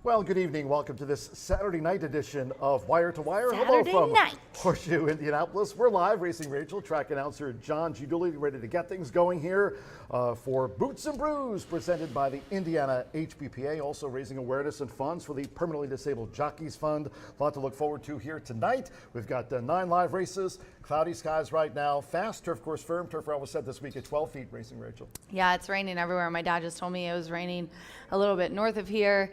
Well, good evening. Welcome to this Saturday night edition of Wire to Wire. Saturday Hello from night. Horseshoe, Indianapolis. We're live. Racing Rachel, track announcer John G. Dooley, ready to get things going here for Boots and Brews, presented by the Indiana HBPA, also raising awareness and funds for the Permanently Disabled Jockeys Fund. A lot to look forward to here tonight. We've got 9 live races, cloudy skies right now, fast turf course firm. Turf rail was set this week at 12 feet, Racing Rachel. Yeah, it's raining everywhere. My dad just told me it was raining a little bit north of here.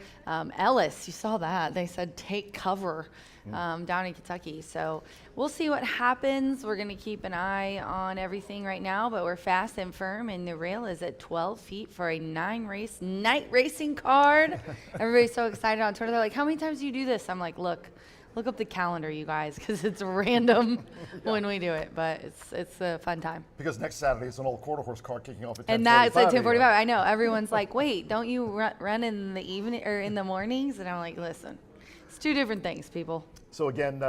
Ellis, you saw that. They said take cover down in Kentucky. So we'll see what happens. We're going to keep an eye on everything right now, but we're fast and firm, and the rail is at 12 feet for a 9-race night racing card. Everybody's so excited on Twitter. They're like, how many times do you do this? I'm like, look up the calendar, you guys, because it's random when we do it, but it's a fun time. Because next Saturday is an old quarter horse card kicking off at 10:45. And that's at 10:45. I know everyone's like, wait, don't you run in the evening or in the mornings? And I'm like, listen, it's 2 different things, people. So again,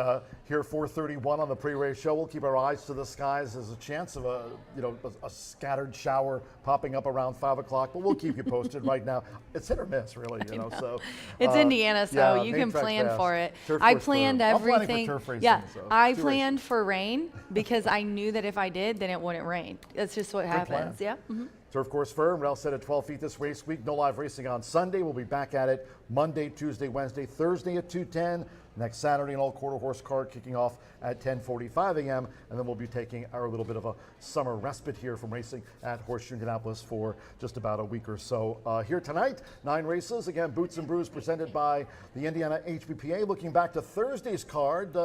here 4:31 on the pre-race show, we'll keep our eyes to the skies. There's a chance of a scattered shower popping up around 5 o'clock, but we'll keep you posted. Right now, it's hit or miss, really. You know, so it's Indiana, so yeah, you can plan fast. for it. Turf I course planned firm. everything. I'm planning for turf racing, yeah, so I 2 planned races. for rain because I knew that if I did, then it wouldn't rain. That's just what happens. Plan. Yeah. Turf course firm, rail set at 12 feet this race week. No live racing on Sunday. We'll be back at it Monday, Tuesday, Wednesday, Thursday at 2:10. Next Saturday, an all quarter horse card kicking off at 10:45 a.m. And then we'll be taking our little bit of a summer respite here from racing at Horseshoe Indianapolis for just about a week or so. Here tonight, 9 races. Again, Boots and Brews presented by the Indiana HBPA. Looking back to Thursday's card,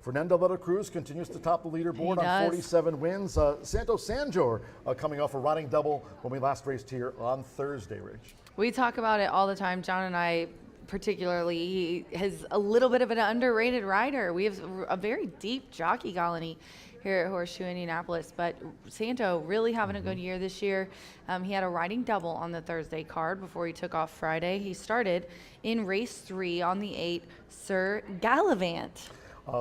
Fernando de la Cruz continues to top the leaderboard on 47 wins. Santos Sanjor coming off a riding double when we last raced here on Thursday, Rach. We talk about it all the time, John and I. Particularly, he is a little bit of an underrated rider. We have a very deep jockey colony here at Horseshoe Indianapolis, but Santo really having a good year this year. He had a riding double on the Thursday card before he took off Friday. He started in race 3 on the 8, Sir Gallivant.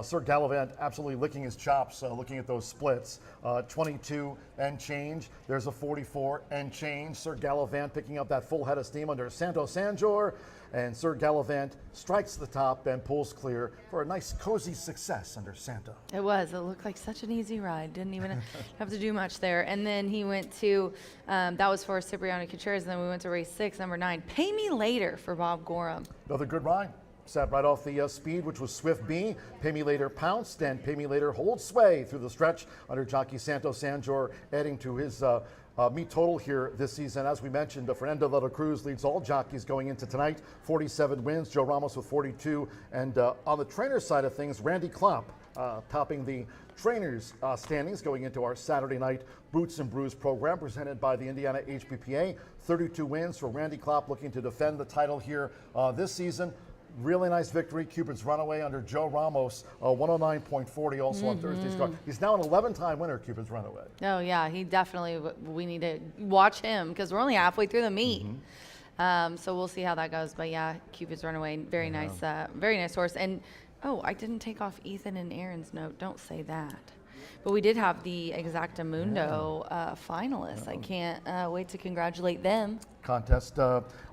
Sir Gallivant absolutely licking his chops looking at those splits. 22 and change. There's a 44 and change. Sir Gallivant picking up that full head of steam under Santo Sanjor. And Sir Gallivant strikes the top and pulls clear for a nice cozy success under Santo. It was. It looked like such an easy ride. Didn't even have to do much there. And then he went to, that was for Cipriano Contreras. And then we went to race 6, number 9, Pay Me Later for Bob Gorham. Another good ride. Sat right off the speed, which was Swift B. Pay Me Later pounced, and Pay Me Later holds sway through the stretch under jockey Santo Sanjor, adding to his meet total here this season. As we mentioned, Fernando de la Cruz leads all jockeys going into tonight. 47 wins. Joe Ramos with 42. And on the trainer side of things, Randy Klopp topping the trainers standings going into our Saturday night Boots and Brews program presented by the Indiana HBPA. 32 wins for Randy Klopp, looking to defend the title here this season. Really nice victory. Cupid's Runaway under Joe Ramos, 109.40 also on Thursday's card. He's now an 11-time winner, Cupid's Runaway. Oh, yeah. He definitely, we need to watch him because we're only halfway through the meet. So we'll see how that goes. But, yeah, Cupid's Runaway, very nice horse. And, oh, I didn't take off Ethan and Aaron's note. Don't say that. But we did have the Exactamundo finalists. I can't wait to congratulate them. Contest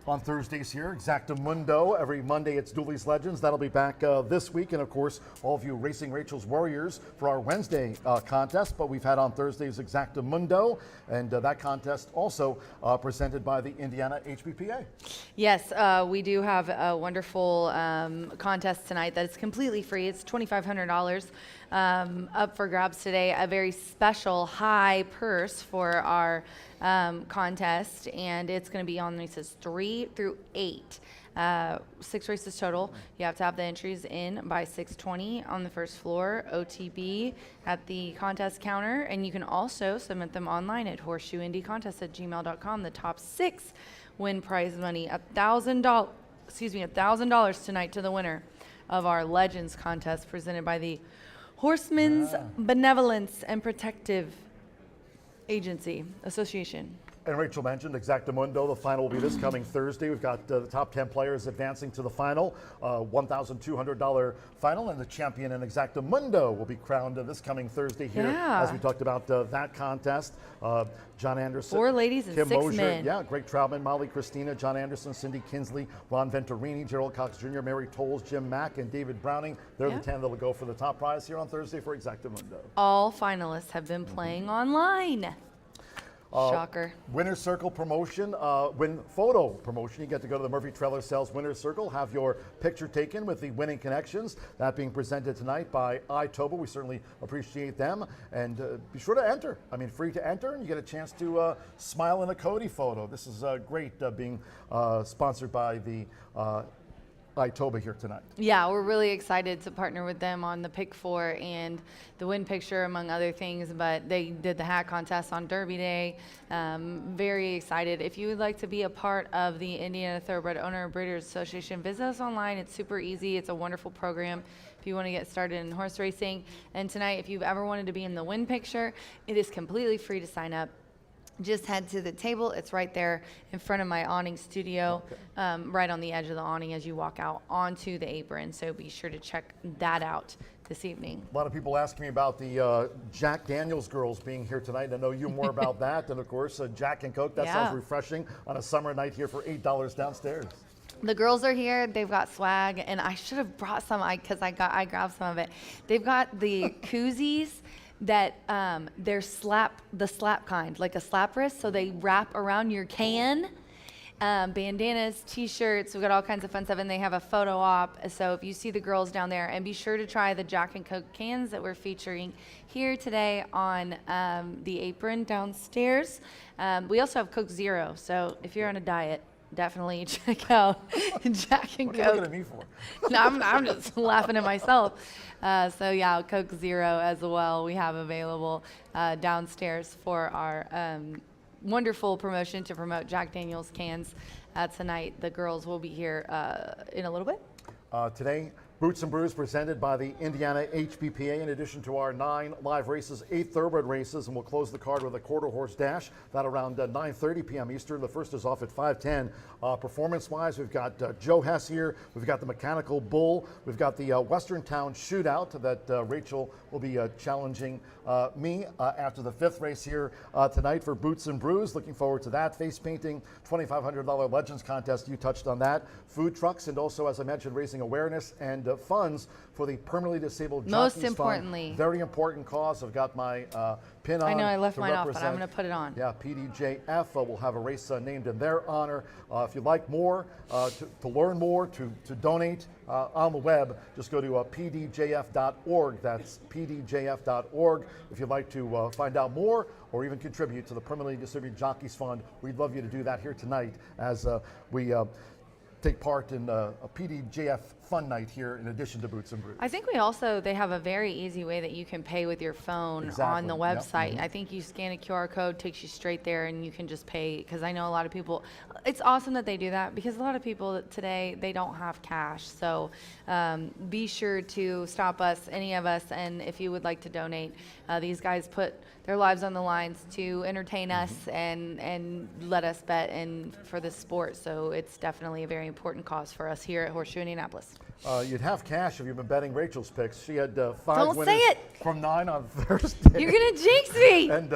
on Thursdays here, Exactamundo. Every Monday it's Dooley's Legends. That'll be back this week. And of course, all of you Racing Rachel's Warriors for our Wednesday contest. But we've had on Thursdays Exactamundo. And that contest also presented by the Indiana HBPA. Yes, we do have a wonderful contest tonight that is completely free. It's $2,500 up for grabs today. A very special high purse for our contest, and it's going to be on races 3 through 8. 6 races total. You have to have the entries in by 6:20 on the first floor, OTB at the contest counter, and you can also submit them online at horseshoeindycontest@gmail.com. The top 6 win prize money, $1,000. $1,000 tonight to the winner of our Legends contest presented by the Horsemen's Benevolence and Protective Agency Association. And Rachel mentioned Exactamundo. The final will be this coming Thursday. We've got the top 10 players advancing to the final, $1,200 final, and the champion in Exactamundo will be crowned this coming Thursday here, as we talked about that contest. John Anderson, 4 ladies and Kim 6 Mosier, men. yeah, Greg Troutman, Molly Christina, John Anderson, Cindy Kinsley, Ron Venturini, Gerald Cox Jr., Mary Tolles, Jim Mack, and David Browning. They're the 10 that will go for the top prize here on Thursday for Exactamundo. All finalists have been playing online. Shocker. Winner's Circle promotion, win photo promotion. You get to go to the Murphy Trailer Sales Winner's Circle, have your picture taken with the winning connections. That being presented tonight by iToba. We certainly appreciate them. And be sure to enter. I mean, free to enter, and you get a chance to smile in a Cody photo. This is great being sponsored by the iToba here tonight. Yeah, we're really excited to partner with them on the Pick 4 and the win picture, among other things, but they did the hat contest on Derby Day. Very excited. If you would like to be a part of the Indiana Thoroughbred Owner and Breeders Association, visit us online. It's super easy. It's a wonderful program if you want to get started in horse racing. And tonight, if you've ever wanted to be in the win picture, it is completely free to sign up. Just head to the table. It's right there in front of my awning studio, right on the edge of the awning as you walk out onto the apron. So be sure to check that out this evening. A lot of people asking me about the Jack Daniels girls being here tonight. I know you more about that. And of course, Jack and Coke. That sounds refreshing on a summer night here for $8 downstairs. The girls are here. They've got swag, and I should have brought some because I grabbed some of it. They've got the koozies that they're the slap kind, like a slap wrist, so they wrap around your can. Bandanas, t-shirts, we've got all kinds of fun stuff, and they have a photo op. So if you see the girls down there, and be sure to try the Jack and Coke cans that we're featuring here today on the apron downstairs. We also have Coke Zero, so if you're on a diet, definitely check out Jack and What Coke. are you looking at me for? No, I'm just laughing at myself. So yeah, Coke Zero as well we have available downstairs for our wonderful promotion to promote Jack Daniels cans tonight. The girls will be here in a little bit. Today, Boots and Brews presented by the Indiana HBPA. In addition to our 9 live races, 8 thoroughbred races, and we'll close the card with a quarter horse dash. That around 9:30 p.m. Eastern. The first is off at 5:10. Performance-wise, we've got Joe Hess here. We've got the Mechanical Bull. We've got the Western Town Shootout that Rachel will be challenging me after the 5th race here tonight for Boots and Brews. Looking forward to that. Face painting, $2,500 Legends contest. You touched on that. Food trucks, and also, as I mentioned, raising awareness and funds for the permanently disabled jockeys. Most importantly. Fund. Very important cause. I've got my pin on. I know I left mine off, but represent. I'm going to put it on. Yeah, PDJF will have a race named in their honor. If you'd like more, to learn more, to donate on the web, just go to pdjf.org. That's pdjf.org. If you'd like to find out more or even contribute to the Permanently Disabled Jockeys Fund, we'd love you to do that here tonight as we take part in a PDJF fun night here in addition to Boots and Brews. I think they have a very easy way that you can pay with your phone on the website. Yep. I think you scan a QR code, takes you straight there, and you can just pay, because I know a lot of people, it's awesome that they do that, because a lot of people today, they don't have cash. So be sure to stop us, any of us, and if you would like to donate, these guys put their lives on the lines to entertain us and let us bet for this sport. So it's definitely a very important cause for us here at Horseshoe Indianapolis. You'd have cash if you've been betting Rachel's picks. She had 5 Don't winners say it. from 9 on Thursday. You're going to jinx me. And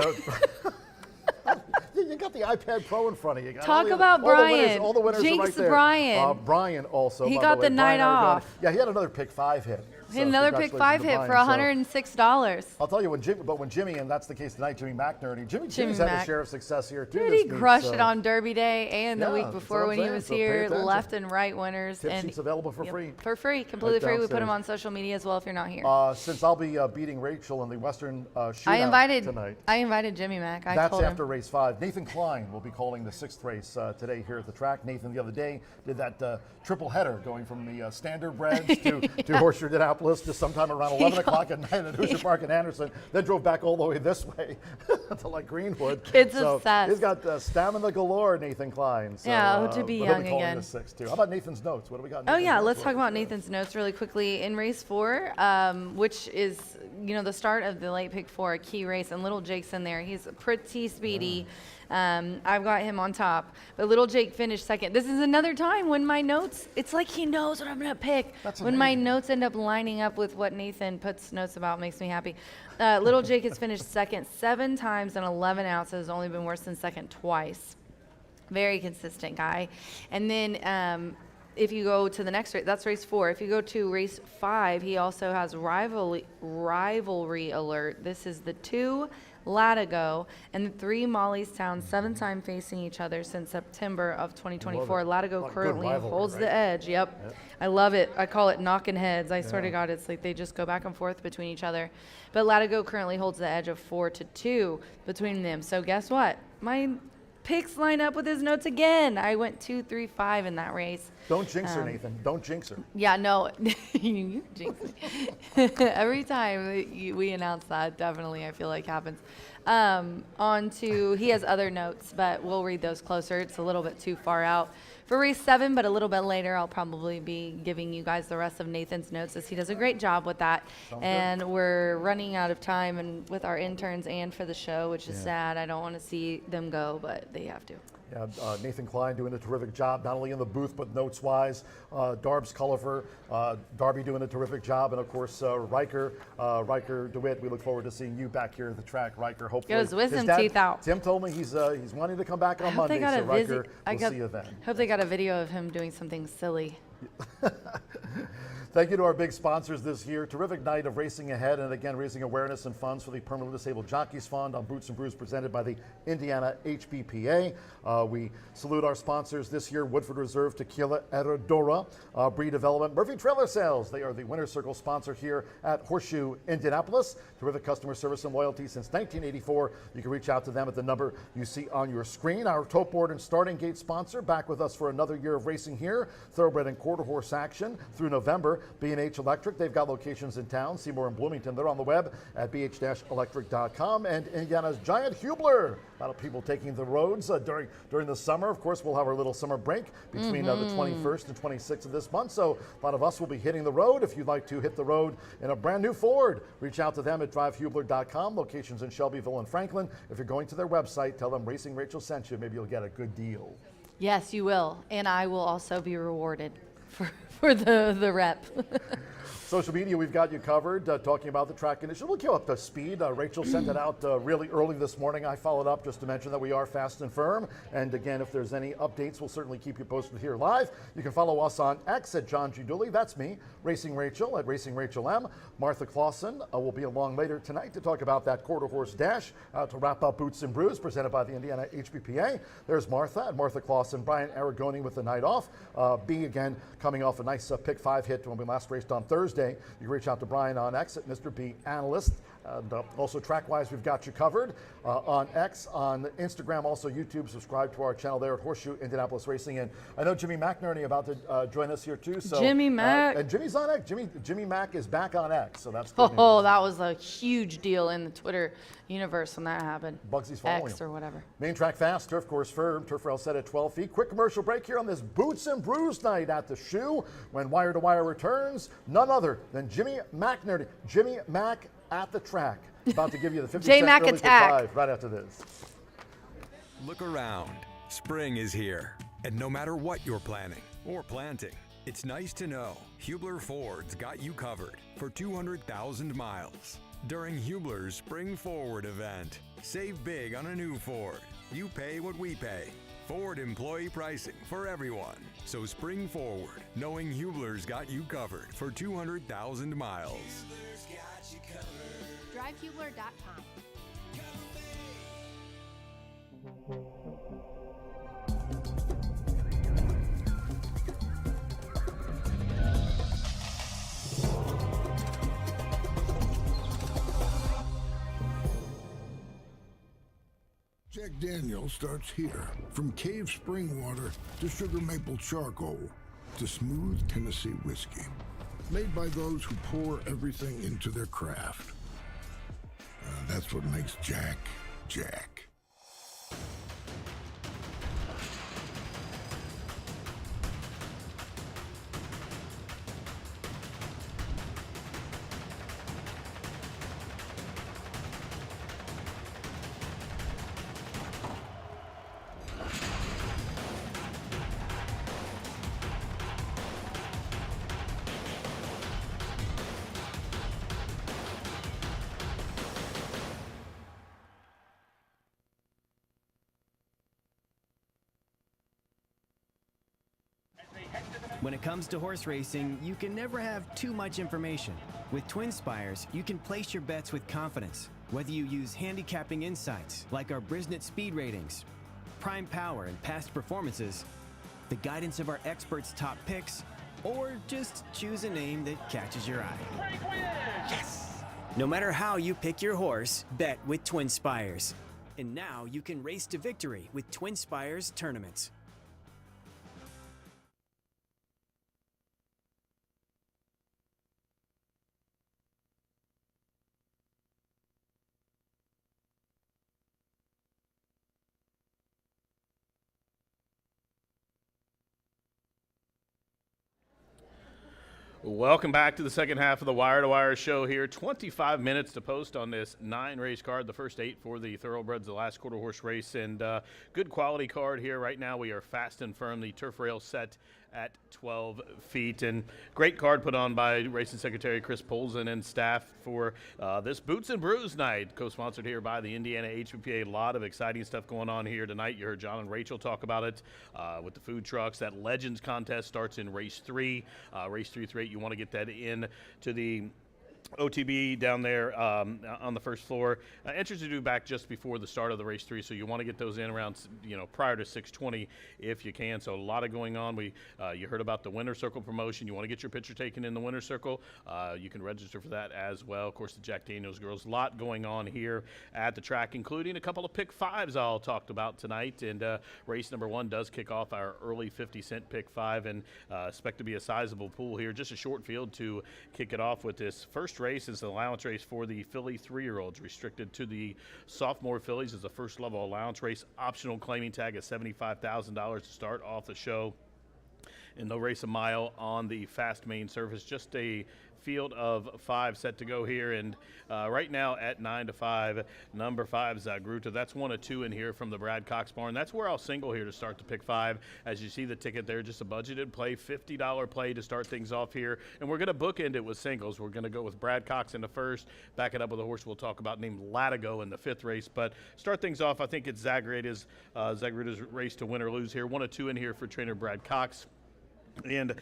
you got the iPad Pro in front of you. Talk about Brian. All the winners Jinx are right there. Brian. Brian also. He by got the way. the night Brian off. Yeah, he had another pick 5 hit. So Another pick 5 hit for $106. I'll tell you, when Jimmy, and that's the case tonight, Jimmy McNerney, Jimmy's had a share of success here too. Dude, he crushed it on Derby Day and the week before when he was here. Left and right winners. Tip sheets available for free. For free, completely free. We put them on social media as well if you're not here. Since I'll be beating Rachel in the Western Shootout tonight. I invited Jimmy Mack. That's after race 5. Nathan Klein will be calling the 6th race today here at the track. Nathan the other day did that triple header going from the standardbreds to Horseshoe Indianapolis just sometime around 11 o'clock at night at Hoosier Park in Anderson, then drove back all the way this way to like Greenwood. Kids obsessed. He's got stamina galore, Nathan Klein. So, yeah, to be young again. The 6th too. How about Nathan's notes? What do we got? Let's talk about Nathan's notes really quickly. In race 4, which is the start of the late pick 4, a key race, and little Jake's in there. He's pretty speedy. I've got him on top, but little Jake finished second. This is another time when my notes, it's like he knows what I'm going to pick. That's when my amazing. notes end up lining up with what Nathan puts notes about, makes me happy. Little Jake has finished second 7 times in 11 ounces, only been worse than second twice. Very consistent guy. And then if you go to the next race, that's race 4. If you go to race 5, he also has rivalry alert. This is the 2 Latigo and the 3 Mollystown, 7-time facing each other since September of 2024. Latigo currently holds the edge. Yep. I love it. I call it knocking heads. I swear to God, it's like they just go back and forth between each other. But Latigo currently holds the edge of 4-2 between them. So guess what? My picks line up with his notes again. I went 2, 3, 5 in that race. Don't jinx her, Nathan. Don't jinx her. Yeah, no, you jinx me. Every time we announce that, definitely I feel like happens. On to, he has other notes, but we'll read those closer. It's a little bit too far out for race 7, but a little bit later I'll probably be giving you guys the rest of Nathan's notes, as he does a great job with that. And we're running out of time and with our interns and for the show, which is sad. I don't want to see them go, but they have to. Yeah, Nathan Klein doing a terrific job, not only in the booth, but notes-wise. Darbs Culliver, Darby doing a terrific job. And, of course, Riker DeWitt, we look forward to seeing you back here at the track. Riker, hopefully. Get his wisdom dad, teeth out. Tim told me he's wanting to come back on Monday, so Riker, we'll see you then. Hope they got a video of him doing something silly. Thank you to our big sponsors this year. Terrific night of racing ahead, and again, raising awareness and funds for the Permanently Disabled Jockeys Fund on Boots and Brews, presented by the Indiana HBPA. We salute our sponsors this year: Woodford Reserve Tequila Herradura, Breed Development, Murphy Trailer Sales. They are the Winner's Circle sponsor here at Horseshoe Indianapolis. Terrific customer service and loyalty since 1984. You can reach out to them at the number you see on your screen. Our tote board and starting gate sponsor, back with us for another year of racing here. Thoroughbred and quarter horse action through November. B&H Electric, they've got locations in town, Seymour and Bloomington. They're on the web at bh-electric.com. And Indiana's Giant Hubler. A lot of people taking the roads during the summer. Of course, we'll have our little summer break between the 21st and 26th of this month. So a lot of us will be hitting the road. If you'd like to hit the road in a brand new Ford, reach out to them at drivehubler.com. Locations in Shelbyville and Franklin. If you're going to their website, tell them Racing Rachel sent you. Maybe you'll get a good deal. Yes, you will. And I will also be rewarded for the rep. Social media, we've got you covered, talking about the track condition. We'll keep up the speed. Rachel sent it out really early this morning. I followed up just to mention that we are fast and firm. And again, if there's any updates, we'll certainly keep you posted here live. You can follow us on X at John G. Dooley. That's me. Racing Rachel at Racing Rachel M. Martha Clausen will be along later tonight to talk about that quarter horse dash to wrap up Boots and Brews, presented by the Indiana HBPA. There's Martha and Martha Clausen. Brian Aragoni with the night off. B again coming off a nice pick 5 hit when we last raced on Thursday. You can reach out to Brian on X at Mr. B Analyst. And also track-wise, we've got you covered on X, on Instagram, also YouTube. Subscribe to our channel there at Horseshoe Indianapolis Racing. And I know Jimmy McNerney about to join us here too. So Jimmy Mac. And Jimmy's on X. Jimmy Mac is back on X, so that's good Oh, news. that was a huge deal in the Twitter universe when that happened. Bugsy's following X him. or whatever. Main track fast, turf course firm, turf rail set at 12 feet. Quick commercial break here on this Boots and Brews night at the Shoe. When Wire to Wire returns, none other than Jimmy McNerney. Jimmy Mac at the track. About to give you the 50 cent J-Mac early pick attack. 5 right after this. Look around. Spring is here. And no matter what you're planning or planting, it's nice to know Hubler Ford's got you covered for 200,000 miles. During Hubler's Spring Forward event, save big on a new Ford. You pay what we pay. Ford employee pricing for everyone. So spring forward, knowing Hubler's got you covered for 200,000 miles. DriveHubler.com. Jack Daniels starts here. From cave spring water to sugar maple charcoal to smooth Tennessee whiskey. Made by those who pour everything into their craft. That's what makes Jack, Jack. When it comes to horse racing, you can never have too much information. With Twin Spires, you can place your bets with confidence, whether you use handicapping insights like our Brisnet speed ratings, prime power and past performances, the guidance of our experts' top picks, or just choose a name that catches your eye. Yes! No matter how you pick your horse, bet with Twin Spires. And now you can race to victory with Twin Spires tournaments. Welcome back to the second half of the Wire to Wire show here. 25 minutes to post on this 9-race card, the first 8 for the Thoroughbreds, the last quarter horse race, and good quality card here. Right now we are fast and firm, the turf rail set at 12 feet, and great card put on by Racing Secretary Chris Polzin and staff for this Boots and Brews night, co-sponsored here by the Indiana HPPA. A lot of exciting stuff going on here tonight. You heard John and Rachel talk about it with the food trucks. That Legends contest starts in race 3. Race 338, you want to get that in to the OTB down there on the first floor. Entries are due back just before the start of the race 3, so you want to get those in around, prior to 6:20 if you can. So a lot of going on. You heard about the Winter Circle promotion. You want to get your picture taken in the Winter Circle. You can register for that as well. Of course, the Jack Daniels girls. A lot going on here at the track, including a couple of pick 5s I'll talk about tonight. And race number 1 does kick off our early 50-cent pick 5, and expect to be a sizable pool here. Just a short field to kick it off with. This first race is the allowance race for the filly 3-year-olds, restricted to the sophomore fillies. As a first level allowance race, optional claiming tag of $75,000 to start off the show, and they'll race a mile on the fast main surface. Just a field of 5 set to go here, and right now at 9-5, number 5 Zagruta. That's 1 of 2 in here from the Brad Cox barn. That's where I'll single here to start the pick 5. As you see the ticket there, just a budgeted play, $50 play to start things off here, and we're going to bookend it with singles. We're going to go with Brad Cox in the first, back it up with a horse we'll talk about named Latigo in the 5th race, but start things off. I think it's Zagruta's race to win or lose here. 1 of 2 in here for trainer Brad Cox. And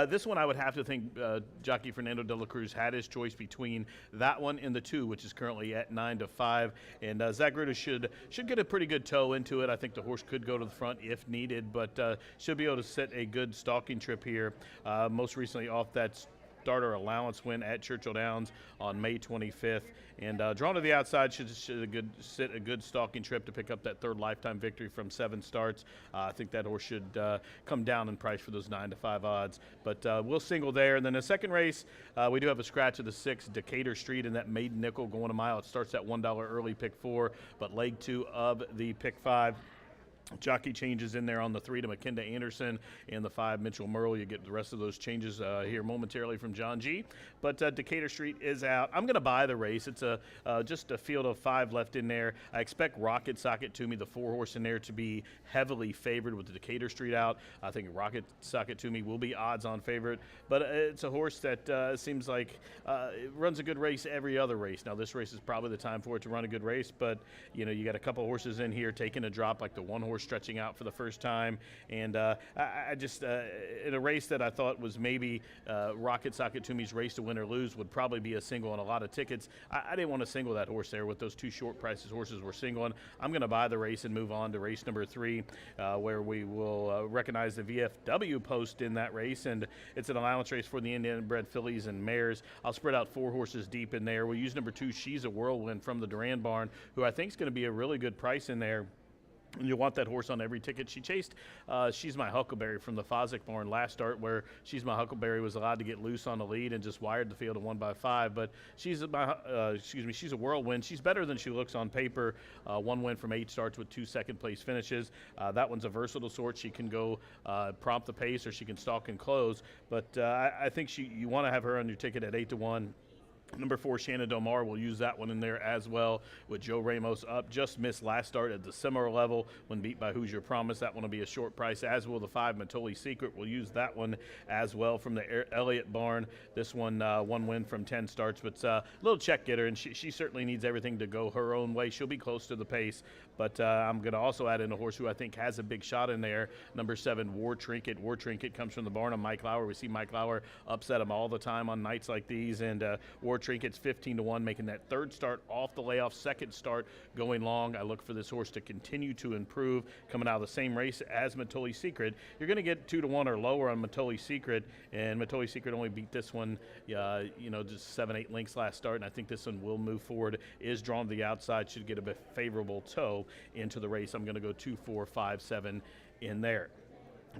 this one I would have to think jockey Fernando de la Cruz had his choice between that one and the 2, which is currently at 9-5. And Zagruta should get a pretty good toe into it. I think the horse could go to the front if needed, but should be able to set a good stalking trip here. Most recently off that starter allowance win at Churchill Downs on May 25th. And drawn to the outside should sit a good stalking trip to pick up that 3rd lifetime victory from 7 starts. I think that horse should come down in price for those 9-5 odds. But we'll single there. And then the second race, we do have a scratch of the 6, Decatur Street, in that maiden nickel going a mile. It starts at $1 early pick 4, but leg 2 of the pick 5. Jockey changes in there on the 3 to McKinda Anderson, and the 5 Mitchell Merle. You get the rest of those changes here momentarily from John G. But Decatur Street is out. I'm going to buy the race. It's just a field of 5 left in there. I expect Rocket Socket to Me, the 4 horse in there, to be heavily favored with the Decatur Street out. I think Rocket Socket to Me will be odds-on favorite, but it's a horse that seems like it runs a good race every other race. Now this race is probably the time for it to run a good race, but you got a couple of horses in here taking a drop, like the 1 horse stretching out for the first time, and I just in a race that I thought was maybe Rocket Socket to Me's race to win or lose would probably be a single on a lot of tickets. I didn't want to single that horse there with those 2 short prices horses we're singling. I'm going to buy the race and move on to race number 3, where we will recognize the VFW post in that race, and it's an allowance race for the Indiana bred fillies and mares. I'll spread out 4 horses deep in there. We'll use number 2, She's a Whirlwind, from the Duran barn, who I think is going to be a really good price in there. You want that horse on every ticket. She chased She's My Huckleberry from the Fosdick barn last start, where She's My Huckleberry was allowed to get loose on the lead and just wired the field and won by 5. But She's a Whirlwind. She's better than she looks on paper. 1 win from 8 starts with 2 second-place finishes. That one's a versatile sort. She can go prompt the pace, or she can stalk and close. But I think you want to have her on your ticket at 8-1. Number 4, Shannon Del Mar, will use that one in there as well with Joe Ramos up. Just missed last start at the similar level when beat by Hoosier Promise. That one will be a short price, as will the 5, Matoli Secret. We'll use that one as well from the Elliott barn. This one, 1 win from 10 starts, but a little check getter, and she certainly needs everything to go her own way. She'll be close to the pace, but I'm going to also add in a horse who I think has a big shot in there. Number 7, War Trinket. War Trinket comes from the barn of Mike Lauer. We see Mike Lauer upset him all the time on nights like these, and War Trinket's 15-1, making that 3rd start off the layoff, 2nd start going long. I look for this horse to continue to improve, coming out of the same race as Matoli Secret. You're going to get 2-1 or lower on Matoli Secret, and Matoli Secret only beat this one, just 7-8 lengths last start, and I think this one will move forward. Is drawn to the outside, should get a favorable toe into the race. I'm going to go 2, 4, 5, 7 in there.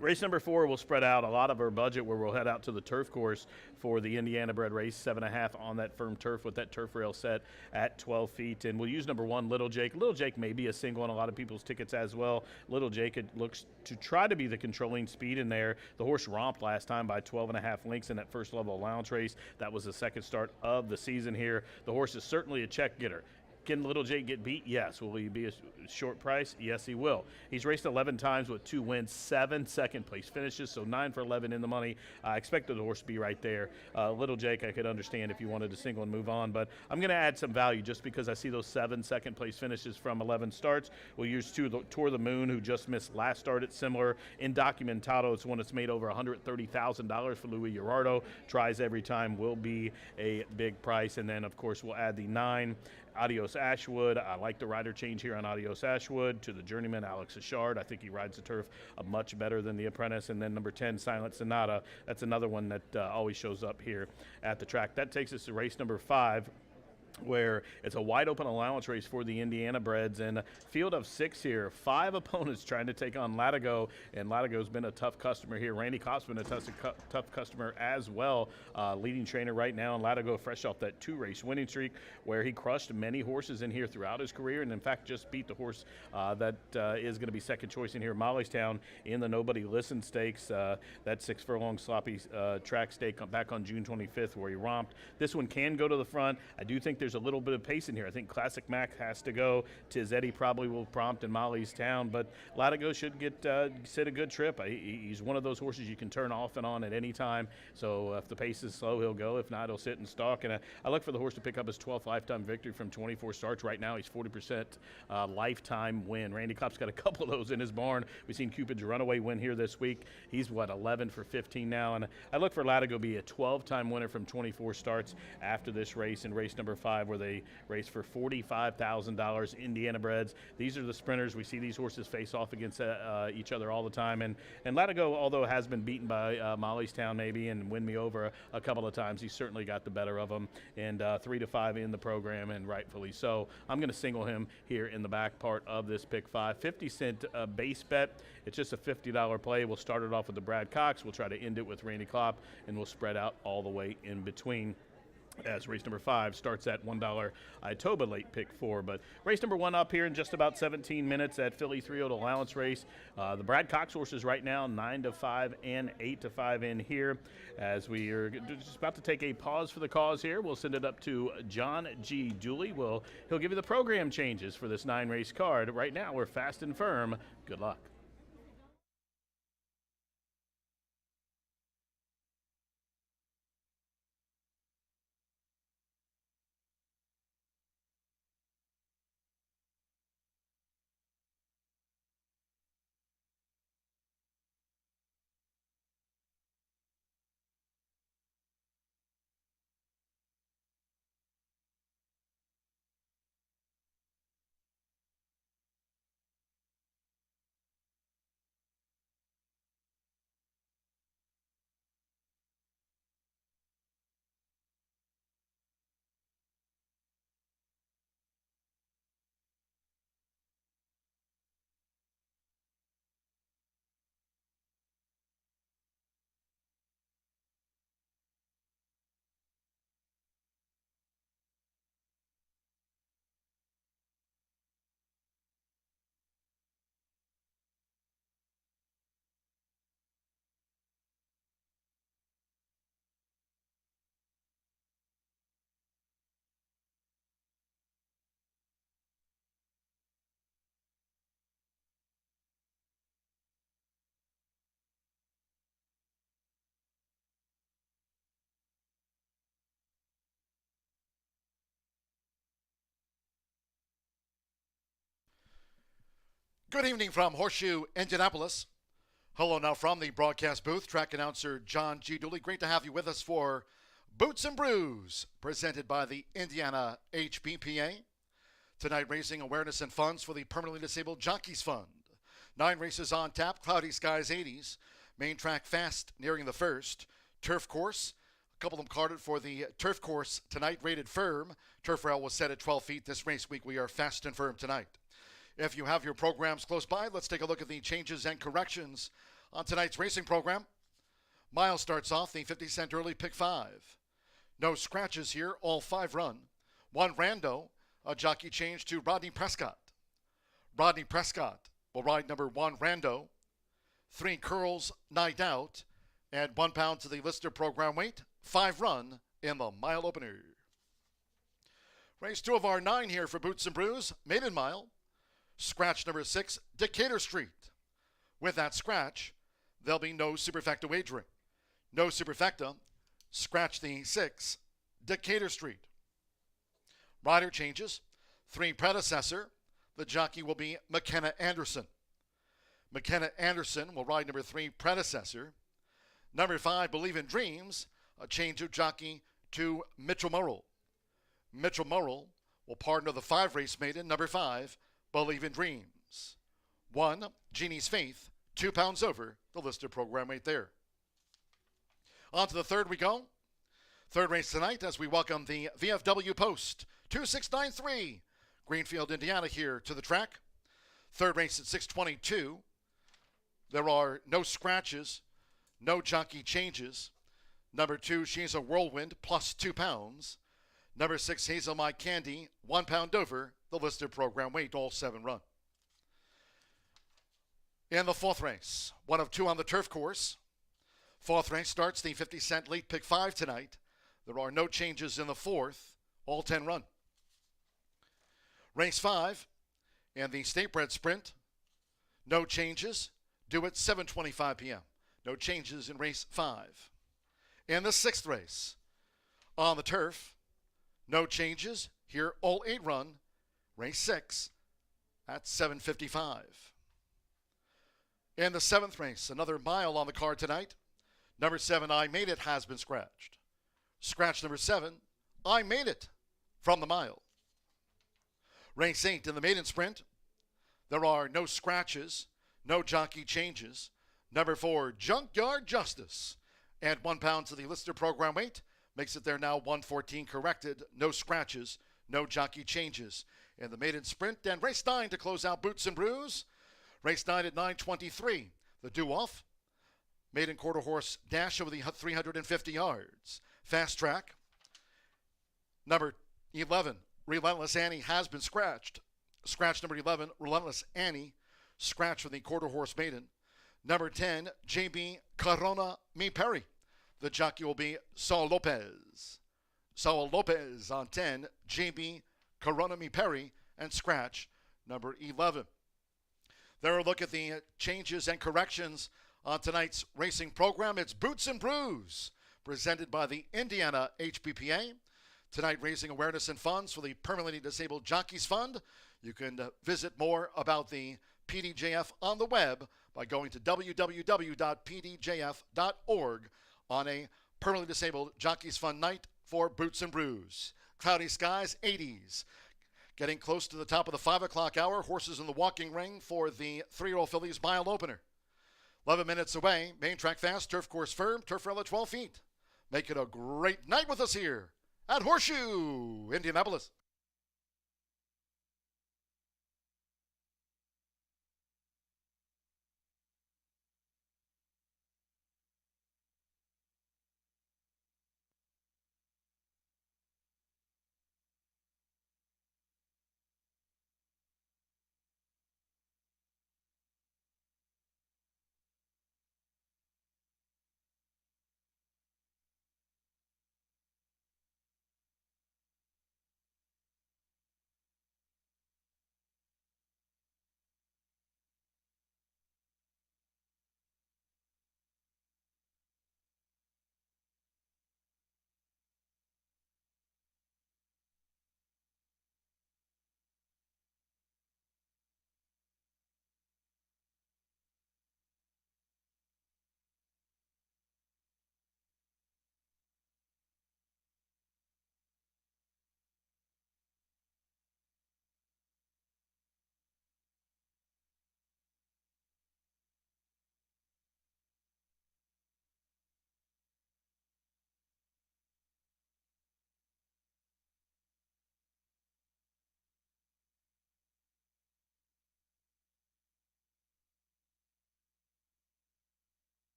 Race number 4 will spread out a lot of our budget, where we'll head out to the turf course for the Indiana bred race, 7.5 on that firm turf with that turf rail set at 12 feet. And we'll use number 1, Little Jake. Little Jake may be a single on a lot of people's tickets as well. Little Jake, it looks to try to be the controlling speed in there. The horse romped last time by 12.5 lengths in that first level allowance race. That was the 2nd start of the season here. The horse is certainly a check getter. Can Little Jake get beat? Yes. Will he be a short price? Yes, he will. He's raced 11 times with 2 wins, 7 second-place finishes, so 9 for 11 in the money. I expected the horse to be right there. Little Jake, I could understand if you wanted to single and move on, but I'm going to add some value just because I see those 7 second-place finishes from 11 starts. We'll use 2, Tour the Moon, who just missed last start at similar. Indocumentado, it's one that's made over $130,000 for Louis Gerardo. Tries every time, will be a big price. And then, of course, we'll add the 9, Adios Ashwood. I like the rider change here on Adios Ashwood to the journeyman Alex Achard. I think he rides the turf much better than the apprentice. And then number 10, Silent Sonata. That's another one that always shows up here at the track. That takes us to race number 5, where it's a wide open allowance race for the Indiana breds, and a field of 6 here. 5 opponents trying to take on Latigo, and Latigo's been a tough customer here. Randy Kopp's been a tough customer as well. Leading trainer right now, and Latigo fresh off that 2-race winning streak where he crushed many horses in here throughout his career, and in fact just beat the horse that is going to be second choice in here, Mollystown, in the Nobody Listen Stakes. That 6 furlong sloppy track stake back on June 25th where he romped. This one can go to the front. I do think there's a little bit of pace in here. I think Classic Mac has to go. Tiz Eddie probably will prompt in Molly's Town, but Latigo should sit a good trip. He's one of those horses you can turn off and on at any time. So if the pace is slow, he'll go. If not, he'll sit and stalk. And I look for the horse to pick up his 12th lifetime victory from 24 starts. Right now, he's 40% lifetime win. Randy Kopp's got a couple of those in his barn. We've seen Cupid's runaway win here this week. He's 11 for 15 now. And I look for Latigo to be a 12-time winner from 24 starts after this race, in race number 5, where they race for $45,000. Indiana breds. These are the sprinters. We see these horses face off against each other all the time. And Latigo, although has been beaten by Molly's Town maybe and win me over a couple of times, he's certainly got the better of them. And 3 to 5 in the program, and rightfully so. I'm going to single him here in the back part of this pick 5. 50-cent base bet. It's just a $50 play. We'll start it off with the Brad Cox. We'll try to end it with Randy Kopp, and we'll spread out all the way in between, as race number 5 starts at $1 Itoba late pick 4. But race number 1 up here in just about 17 minutes at Philly 3-0 allowance race. The Brad Cox horses right now 9 to 5 and 8 to 5 in here. As we are just about to take a pause for the cause here, we'll send it up to John G. Dooley. He'll give you the program changes for this 9-race card. Right now we're fast and firm. Good luck. Good evening from Horseshoe Indianapolis. Hello now from the broadcast booth. Track announcer John G. Dooley. Great to have you with us for Boots and Brews, presented by the Indiana HBPA. Tonight, raising awareness and funds for the Permanently Disabled Jockeys Fund. 9 races on tap, cloudy skies 80s. Main track fast, nearing the first. Turf course, a couple of them carded for the turf course tonight, rated firm. Turf rail was set at 12 feet. This race week, we are fast and firm tonight. If you have your programs close by, let's take a look at the changes and corrections on tonight's racing program. Mile starts off the 50-cent early pick 5. No scratches here, all 5 run. 1 rando, a jockey change to Rodney Prescott. Rodney Prescott will ride number 1 rando. 3 curls, night out, and 1 pound to the lister program weight. 5 run in the mile opener. Race 2 of our 9 here for Boots and Brews, maiden mile. Scratch number 6, Decatur Street. With that scratch, there'll be no superfecta wagering. No superfecta, scratch the 6, Decatur Street. Rider changes. 3 predecessor, the jockey will be McKenna Anderson. McKenna Anderson will ride number 3, predecessor. Number 5, Believe in Dreams, a change of jockey to Mitchell Murrell. Mitchell Murrell will partner the 5 race maiden, number 5, Believe in Dreams. 1, Genie's Faith, 2 pounds over the listed program weight there. On to the third we go. Third race tonight as we welcome the VFW Post 2693, Greenfield, Indiana, here to the track. Third race at 6:22. There are no scratches, no jockey changes. Number 2, She's a Whirlwind, plus 2 pounds. Number 6, Hazel My Candy, 1 pound over the listed program weight, all 7 run. In the fourth race, 1 of 2 on the turf course. Fourth race starts the 50-cent late pick 5 tonight. There are no changes in the fourth, all 10 run. Race 5 and the State Bred Sprint, no changes, due at 7:25 p.m. No changes in race 5. In the 6th race, on the turf, no changes, here all 8 run, race 6 at 7:55. In the 7th race, another mile on the card tonight. Number 7, I Made It, has been scratched. Scratch number 7, I Made It, from the mile. Race 8 in the maiden sprint. There are no scratches, no jockey changes. Number 4, Junkyard Justice, and 1 pound to the lister program weight. Makes it there now 114 corrected. No scratches, no jockey changes in the maiden sprint. And race 9 to close out Boots and Brews. Race 9 at 9:23. The do-off. Maiden quarter horse dash over the 350 yards. Fast track. Number 11, Relentless Annie, has been scratched. Scratch number 11, Relentless Annie. Scratch for the quarter horse maiden. Number 10, JB Corona Mi Perry. The jockey will be Saul Lopez. Saul Lopez on 10, JB Corona Mi Perry, and scratch number 11. There a look at the changes and corrections on tonight's racing program. It's Boots and Brews, presented by the Indiana HBPA. Tonight, raising awareness and funds for the Permanently Disabled Jockeys Fund. You can visit more about the PDJF on the web by going to www.pdjf.org on a Permanently Disabled Jockeys Fund night for Boots and Brews. Cloudy skies, 80s. Getting close to the top of the 5 o'clock hour. Horses in the walking ring for the 3-year-old fillies mile opener. 11 minutes away. Main track fast, turf course firm, turf rail at 12 feet. Make it a great night with us here at Horseshoe Indianapolis.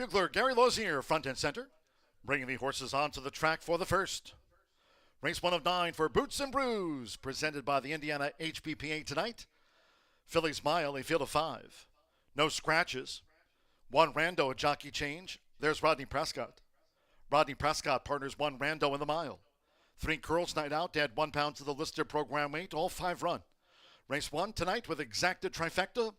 Bugler Gary Lozier, front and center, bringing the horses onto the track for the first. Race 1 of 9 for Boots and Brews, presented by the Indiana HPPA tonight. Phillies Mile, a field of 5. No scratches. 1 Rando, a jockey change. There's Rodney Prescott. Rodney Prescott partners 1 Rando in the mile. 3 Curls Night Out to add 1 pound to the listed program weight, all 5 run. Race 1 tonight with exacted trifecta.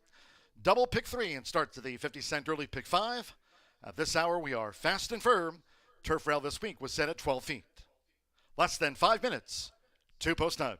Double pick 3 and start to the 50-cent early pick 5. At this hour, we are fast and firm. Turf rail this week was set at 12 feet. Less than 5 minutes to post time.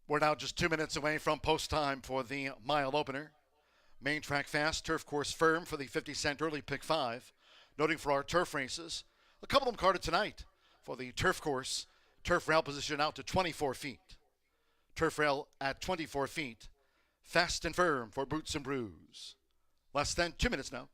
We're now just 2 minutes away from post time for the mile opener. Main track fast, turf course firm for the 50-cent early pick 5. Noting for our turf races, a couple of them carded tonight. For the turf course, turf rail position out to 24 feet. Turf rail at 24 feet. Fast and firm for Boots and Brews. Less than 2 minutes now.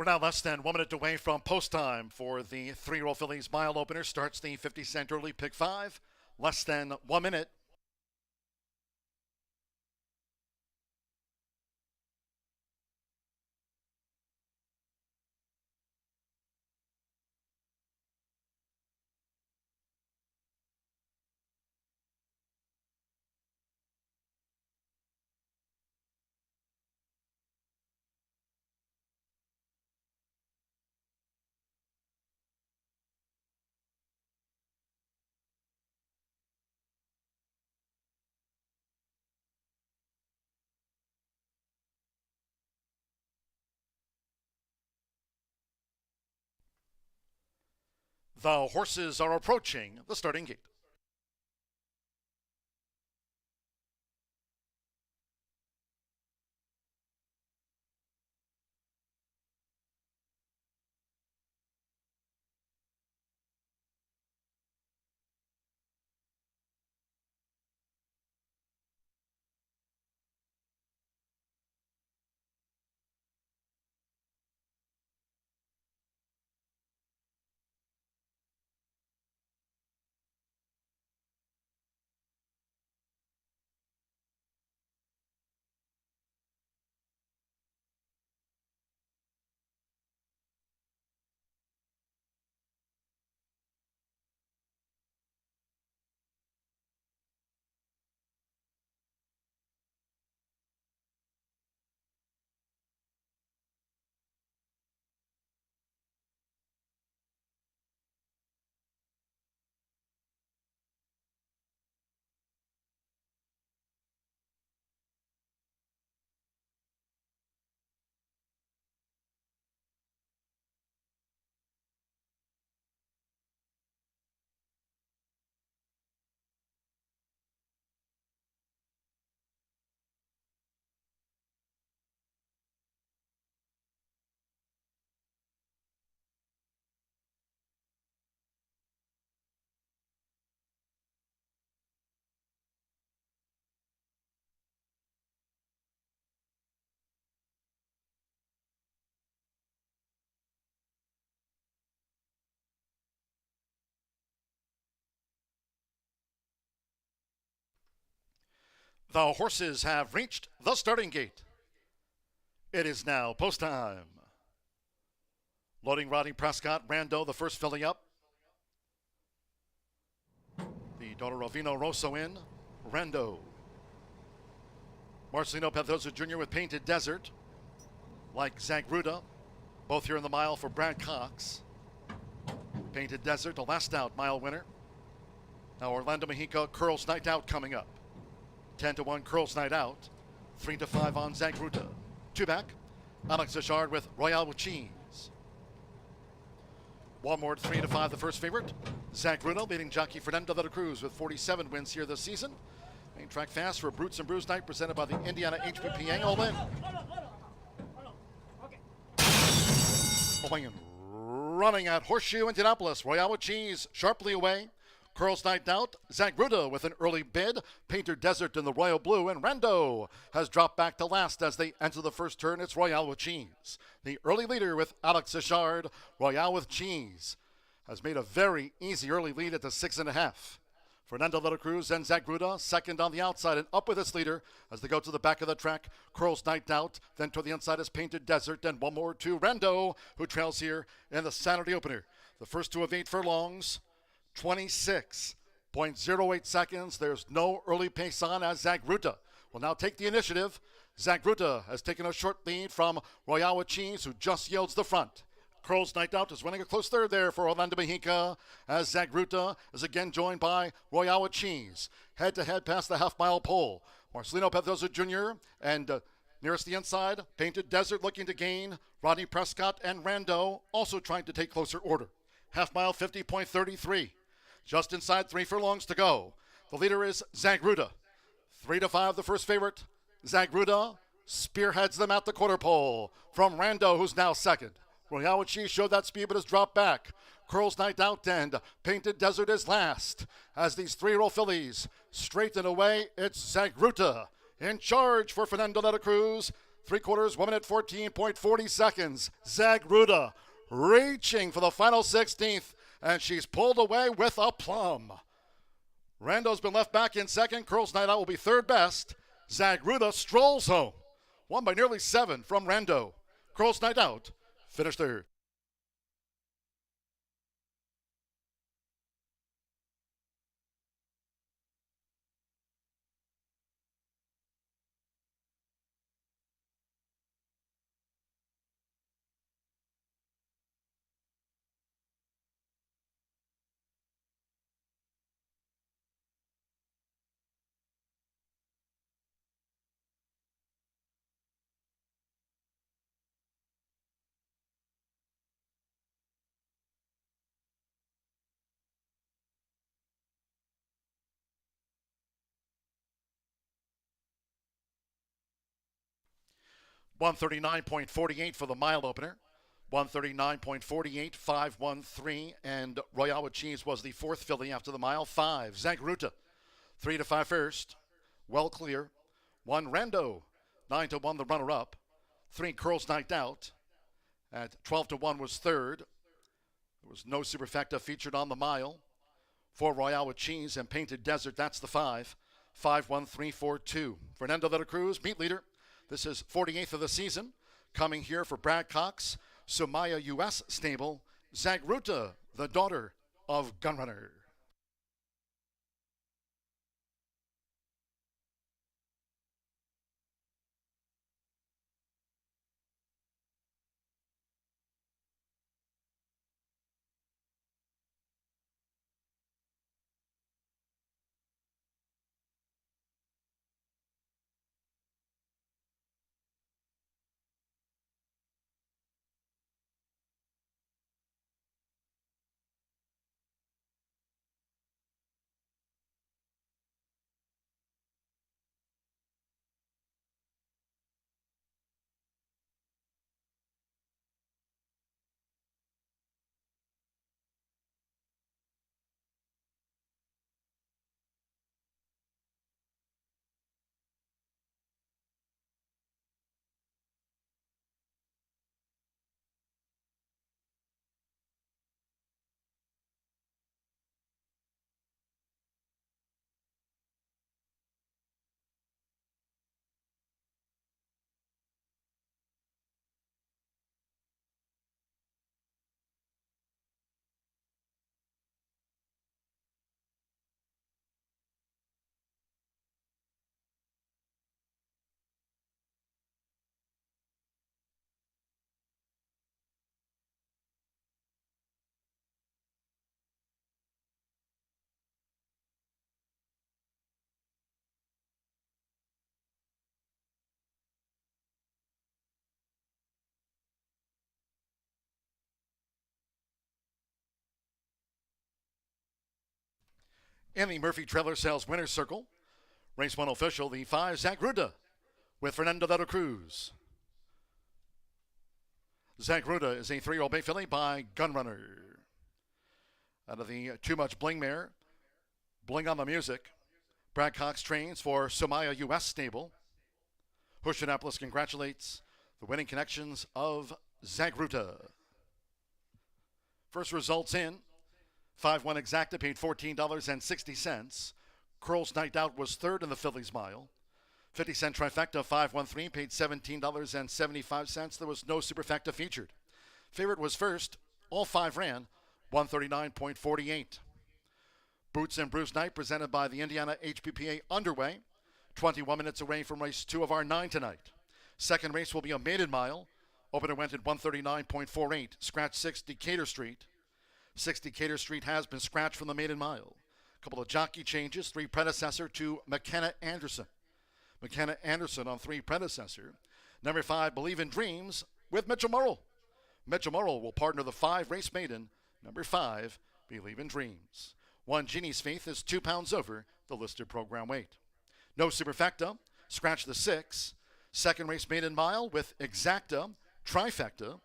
We're now less than 1 minute away from post time for the 3-year-old fillies mile opener. Starts the 50-cent early pick 5. Less than 1 minute. The horses are approaching the starting gate. The horses have reached the starting gate. It is now post time. Loading Rodney Prescott, Rando, the first filly up. The Dollar Rosso in, Rando. Marcelino Pedroza Jr. with Painted Desert, like Zagruda, both here in the mile for Brad Cox. Painted Desert, the last out mile winner. Now Orlando Mejica, Curls Night Out coming up. 10-1 Curls Night Out. 3-5 on Zagruda. 2 back, Alex Achard with Royale with Cheese. One more at 3-5, the first favorite. Zagruda leading jockey Fernando de la Cruz with 47 wins here this season. Main track fast for Brutes and Brews Night presented by the Indiana HPPA. All in. Going and running at Horseshoe Indianapolis. Royale with Cheese sharply away. Curls Night Out, Zagruda with an early bid, Painter Desert in the Royal Blue, and Rando has dropped back to last as they enter the first turn. It's Royale with Cheese. The early leader with Alex Achard, Royale with Cheese, has made a very easy early lead at the 6.5. Fernando de la Cruz and Zagruda second on the outside and up with its leader as they go to the back of the track. Curls Night Out, then to the inside is Painted Desert, and one more to Rando, who trails here in the Saturday opener. The first two of 8 furlongs. 26.08 seconds. There's no early pace on as Zagruda will now take the initiative. Zagruda has taken a short lead from Royale with Cheese, who just yields the front. Curls Night Out is running a close third there for Orlando Mejica as Zagruda is again joined by Royale with Cheese. Head-to-head past the half-mile pole. Marcelino Pedroza Jr. and nearest the inside, Painted Desert looking to gain. Rodney Prescott and Rando also trying to take closer order. Half-mile 50.33. Just inside 3 furlongs to go. The leader is Zagruda. 3-5, the first favorite. Zagruda spearheads them at the quarter pole from Rando, who's now second. Royale with Cheese showed that speed but has dropped back. Curls Night Out and Painted Desert is last. As these 3-year-old fillies straighten away, it's Zagruda in charge for Fernando de la Cruz. 3/4, 1 minute 14.40 seconds. Zagruda reaching for the final 16th, and she's pulled away with a plum. Rando's been left back in second. Curls Night Out will be third best. Zagruda strolls home. Won by nearly 7 from Rando. Curls Night Out finished third. $139.48 for the mile opener. 139.48, 513, and Royale with Cheese was the fourth filly after the mile. 5, Zagruta. 3 to 5 first. Well clear. 1, Rando. 9 to 1, the runner-up. 3, Curls Night Out. At 12 to 1 was third. There was no superfecta featured on the mile. 4, Royale with Cheese and Painted Desert. That's the 5. 5, 1, 3, 4, 2. Fernando de la Cruz, meet leader. This is 48th of the season. Coming here for Brad Cox, Sumaya U.S. stable, Zagruta, the daughter of Gunrunner. In the Murphy Trailer Sales Winner's Circle, race 1 official, the 5, Zagruda, with Fernando de la Cruz. Zagruda is a 3-year-old bay filly by Gunrunner. Out of the Too Much Bling mare, Bling on the Music, Brad Cox trains for Sumaya U.S. stable. Horseshoe Indianapolis congratulates the winning connections of Zagruta. First results in. 5-1 exacta paid $14.60. Curls Night Out was third in the fillies mile. 50-cent trifecta 513 paid $17.75. There was no superfecta featured. Favorite was first. All 5 ran 139.48. Boots and Bruce Night presented by the Indiana HPPA underway. 21 minutes away from race 2 of our 9 tonight. Second race will be a maiden mile. Opener went at 139.48. Scratch 6 Decatur Street. 6 Decatur Street has been scratched from the maiden mile. A couple of jockey changes. 3 predecessor to McKenna Anderson. McKenna Anderson on 3 predecessor. Number 5, Believe in Dreams with Mitchell Murrell. Mitchell Murrell will partner the 5 race maiden. Number 5, Believe in Dreams. 1 Genie's Faith is 2 pounds over the listed program weight. No superfecta. Scratch the 6. Second race maiden mile with exacta, trifecta.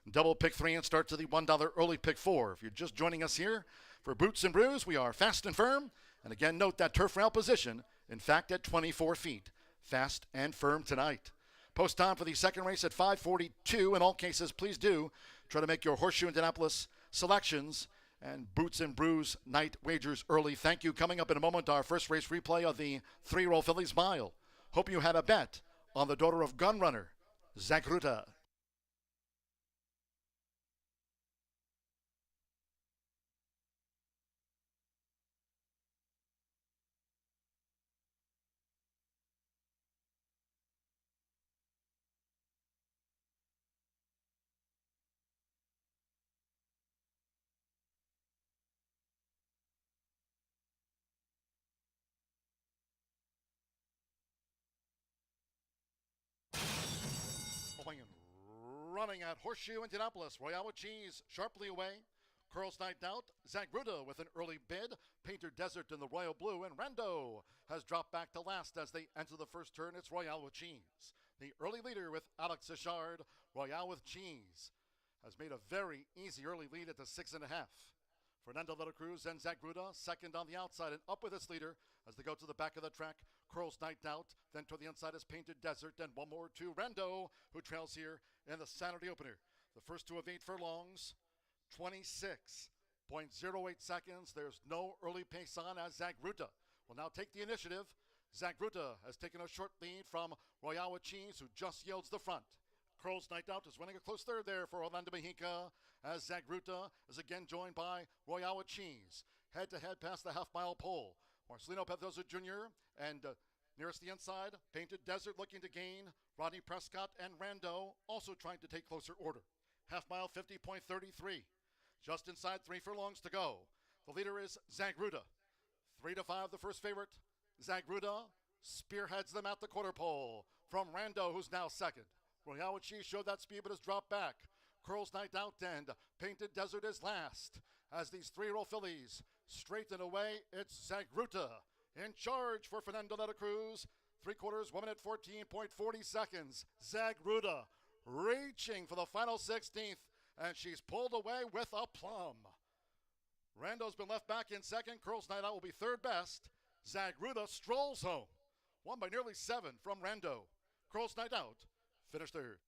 Double pick 3 and start to the $1 early pick 4. If you're just joining us here for Boots and Brews, we are fast and firm. And again, note that turf rail position, in fact, at 24 feet. Fast and firm tonight. Post time for the second race at 5:42. In all cases, please do try to make your Horseshoe Indianapolis selections and Boots and Brews night wagers early. Thank you. Coming up in a moment, our first race replay of the 3-year-old Phillies Mile. Hope you had a bet on the daughter of Gunrunner, Zagruta. Running at Horseshoe Indianapolis, Royale with Cheese sharply away. Curls Night Out, Zagruta with an early bid. Painter Desert in the royal blue, and Rendo has dropped back to last as they enter the first turn. It's Royale with Cheese. The early leader with Alex Ishard, Royale with Cheese, has made a very easy early lead at the 6.5. Fernando de la Cruz and Zagruta second on the outside and up with its leader as they go to the back of the track. Curls Night Out, then to the inside is Painted Desert, and one more to Rendo, who trails here in the Saturday opener. The first two of 8 furlongs, 26.08 seconds. There's no early pace on as Zagruta will now take the initiative. Zagruta has taken a short lead from Royale with Cheese, who just yields the front. Curls Night Out is running a close third there for Orlando Mejica as Zagruta is again joined by Royale with Cheese. Head-to-head past the half-mile pole. Marcelino Pedroza Jr. and nearest the inside, Painted Desert looking to gain. Rodney Prescott and Rando also trying to take closer order. Half-mile 50.33. Just inside 3 furlongs to go. The leader is Zagruta. 3-5 the first favorite. Zagruta spearheads them at the quarter pole from Rando, who's now second. Royale with Cheese showed that speed but has dropped back. Curls Night Out and Painted Desert is last. As these 3-year-old fillies straighten away, it's Zagruta in charge for Fernando de la Cruz. 3/4, 1 minute 14.40 seconds. Zagruta reaching for the final 16th, and she's pulled away with aplomb. Rando's been left back in second. Curls Night Out will be third best. Zagruta strolls home. Won by nearly 7 from Rando. Curls Night Out finished third.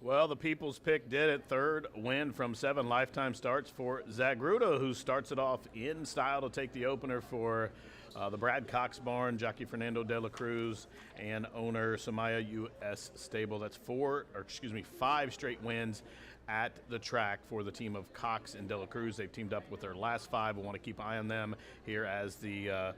Well, the people's pick did it. Third win from 7 lifetime starts for Zagruda, who starts it off in style to take the opener for the Brad Cox barn, jockey Fernando de la Cruz, and owner Samaya U.S. Stable. That's 5 straight wins at the track for the team of Cox and de la Cruz. They've teamed up with their last 5. We want to keep an eye on them here as the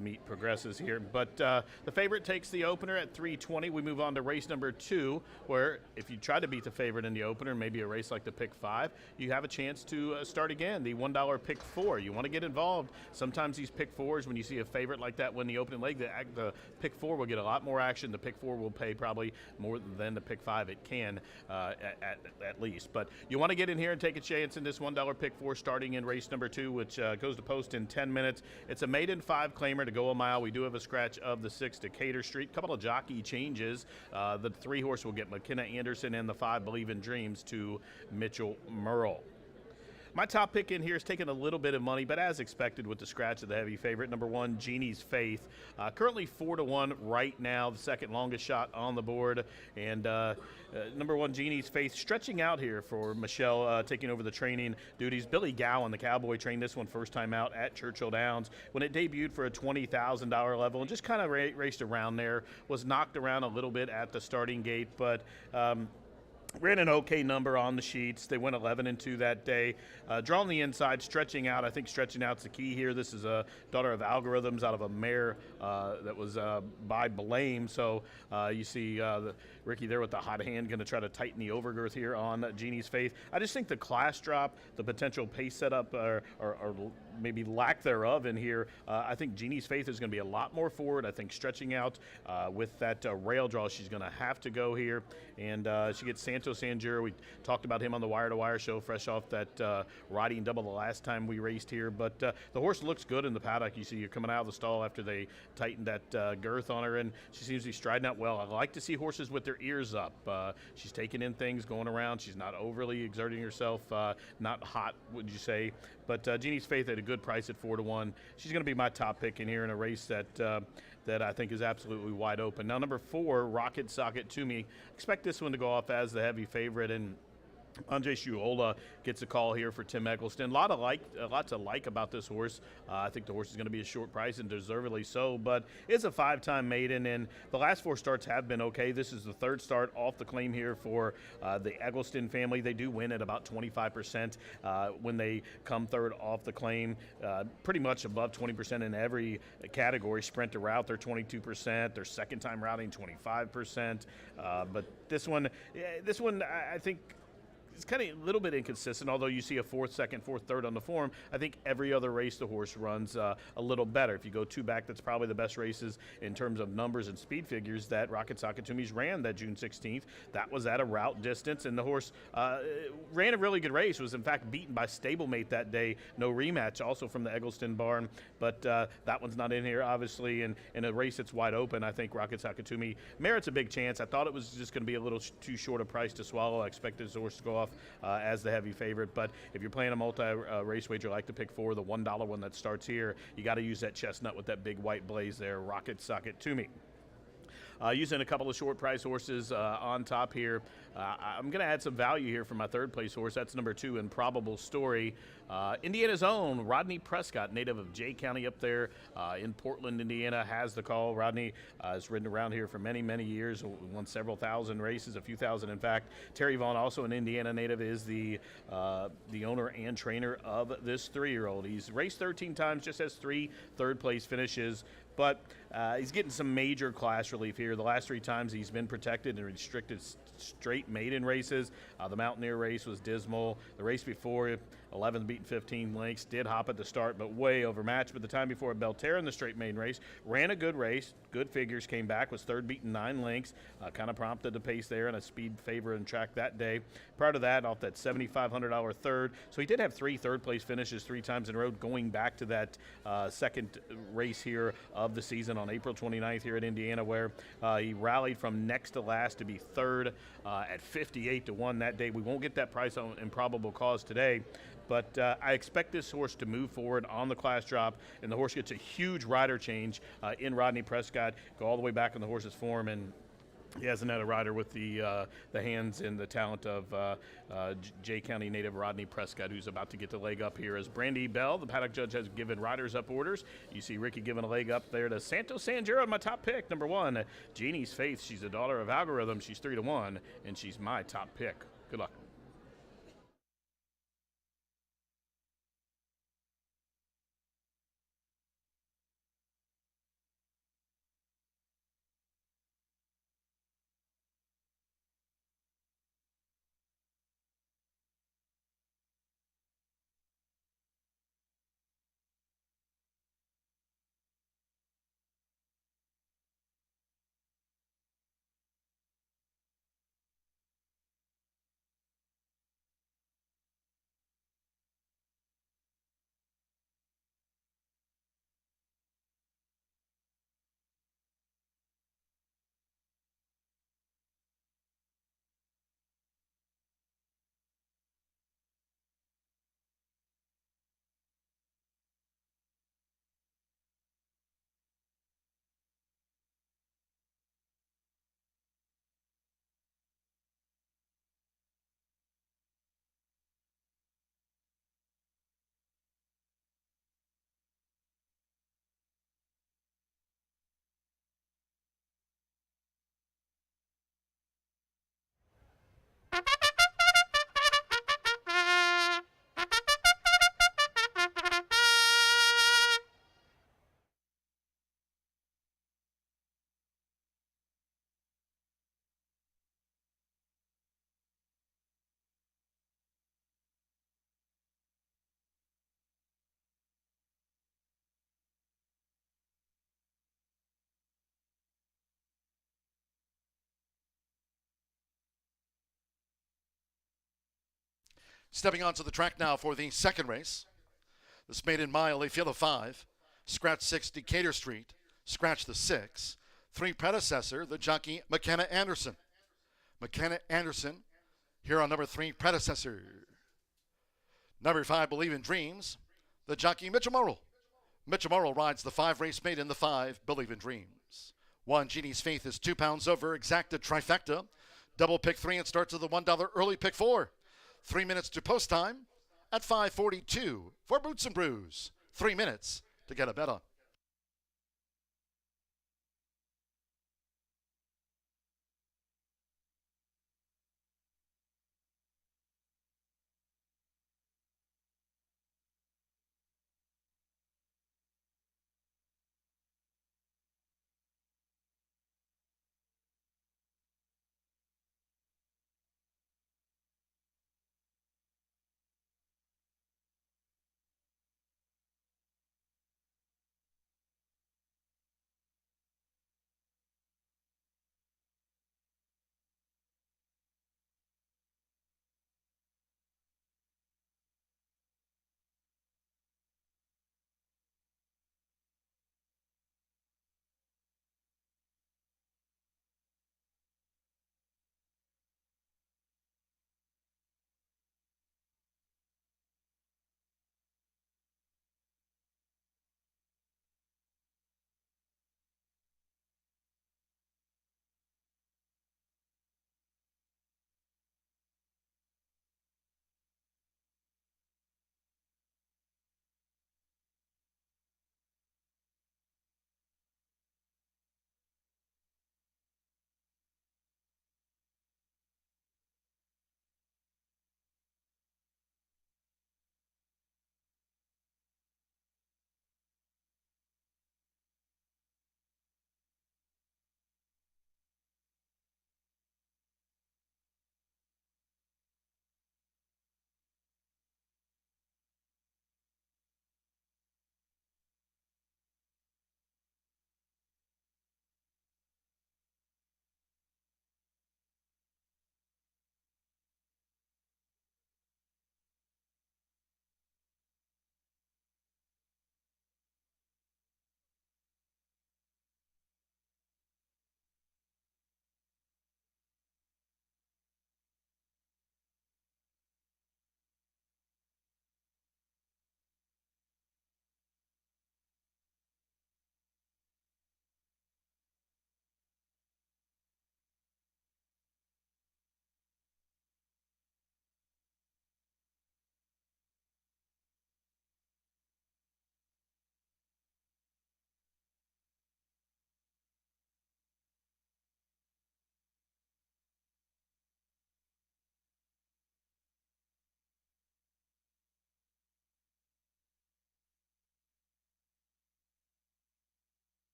meet progresses here. But the favorite takes the opener at 320. We move on to race number 2, where if you try to beat the favorite in the opener, maybe a race like the Pick 5, you have a chance to start again, the $1 Pick 4. You want to get involved. Sometimes these Pick 4s, when you see a favorite like that win the opening leg, the Pick 4 will get a lot more action. The Pick 4 will pay probably more than the Pick 5 it can at least. But you want to get in here and take a chance in this $1 Pick 4 starting in race number 2, which goes to post in 10 minutes. It's a maiden 5 claimer to go a mile. We do have a scratch of the 6 Decatur Street. Couple of jockey changes. The 3 horse will get McKenna Anderson, and the 5 Believe in Dreams to Mitchell Merle. My top pick in here is taking a little bit of money, but as expected with the scratch of the heavy favorite, number 1, Genie's Faith. Currently 4-1 right now, the second longest shot on the board. And number 1, Genie's Faith, stretching out here for Michelle, taking over the training duties. Billy Gowan, the Cowboy, trained this one first time out at Churchill Downs when it debuted for a $20,000 level and just kind of raced around there. Was knocked around a little bit at the starting gate, but ran an okay number on the sheets. They went 11-2 that day. Drawn the inside, stretching out. I think stretching out's the key here. This is a daughter of Algorithms out of a mare that was by Blame. So you see Ricky there with the hot hand, going to try to tighten the overgirth here on Genie's Faith. I just think the class drop, the potential pace setup, or maybe lack thereof in here, I think Genie's Faith is going to be a lot more forward. I think stretching out with that rail draw, she's going to have to go here. And she gets Santo Sanjur. We talked about him on the Wire to Wire show, fresh off that riding double the last time we raced here. But the horse looks good in the paddock. You see her coming out of the stall after they tightened that girth on her, and she seems to be striding out well. I like to see horses with their ears up. She's taking in things, going around. She's not overly exerting herself, not hot, would you say. But Genie's Faith at a good price at 4-1. She's going to be my top pick in here in a race that I think is absolutely wide open. Now, number 4, Rocket Socket To Me. Expect this one to go off as the heavy favorite, and Andre Shuola gets a call here for Tim Eggleston. A lot to like about this horse. I think the horse is going to be a short price, and deservedly so, but it's a 5-time maiden, and the last 4 starts have been okay. This is the 3rd start off the claim here for the Eggleston family. They do win at about 25% when they come 3rd off the claim. Pretty much above 20% in every category. Sprint to route, they're 22%. Their second time routing, 25%. But this one, I think, it's kind of a little bit inconsistent, although you see a 4th, 2nd, 4th, 3rd on the form. I think every other race the horse runs a little better. If you go 2 back, that's probably the best races in terms of numbers and speed figures that Rocket Socket To Me's ran that June 16th. That was at a route distance, and the horse ran a really good race, was in fact beaten by stablemate that day. No rematch, also from the Eggleston barn, but that one's not in here, obviously. And in a race that's wide open, I think Rocket Socket To Me merits a big chance. I thought it was just going to be a little too short a price to swallow. I expected this horse to go off as the heavy favorite, but if you're playing a multi-race wager like the Pick 4, the $1 one that starts here, you got to use that chestnut with that big white blaze there, Rocket Socket To Me. Using a couple of short price horses on top here. I'm going to add some value here for my 3rd place horse. That's number 2, Improbable Story. Indiana's own Rodney Prescott, native of Jay County up there in Portland, Indiana, has the call. Rodney has ridden around here for many, many years, won several thousand races, a few thousand in fact. Terry Vaughn, also an Indiana native, is the owner and trainer of this 3-year-old. He's raced 13 times, just has 3 third place finishes. But he's getting some major class relief here. The last 3 times he's been protected and restricted straight maiden races. The Mountaineer race was dismal. The race before, 11th beaten 15 lengths, did hop at the start, but way overmatched. But the time before at Belterra in the straight maiden race, ran a good race, good figures, came back, was 3rd beaten 9 lengths, kind of prompted the pace there and a speed favor and track that day. Prior to that, off that $7,500 3rd. So he did have 3 third place finishes 3 times in a row, going back to that second race here of the season on April 29th here at Indiana, where he rallied from next to last to be 3rd at 58-1 that day. We won't get that price on Improbable Cause today, but I expect this horse to move forward on the class drop, and the horse gets a huge rider change in Rodney Prescott, go all the way back in the horse's form, and He hasn't had a rider with the hands and the talent of Jay County native Rodney Prescott, who's about to get the leg up here. As Brandy Bell, the paddock judge, has given riders up orders. You see Ricky giving a leg up there to Santo Sanjuro, my top pick, number 1. Jeannie's Faith, she's a daughter of Algorithm. She's 3-1, and she's my top pick. Good luck. Stepping onto the track now for the second race. This maiden mile, a field of 5. Scratch 6, Decatur Street. Scratch the 6. 3 predecessor, the jockey McKenna Anderson. McKenna Anderson here on number 3, predecessor. Number 5, Believe in Dreams, the jockey Mitchell Morrill. Mitchell Morrill rides the 5 race maiden, the 5, Believe in Dreams. 1, Jeannie's Faith is 2 pounds over, exacta trifecta. Double pick 3 and starts with the $1 early pick 4. 3 minutes to post time at 5:42 for Boots and Brews. 3 minutes to get a bet on.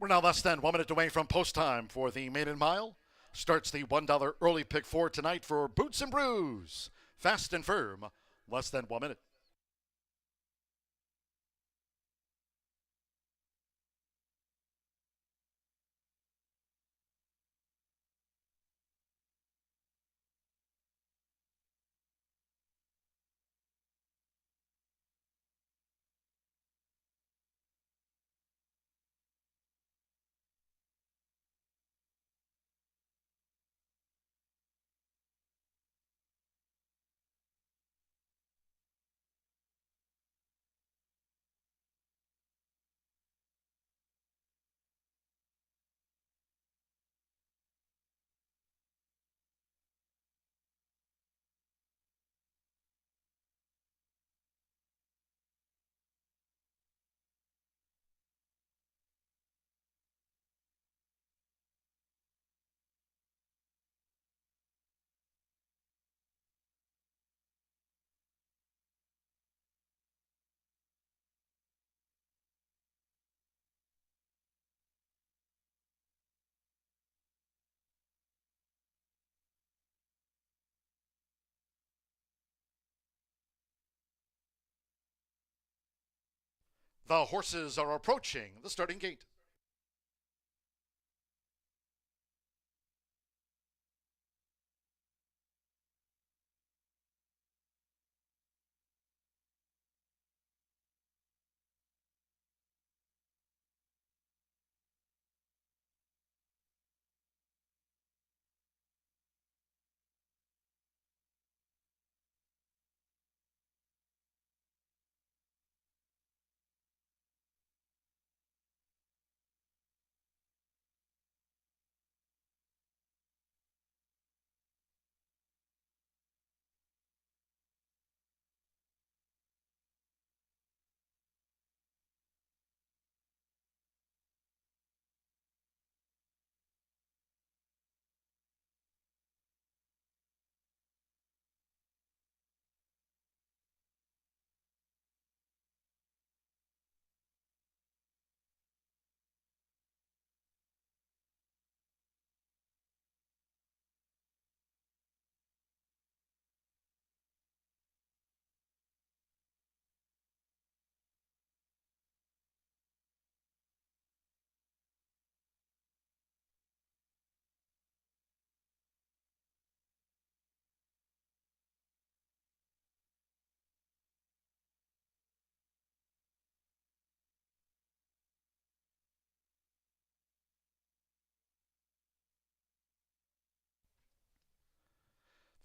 We're now less than 1 minute away from post time for the maiden mile. Starts the $1 early pick four tonight for Boots and Brews. Fast and firm, less than 1 minute. The horses are approaching the starting gate.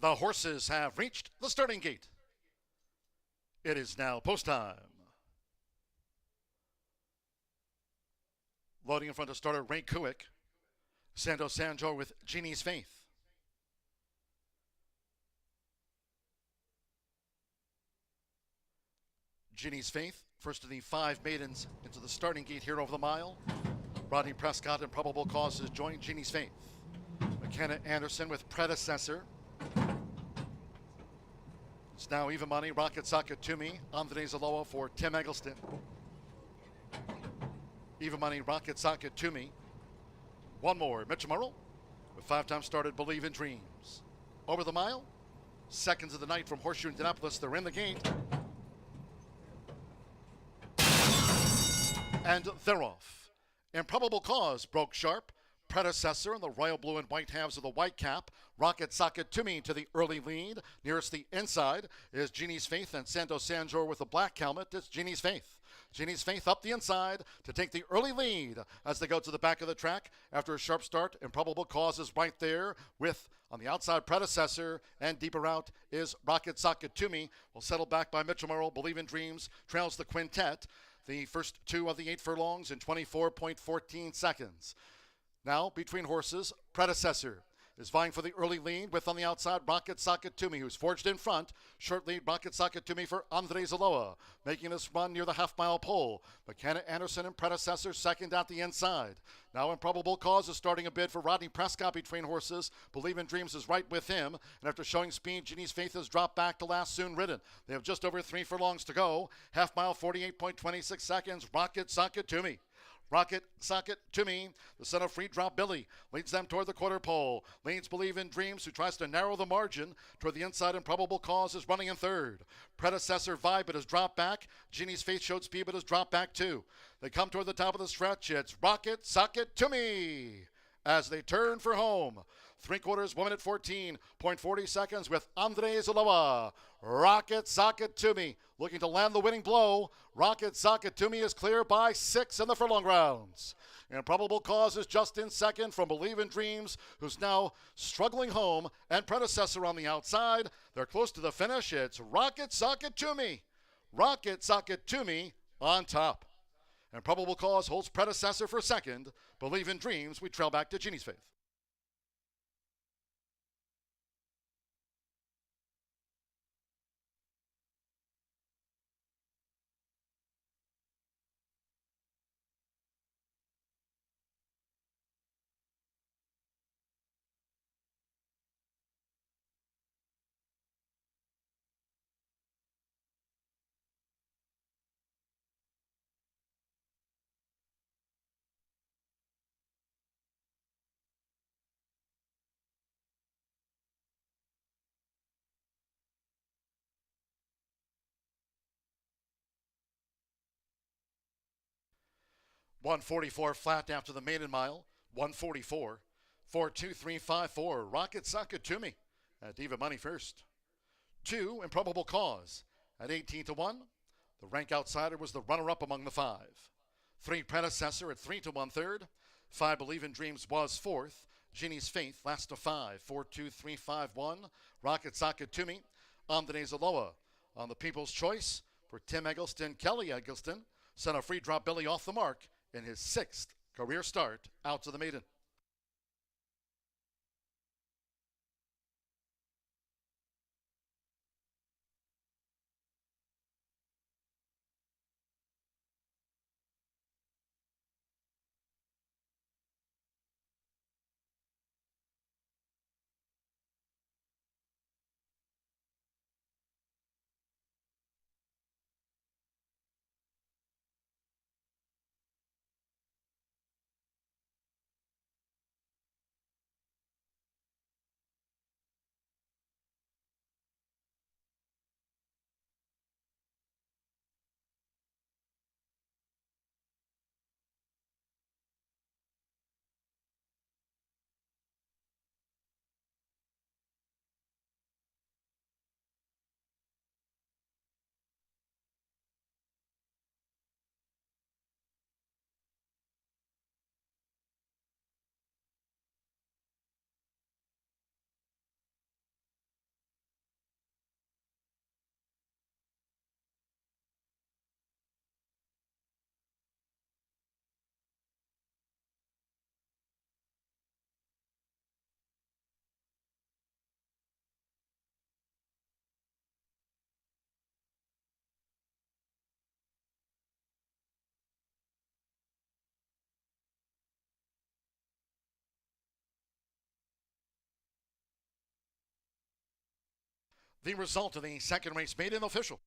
The horses have reached the starting gate. It is now post time. Loading in front of starter Ray Kuick. Santos Sanjor with Genie's Faith. Genie's Faith, first of the 5 maidens into the starting gate here over the mile. Rodney Prescott and Probable Cause has joined Genie's Faith. McKenna Anderson with Predecessor. It's now even money. Rocket Socket Toomey, Andre Zaloa for Tim Eggleston. Even money, Rocket Socket Toomey. One more, Mitch Murrell with 5-time started Believe in Dreams. Over the mile, seconds of the night from Horseshoe Indianapolis. They're in the gate. And they're off. Improbable Cause broke sharp. Predecessor in the royal blue and white halves of the white cap. Rocket Socket Toomey to the early lead. Nearest the inside is Genie's Faith and Santos Sanjor with the black helmet. It's Genie's Faith. Genie's Faith up the inside to take the early lead as they go to the back of the track. After a sharp start, Improbable Cause is right there with, on the outside, Predecessor, and deeper out is Rocket Socket Toomey. Will settle back by Mitchell Murrow. Believe in Dreams trails the quintet. The first 2 of the 8 furlongs in 24.14 seconds. Now, between horses, Predecessor is vying for the early lead with on the outside Rocket Socket Toomey, who's forged in front. Short lead, Rocket Socket Toomey for Andre Zaloa, making this run near the half-mile pole. McKenna Anderson and Predecessor second at the inside. Now Improbable Cause is starting a bid for Rodney Prescott between horses. Believe in Dreams is right with him. And after showing speed, Genie's Faith has dropped back to last, soon ridden. They have just over 3 furlongs to go. Half-mile, 48.26 seconds, Rocket Socket Toomey. Rocket, Socket, to me. The son of Free Drop Billy leads them toward the quarter pole. Leads Believe in Dreams, who tries to narrow the margin toward the inside. Improbable Cause is running in third. Predecessor Vibe, but has dropped back. Genie's Faith showed speed, but has dropped back too. They come toward the top of the stretch. It's Rocket, Socket, to me as they turn for home. 3/4, 1 minute 14.40 seconds with Andres Ulloa. Rocket Socket to me looking to land the winning blow. Rocket Socket to me is clear by 6 in the furlong rounds. Improbable Cause is just in second from Believe in Dreams, who's now struggling home, and Predecessor on the outside. They're close to the finish. It's Rocket Socket to me. Rocket Socket to me on top. Improbable Cause holds Predecessor for second. Believe in Dreams, we trail back to Genie's Faith. $144 flat after the maiden mile. 144. 4-2-3-5-4. Rocket Socket to me at Diva Money first. 2, Improbable Cause at 18 to 1. The rank outsider was the runner-up among the 5. 3, Predecessor at 3 to 1/3. 5, Believe in Dreams was 4th. Genie's Faith last to 5. 4-2-3-5-1. Rocket Socket to me. Andres Ulloa on the People's Choice for Tim Eggleston, Kelly Eggleston. Son of Free Drop Billy off the mark in his 6th career start out to the maiden. The result of the second race made an official.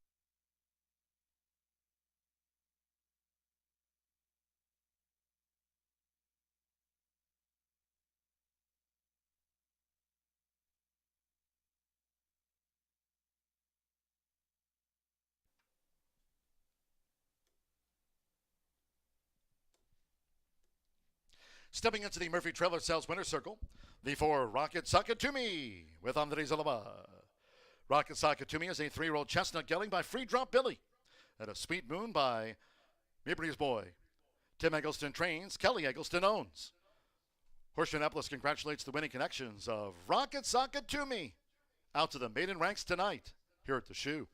Stepping into the Murphy Trailer Sales winner's circle, the 4, Rocket Socket to me with Andres Ulloa. Rocket Socket to me is a 3-year-old chestnut gelding by Free Drop Billy. And a Sweet Moon by Mabry's Boy. Tim Eggleston trains, Kelly Eggleston owns. Horseshoe Indianapolis congratulates the winning connections of Rocket Socket to me out to the maiden ranks tonight here at the Shoe.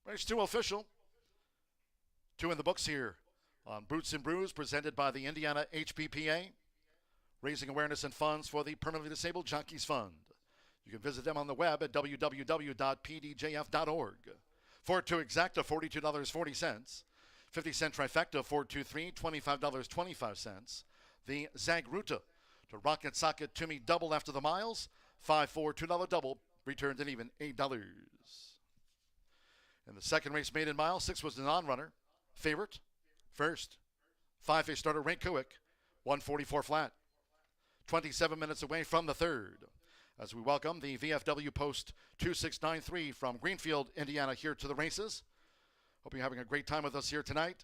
Race 2 official. 2 in the books here on Boots and Brews, presented by the Indiana HPPA, raising awareness and funds for the Permanently Disabled Jockeys Fund. You can visit them on the web at www.pdjf.org. 4-2 exacta, $42.40. 50-cent trifecta, 4-2-3, $25.25. The Zag Ruta to Rocket Socket to me double after the miles, 5-4, $2 double, returned an even $8. In the second race, maiden mile, 6 was the non-runner. Favorite, first, 5-face starter Ray Kuick, 144 flat. 27 minutes away from the third. As we welcome the VFW Post 2693 from Greenfield, Indiana, here to the races. Hope you're having a great time with us here tonight.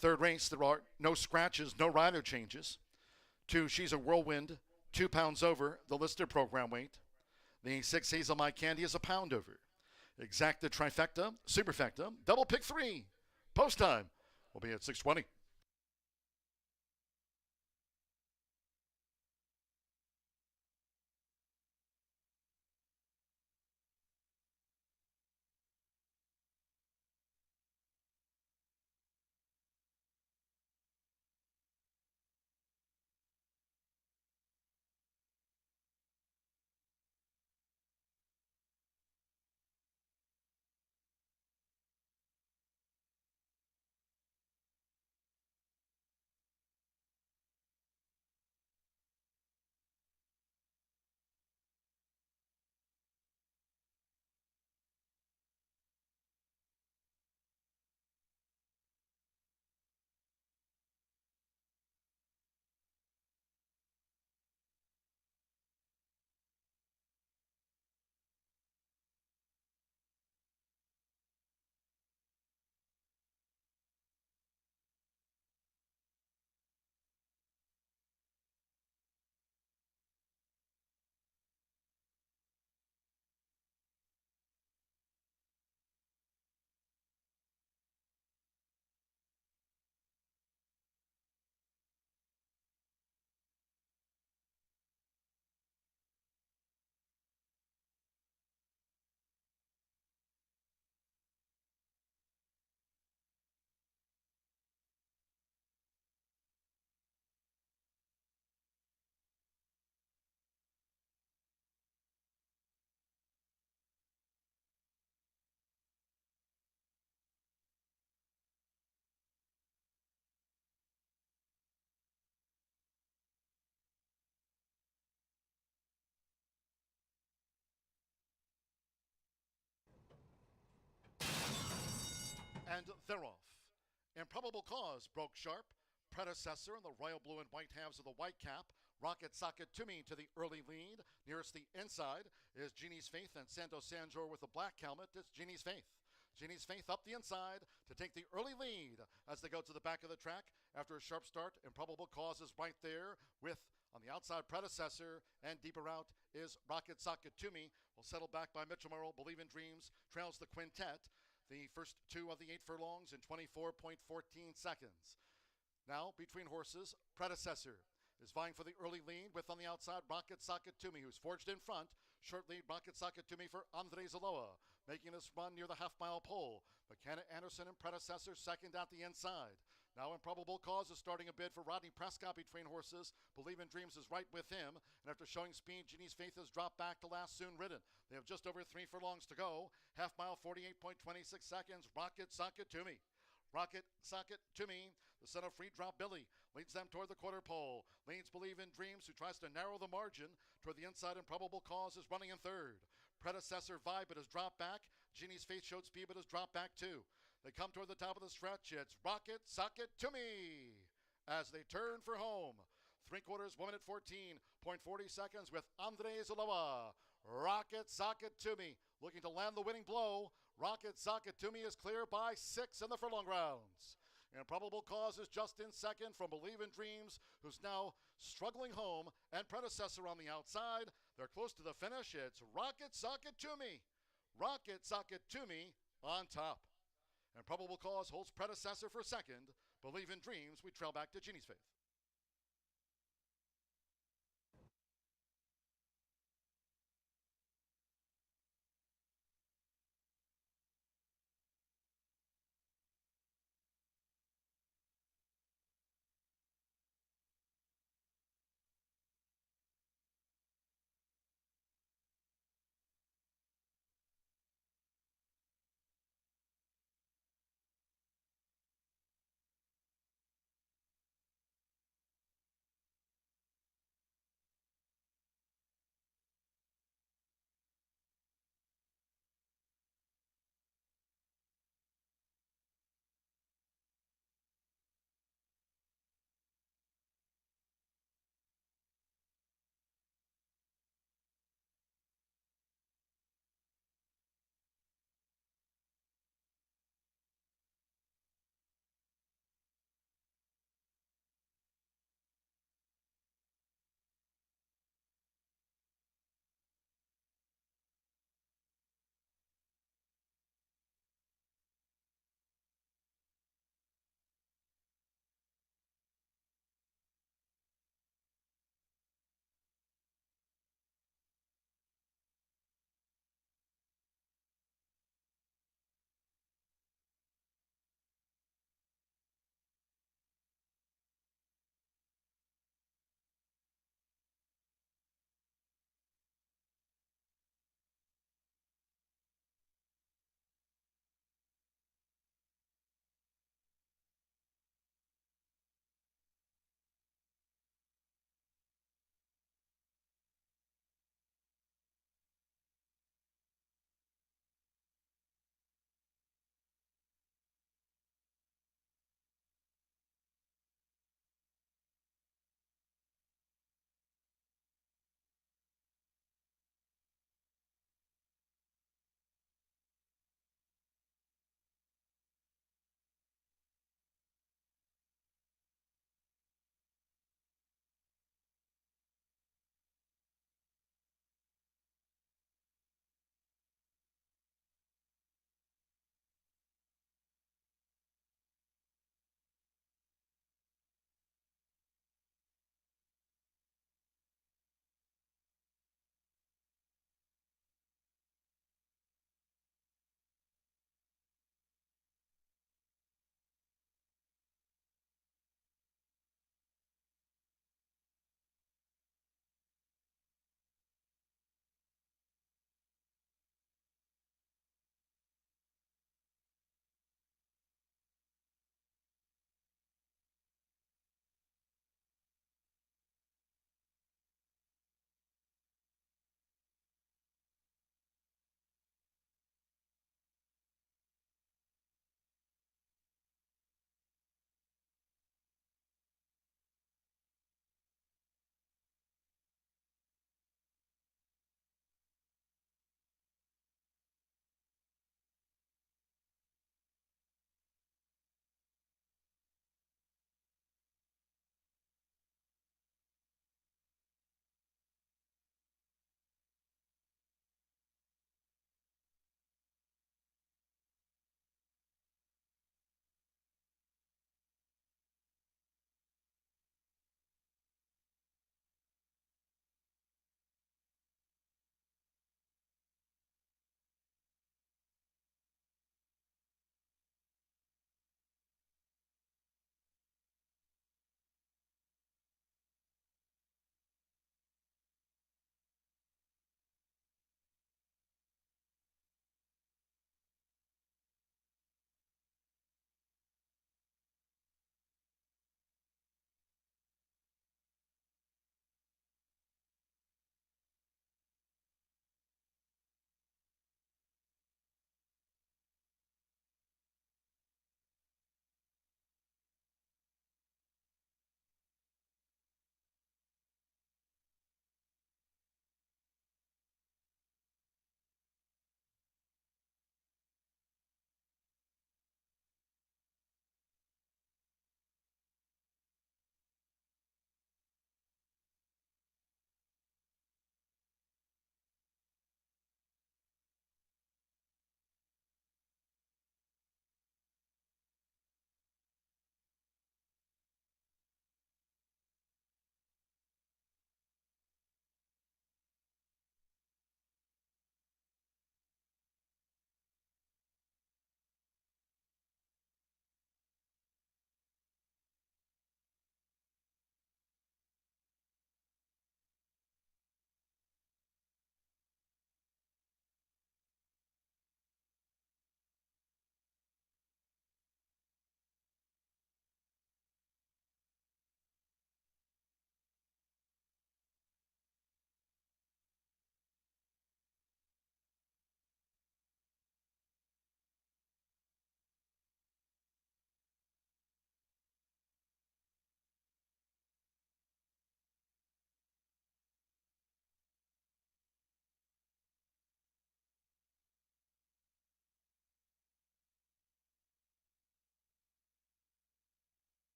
Third race, there are no scratches, no rider changes. 2, She's a Whirlwind, 2 pounds over the listed program weight. The 6 Hazel My Candy is a pound over. Exacta Trifecta, Superfecta, double pick 3. Post time will be at 6:20. And they're off. Improbable Cause broke sharp. Predecessor in the royal blue and white halves of the white cap. Rocket Socket Toomey to the early lead. Nearest the inside is Genie's Faith and Santo Sanjor with the black helmet. It's Genie's Faith. Genie's Faith up the inside to take the early lead as they go to the back of the track. After a sharp start, Improbable Cause is right there with on the outside Predecessor, and deeper out is Rocket Socket Toomey. Will settle back by Mitchell Merrill. Believe in Dreams trails the quintet. The first 2 of the 8 furlongs in 24.14 seconds. Now, between horses, Predecessor is vying for the early lead with on the outside Rocket Socket Toomey, who's forged in front. Short lead, Rocket Socket Toomey for Andre Zaloa, making this run near the half-mile pole. McKenna Anderson and Predecessor second at the inside. Now Improbable Cause is starting a bid for Rodney Prescott between horses. Believe in Dreams is right with him. And after showing speed, Genie's Faith has dropped back to last, soon ridden. They have just over 3 furlongs to go. Half mile, 48.26 seconds. Rocket Socket Toomey. Rocket Socket Toomey, the son of Free Drop Billy, leads them toward the quarter pole. Leads Believe in Dreams, who tries to narrow the margin toward the inside. Improbable Cause is running in third. Predecessor Vibe, but has dropped back. Genie's Faith showed speed, but has dropped back too. They come toward the top of the stretch. It's Rocket Socket Toomey as they turn for home. 3/4, 1 minute 14.40 seconds with Andre Zaloa. Rocket Socket Toomey looking to land the winning blow. Rocket Socket Toomey is clear by 6 in the furlong rounds. Improbable Cause is just in second from Believe in Dreams, who's now struggling home, and Predecessor on the outside. They're close to the finish. It's Rocket Socket Toomey. Rocket Socket Toomey on top. Improbable Cause holds Predecessor for second. Believe in Dreams, we trail back to Genie's Faith.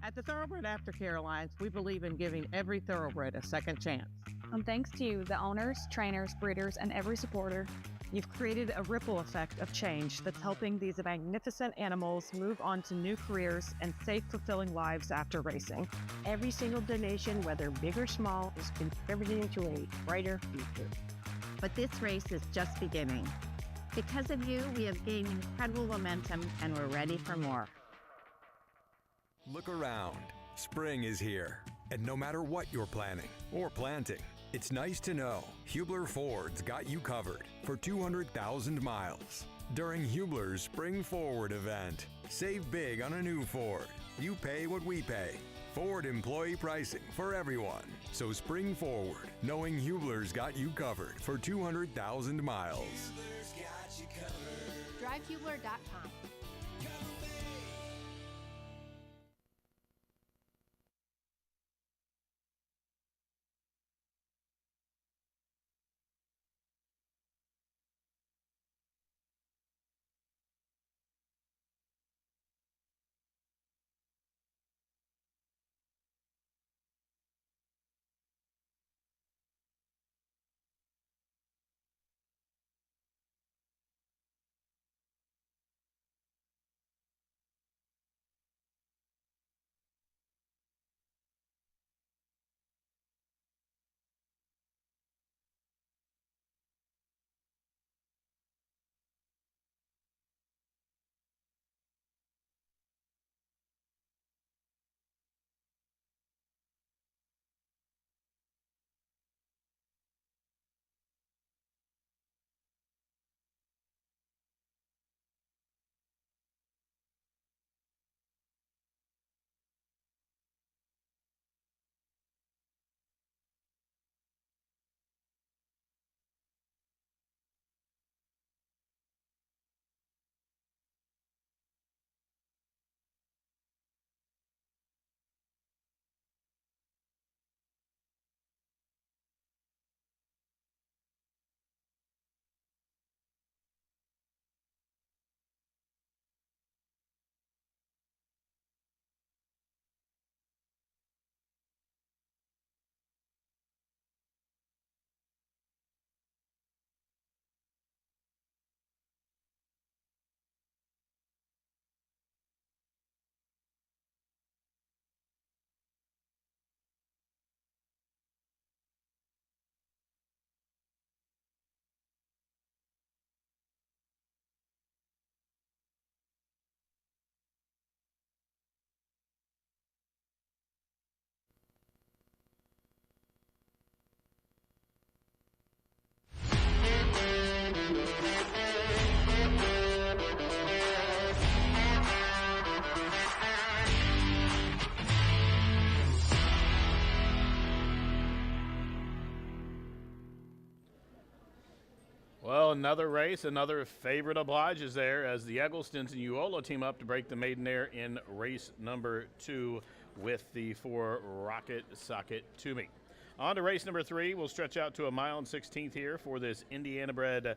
At the Thoroughbred Aftercare Alliance, we believe in giving every thoroughbred a second chance. And thanks to you, the owners, trainers, breeders, and every supporter, you've created a ripple effect of change that's helping these magnificent animals move on to new careers and safe, fulfilling lives after racing. Every single donation, whether big or small, is contributing to a brighter future. But this race is just beginning. Because of you, we have gained incredible momentum and we're ready for more. Look around. Spring is here. And no matter what you're planning or planting, it's nice to know Hubler Ford's got you covered for 200,000 miles. During Hubler's Spring Forward event, save big on a new Ford. You pay what we pay. Ford employee pricing for everyone. So spring forward, knowing Hubler's got you covered for 200,000 miles. DriveHubler.com. Well, another race, another favorite obliges there as the Egglestons and Uola team up to break the maiden air in race number 2 with the 4 Rocket Socket Toomey. On to race number 3. We'll stretch out to a mile and 16th here for this Indiana bred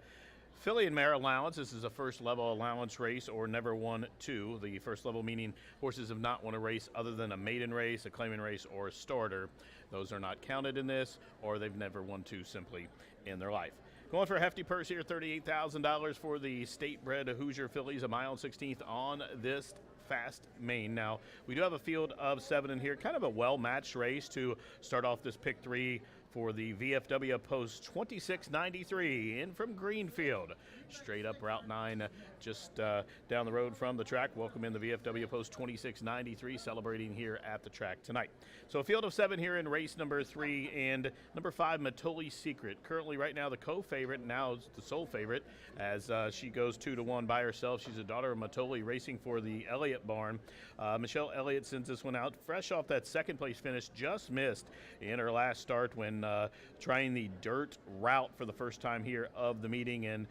filly and mare allowance. This is a first level allowance race or never won 2. The first level meaning horses have not won a race other than a maiden race, a claiming race, or a starter. Those are not counted in this, or they've never won 2 simply in their life. Going for a hefty purse here, $38,000 for the state-bred Hoosier fillies, a mile and 16th on this fast main. Now, we do have a field of 7 in here, kind of a well-matched race to start off this pick 3 for the VFW Post 2693 in from Greenfield. Straight up Route 9, just down the road from the track. Welcome in the VFW Post 2693, celebrating here at the track tonight. So a field of 7 here in race number 3, and number 5, Matoli's Secret. Currently right now the co-favorite, now it's the sole favorite, as she goes 2-1 by herself. She's a daughter of Matoli, racing for the Elliott barn. Michelle Elliott sends this one out, fresh off that second place finish, just missed in her last start when trying the dirt route for the first time here of the meeting, and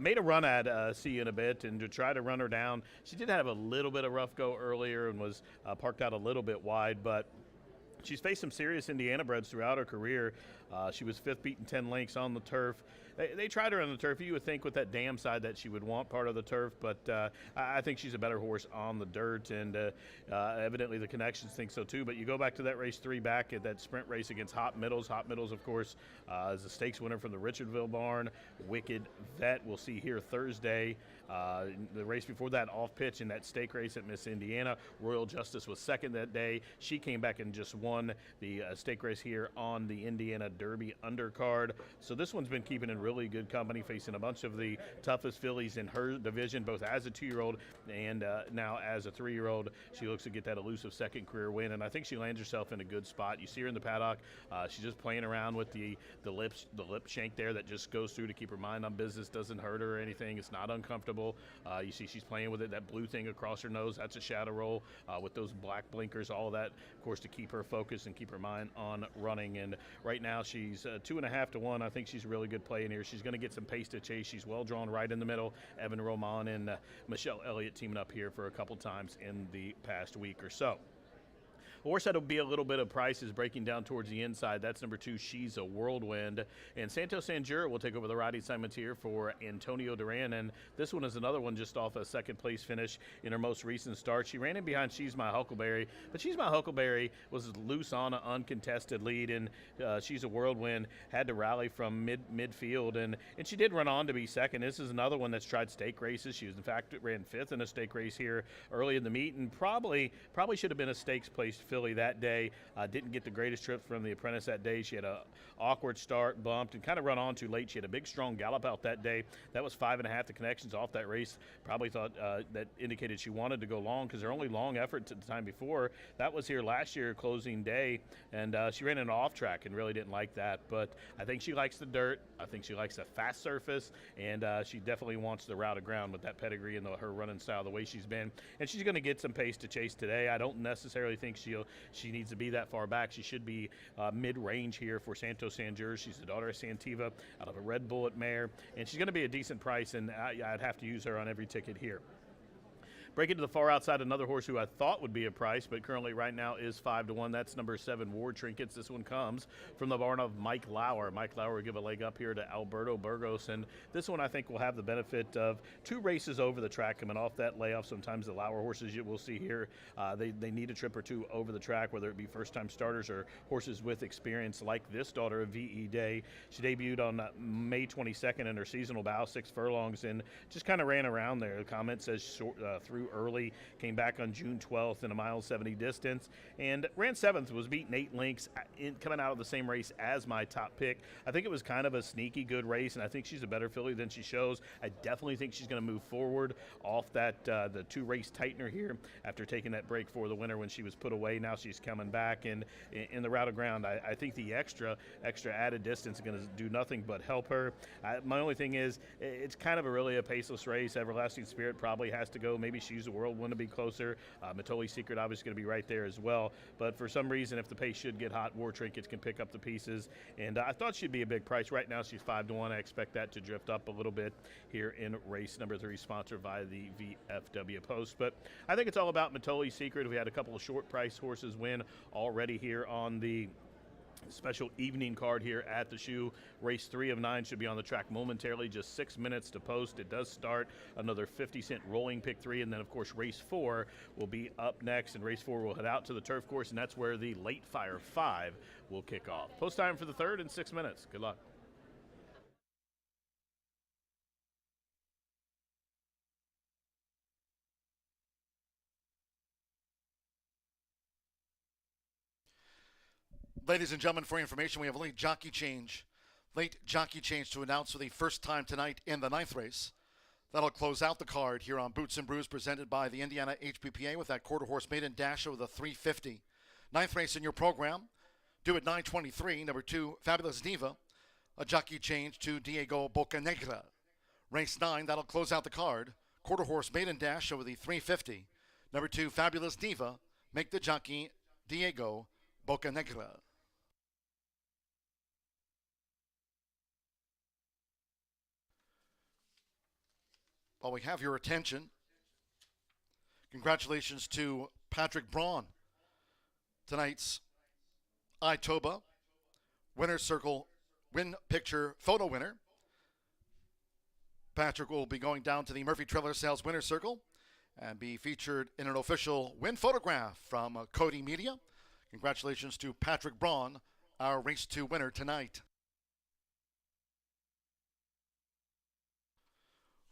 made a run at See You in a Bit and to try to run her down. She did have a little bit of rough go earlier and was parked out a little bit wide, but she's faced some serious Indiana breds throughout her career. She was 5th, beaten 10 lengths on the turf. They tried her on the turf. You would think with that dam side that she would want part of the turf, but I think she's a better horse on the dirt, and evidently the connections think so too. But you go back to that race 3 back at that sprint race against Hot Middles. Hot Middles, of course, is a stakes winner from the Richardville barn. Wicked Vet we'll see here Thursday. The race before that, off pitch in that stake race at Miss Indiana. Royal Justice was second that day. She came back and just won the stake race here on the Indiana Derby undercard. So this one's been keeping in really good company, facing a bunch of the toughest fillies in her division, both as a 2-year-old and now as a 3-year-old. She looks to get that elusive second career win, and I think she lands herself in a good spot. You see her in the paddock. She's just playing around with the lip shank there that just goes through to keep her mind on business, doesn't hurt her or anything. It's not uncomfortable. You see she's playing with it. That blue thing across her nose, that's a shadow roll with those black blinkers, all of that, of course, to keep her focused and keep her mind on running. And right now she's 2.5 to 1. I think she's a really good play in here. She's going to get some pace to chase. She's well drawn right in the middle. Evan Roman and Michelle Elliott teaming up here for a couple times in the past week or so. A horse that'll be a little bit of price is breaking down towards the inside. That's number 2, She's a Whirlwind. And Santos Sanjura will take over the riding assignment here for Antonio Duran. And this one is another one just off a second place finish in her most recent start. She ran in behind She's My Huckleberry, but She's My Huckleberry was loose on an uncontested lead, and She's a Whirlwind had to rally from midfield, and she did run on to be second. This is another one that's tried stake races. She was, in fact, ran 5th in a stake race here early in the meet, and probably should have been a stakes placed filly that day. Didn't get the greatest trip from the apprentice that day. She had a awkward start, bumped, and kind of run on too late. She had a big, strong gallop out that day. That was 5.5. The connections off that race probably thought that indicated she wanted to go long, because her only long effort to the time before, that was here last year, closing day, and she ran an off track and really didn't like that. But I think she likes the dirt. I think she likes a fast surface, and she definitely wants the route of ground with that pedigree and her running style, the way she's been. And she's going to get some pace to chase today. I don't necessarily think she needs to be that far back. She should be mid-range here for Santos Sanjura. She's the daughter of Santiva out of a Red Bullet mare, and she's going to be a decent price, and I'd have to use her on every ticket here. Breaking to the far outside, another horse who I thought would be a price, but currently right now is 5 to 1. That's number 7, War Trinkets. This one comes from the barn of Mike Lauer. Mike Lauer will give a leg up here to Alberto Burgos, and this one I think will have the benefit of 2 races over the track coming off that layoff. Sometimes the Lauer horses you will see here, they need a trip or 2 over the track, whether it be first-time starters or horses with experience like this daughter of V.E. Day. She debuted on May 22nd in her seasonal bow, 6 furlongs, and just kind of ran around there. The comment says through early, came back on June 12th in a 1.70 distance, and ran 7th, was beaten 8 lengths coming out of the same race as my top pick. I think it was kind of a sneaky good race, and I think she's a better filly than she shows. I definitely think she's going to move forward off that the 2-race tightener here after taking that break for the winner when she was put away. Now she's coming back, and in the route of ground, I think the extra added distance is going to do nothing but help her. My only thing is, it's kind of really a paceless race. Everlasting Spirit probably has to go. Maybe She's a Whirlwind to be closer. Matoli Secret obviously going to be right there as well. But for some reason, if the pace should get hot, War Trinkets can pick up the pieces. And I thought she'd be a big price. Right now, she's 5 to 1. I expect that to drift up a little bit here in race number 3, sponsored by the VFW Post. But I think it's all about Matoli Secret. We had a couple of short price horses win already here on the special evening card here at the shoe. Race 3 of 9 should be on the track momentarily, just 6 minutes to post. It does start another 50-cent rolling pick 3, and then of course race 4 will be up next, and race 4 will head out to the turf course, and that's where the late fire 5 will kick off. Post time for the 3rd in 6 minutes. Good luck. Ladies and gentlemen, for your information, we have a late jockey change to announce for the first time tonight in the 9th race. That'll close out the card here on Boots and Brews, presented by the Indiana HPPA with that quarter horse maiden dash over the 350. 9th race in your program, due at 9:23, number 2, Fabulous Diva, a jockey change to Diego Bocanegra. Race 9, that'll close out the card, quarter horse maiden dash over the 350. Number 2, Fabulous Diva, make the jockey Diego Bocanegra. While we have your attention, congratulations to Patrick Braun, tonight's Itoba Winner's Circle Win Picture Photo winner. Patrick will be going down to the Murphy Trailer Sales Winner's Circle and be featured in an official win photograph from Cody Media. Congratulations to Patrick Braun, our Race 2 winner tonight.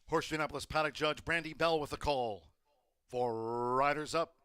Horseshoe Indianapolis paddock judge Brandy Bell with a call for Riders Up.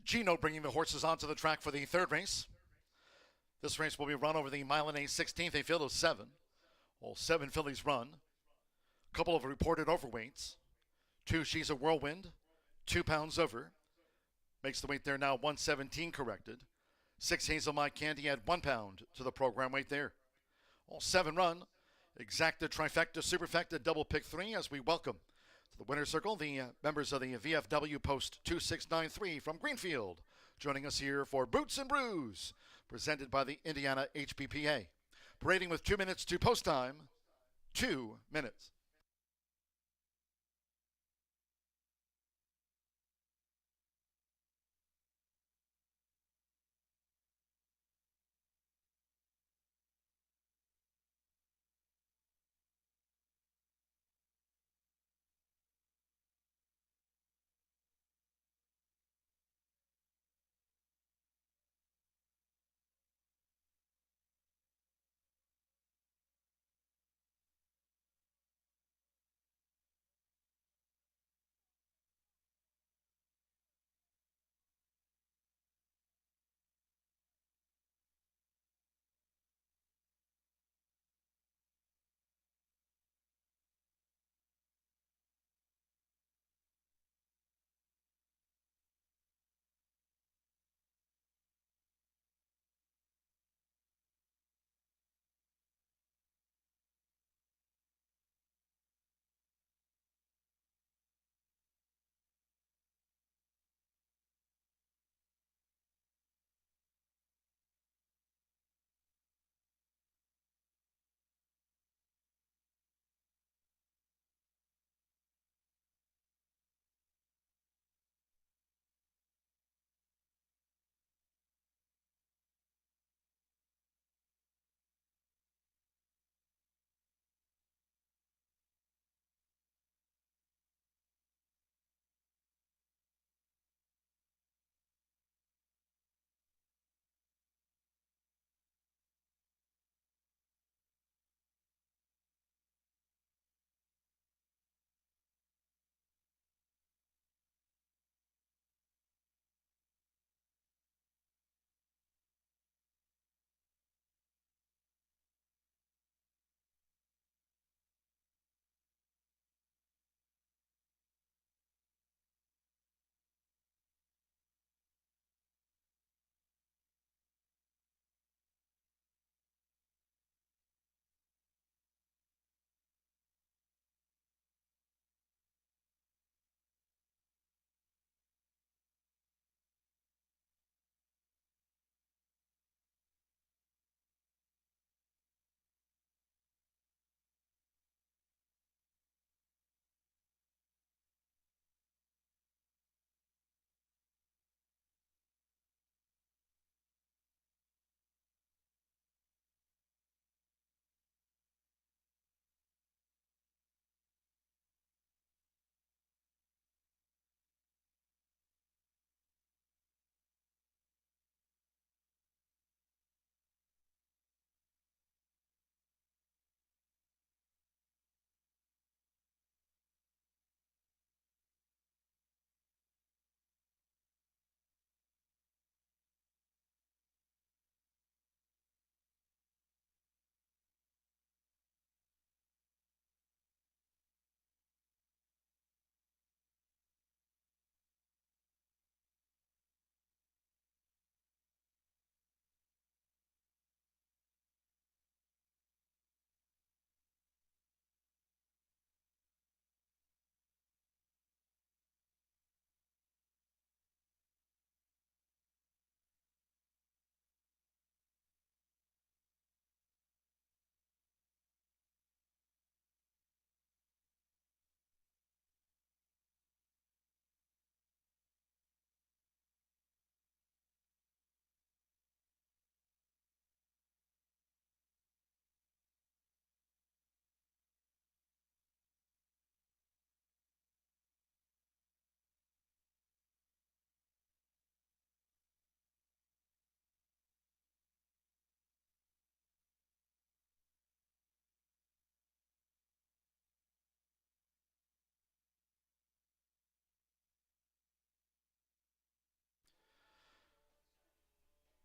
Gino bringing the horses onto the track for the third race. This race will be run over the mile and a 16th, a field of 7. All 7 fillies run. A couple of reported overweights. 2 She's a Whirlwind, 2 pounds over. Makes the weight there now 117 corrected. 6 Hazel My Candy at 1 pound to the program weight there. All 7 run. Exacta, trifecta, superfecta, double pick 3 as we welcome to the winner's circle the members of the VFW Post 2693 from Greenfield. Joining us here for Boots and Brews, presented by the Indiana HPPA. Parading with 2 minutes to post time, 2 minutes.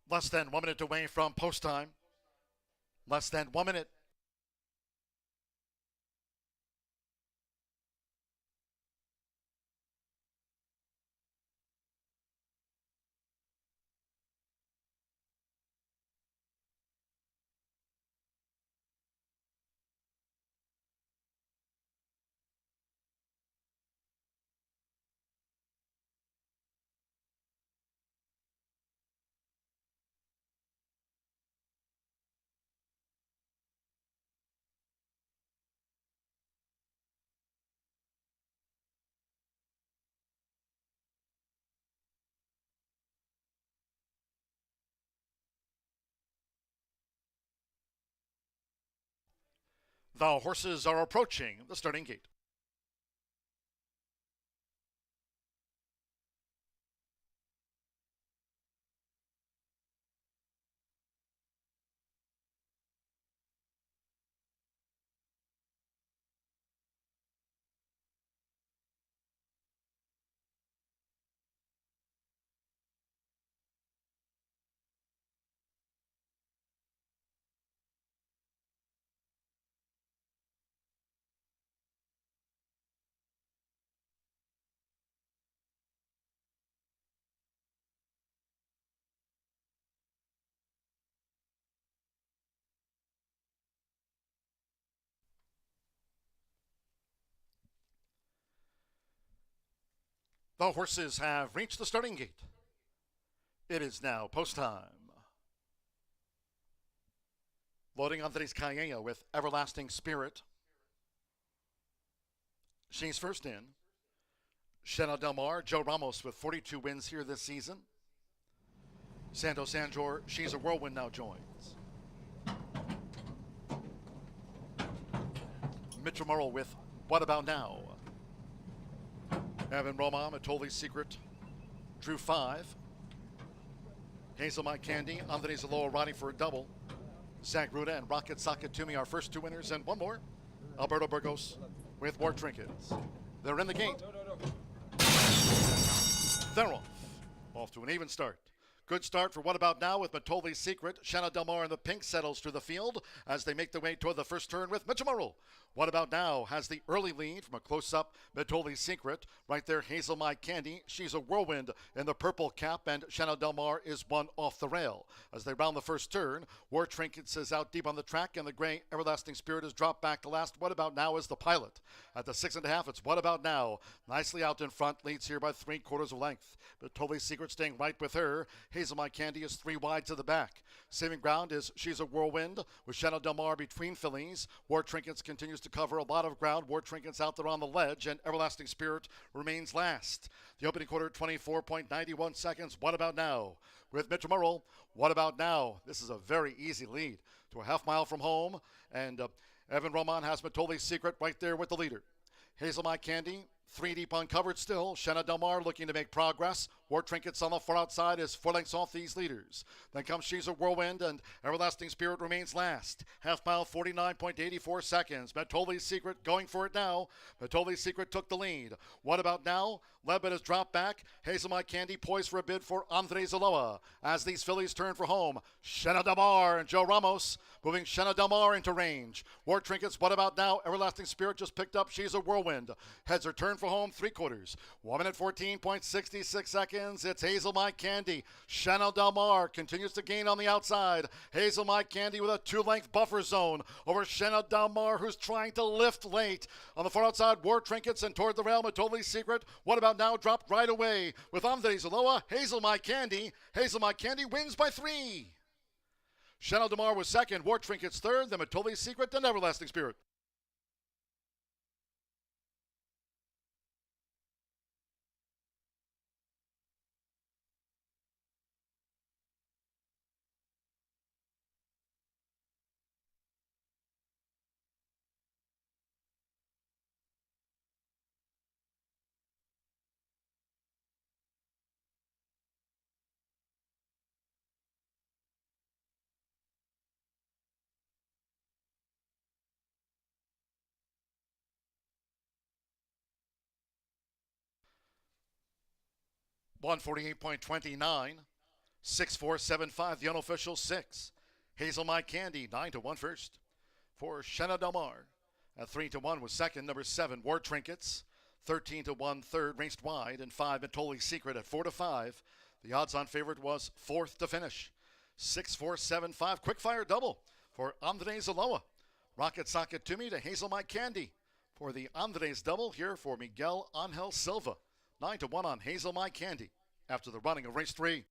Less than 1 minute away from post time. Less than 1 minute. The horses are approaching the starting gate. The horses have reached the starting gate. It is now post time. Loading Andres Calleja with Everlasting Spirit. She's first in. Shena Del Mar, Joe Ramos with 42 wins here this season. Santo Sanjor, She's a Whirlwind now joins. Mitchell Murrell with What About Now? Evan Roma, Matoli's Secret, drew 5. Hazel Mike Candy, Andres Aloha riding for a double. Zach Ruda and Rocket Sakatumi, our first 2 winners, and one more. Alberto Burgos with War Trinkets. They're in the gate. They're off to an even start. Good start for What About Now with Matoli's Secret. Shanna Del Mar in the pink settles through the field as they make their way toward the first turn with Mitchell Murrell. What About Now has the early lead from a close-up Matoli's Secret. Right there, Hazel My Candy. She's a Whirlwind in the purple cap, and Shanna Del Mar is one off the rail. As they round the first turn, War Trinkets is out deep on the track, and the gray Everlasting Spirit has dropped back to last. What About Now is the pilot. At the 6.5, it's What About Now. Nicely out in front, leads here by 3/4 of length. Matoli's Secret staying right with her. Hazel My Candy is 3 wide to the back. Saving ground is She's a Whirlwind with Shanna Del Mar between fillies. War Trinkets continues to cover a lot of ground. War Trinkets out there on the ledge, and Everlasting Spirit remains last. The opening quarter, 24.91 seconds. What About Now? With Mitchell Murrell, What About Now? This is a very easy lead to a half mile from home, and Evan Roman has Matoli's Secret right there with the leader. Hazel My Candy, 3 deep uncovered still. Shanna Del Mar looking to make progress. War Trinkets on the far outside is 4 lengths off these leaders. Then comes She's a Whirlwind, and Everlasting Spirit remains last. Half mile, 49.84 seconds. Matoli's Secret going for it now. Matoli's Secret took the lead. What About Now? Levitt has dropped back. Hazel My Candy poised for a bid for Andres Aloha. As these fillies turn for home, Shanna Del Mar and Joe Ramos moving Shanna Del Mar into range. War Trinkets, What About Now? Everlasting Spirit just picked up She's a Whirlwind. Heads are turned for home, 3/4. 1 minute, 14.66 seconds. It's Hazel My Candy. Shanna Del Mar continues to gain on the outside. Hazel My Candy with a 2-length buffer zone over Shanna Del Mar, who's trying to lift late. On the far outside, War Trinkets and toward the rail, Matoli's Secret. What About Now? Dropped right away with Andres Aloha. Hazel My Candy. Hazel My Candy wins by 3. Shanna Del Mar was second. War Trinkets third. Then Matoli's Secret and Everlasting Spirit. .148.29. 6-4-7-5, the unofficial 6. Hazel My Candy, 9-1 first. For Shanna Del Mar. At 3-1 was second. Number 7, War Trinkets. 13-1 third, raced wide. And 5, Mentoli Secret at 4-5. The odds-on favorite was fourth to finish. 6-4-7-5, quick-fire double for Andres Aloha. Rocket Socket to me to Hazel My Candy. For the Andres double here for Miguel Angel Silva. 9-1 on Hazel My Candy after the running of race 3.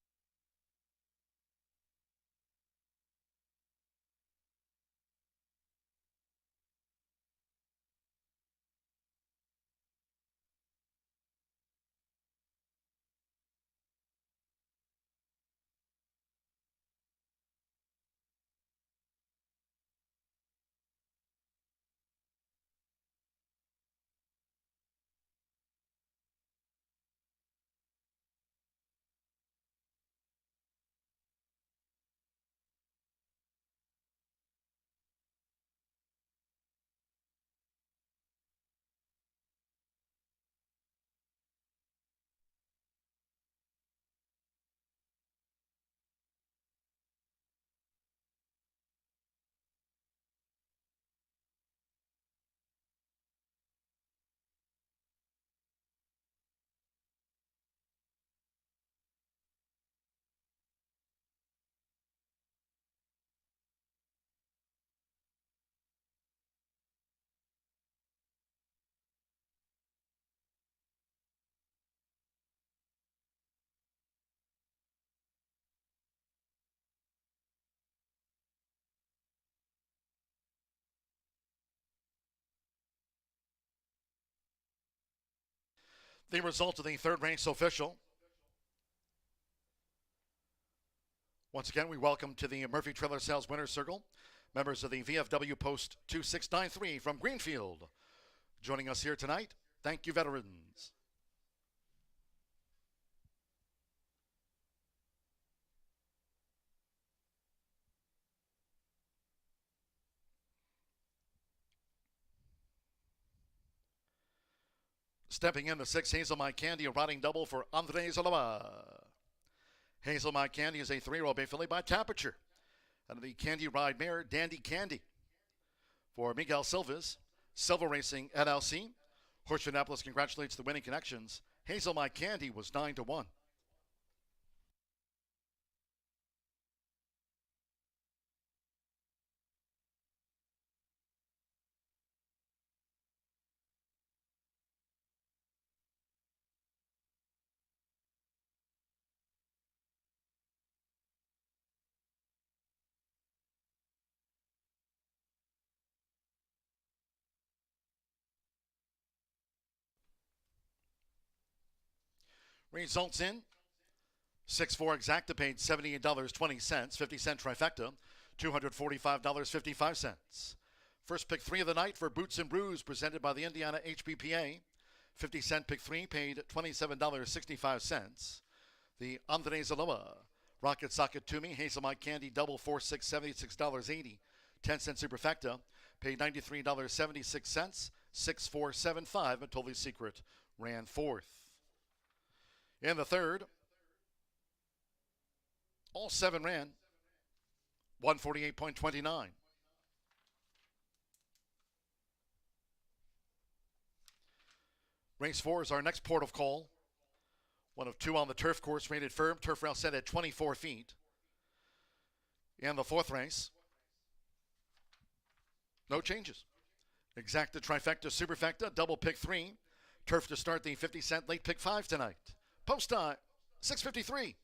The result of the third race official. Once again, we welcome to the Murphy Trailer Sales Winner's Circle members of the VFW Post 2693 from Greenfield. Joining us here tonight, thank you, veterans. Stepping in the 6, Hazel My Candy, a riding double for Andres Aloha. Hazel My Candy is a 3-year-old bay filly by Tapiture. And the Candy Ride mare, Dandy Candy. For Miguel Silva's Silva Racing LLC. Horseshoe Indianapolis congratulates the winning connections. Hazel My Candy was 9-1. Results in 6-4 exacta paid $78.20, 50-cent trifecta, $245.55. First pick 3 of the night for Boots and Brews presented by the Indiana HBPA. 50-cent pick 3 paid $27.65. The Andres Aloha Rocket Socket to me, Hazel My Candy double 4-6, $76.80. 10-cent superfecta paid $93.76. 6-4-7-5, Mentoli Secret ran fourth. In the third, all 7 ran 148.29. Race 4 is our next port of call. One of 2 on the turf course, rated firm. Turf rail set at 24 feet. In the 4th race, no changes. Exacta, trifecta, superfecta, double pick 3. Turf to start the 50-cent late pick 5 tonight. Post time, 6:53.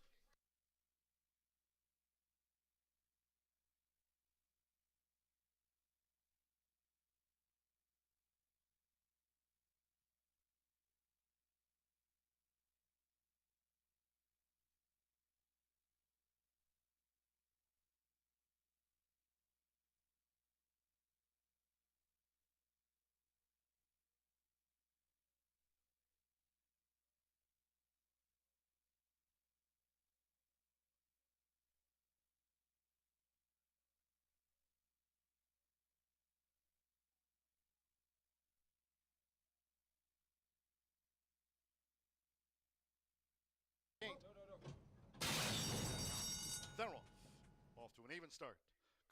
an even start.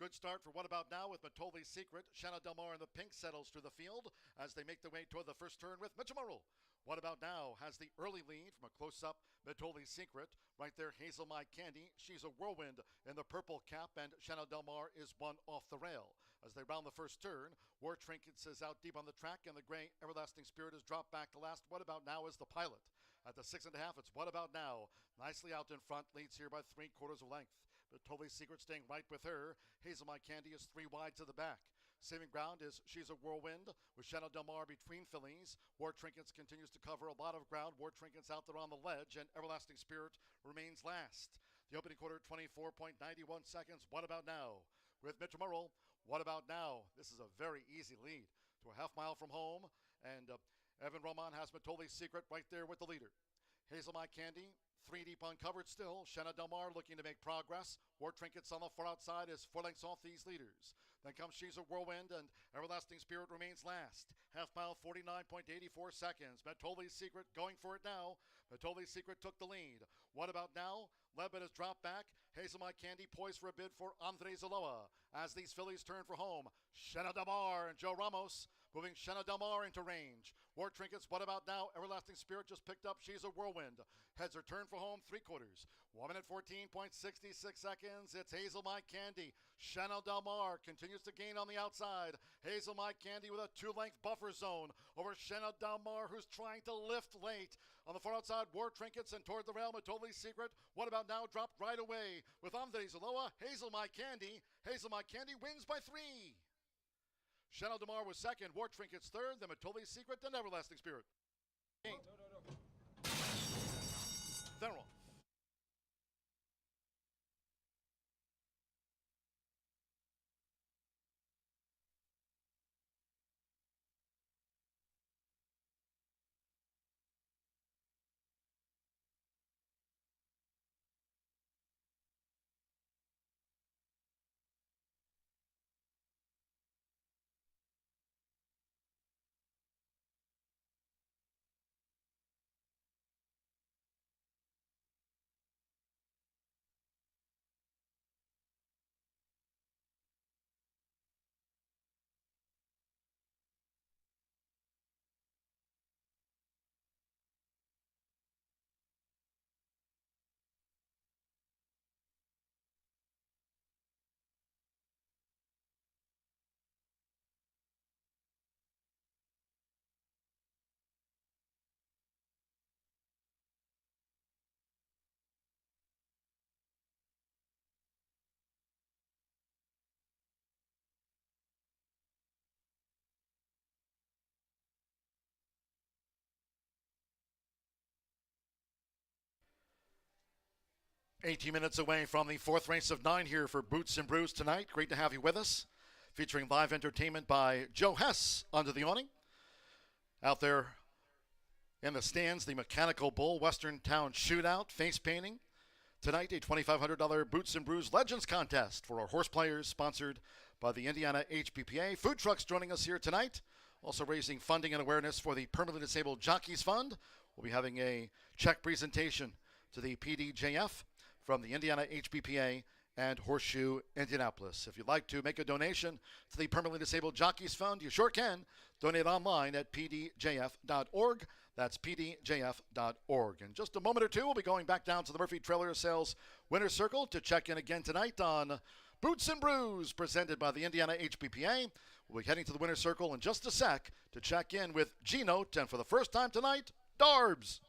Good start for What About Now with Matoli's Secret. Shanna Del Mar in the pink settles through the field as they make their way toward the first turn with Mitchell. What About Now has the early lead from a close-up Matoli's Secret. Right there, Hazel My Candy. She's a whirlwind in the purple cap, and Shanna Del Mar is one off the rail. As they round the first turn, War Trinkets is out deep on the track, and the gray Everlasting Spirit is dropped back to last. What About Now is the pilot. At the 6.5, it's What About Now. Nicely out in front, leads here by 3/4 of length. Matoli's Secret staying right with her. Hazel My Candy is 3 wide to the back. Saving ground is She's a Whirlwind with Shanna Del Mar between fillies. War Trinkets continues to cover a lot of ground. War Trinkets out there on the ledge, and Everlasting Spirit remains last. The opening quarter, 24.91 seconds. What About Now? With Mitchell Murrell, What About Now? This is a very easy lead to a half mile from home, and Evan Roman has Matoli's Secret right there with the leader. Hazel My Candy, 3 deep uncovered still. Shanna Del Mar looking to make progress. War Trinkets on the far outside is 4 lengths off these leaders. Then comes She's a Whirlwind, and Everlasting Spirit remains last. Half mile, 49.84 seconds. Matoli's Secret going for it now. Matoli's Secret took the lead. What About Now? Levitt has dropped back. Hazel My Candy poised for a bid for Andre Zaloa. As these fillies turn for home, Shanna Del Mar and Joe Ramos moving Shanna Del Mar into range. War Trinkets, What About Now? Everlasting Spirit just picked up She's a Whirlwind. Heads are turned for home, 3/4. 1 minute, 14.66 seconds. It's Hazel My Candy. Shanna Del Mar continues to gain on the outside. Hazel My Candy with a 2-length buffer zone over Shanna Del Mar, who's trying to lift late. On the far outside, War Trinkets, and toward the rail, Matoli's Secret. What About Now? Dropped right away with Andre Zaloa. Hazel My Candy. Hazel My Candy wins by 3. Shanna Del Mar was second. War Trinkets third. Then Matoli's Secret and Everlasting Spirit. Then off. "18 minutes away from the 4th race of 9 here for Boots and Brews tonight. Great to have you with us. Featuring live entertainment by Joe Hess under the awning. Out there in the stands, the Mechanical Bull Western Town Shootout face painting. Tonight, a $2,500 Boots and Brews Legends contest for our horse players, sponsored by the Indiana HBPA. Food trucks joining us here tonight. Also raising funding and awareness for the Permanently Disabled Jockeys Fund. We'll be having a check presentation to the PDJF from the Indiana HBPA and Horseshoe Indianapolis. If you'd like to make a donation to the Permanently Disabled Jockeys Fund, you sure can. Donate online at pdjf.org. That's pdjf.org. In just a moment or two, we'll be going back down to the Murphy Trailer Sales Winner's Circle to check in again tonight on Boots and Brews, presented by the Indiana HBPA. We'll be heading to the Winner's Circle in just a sec to check in with G-Note, and for the first time tonight, Darbs.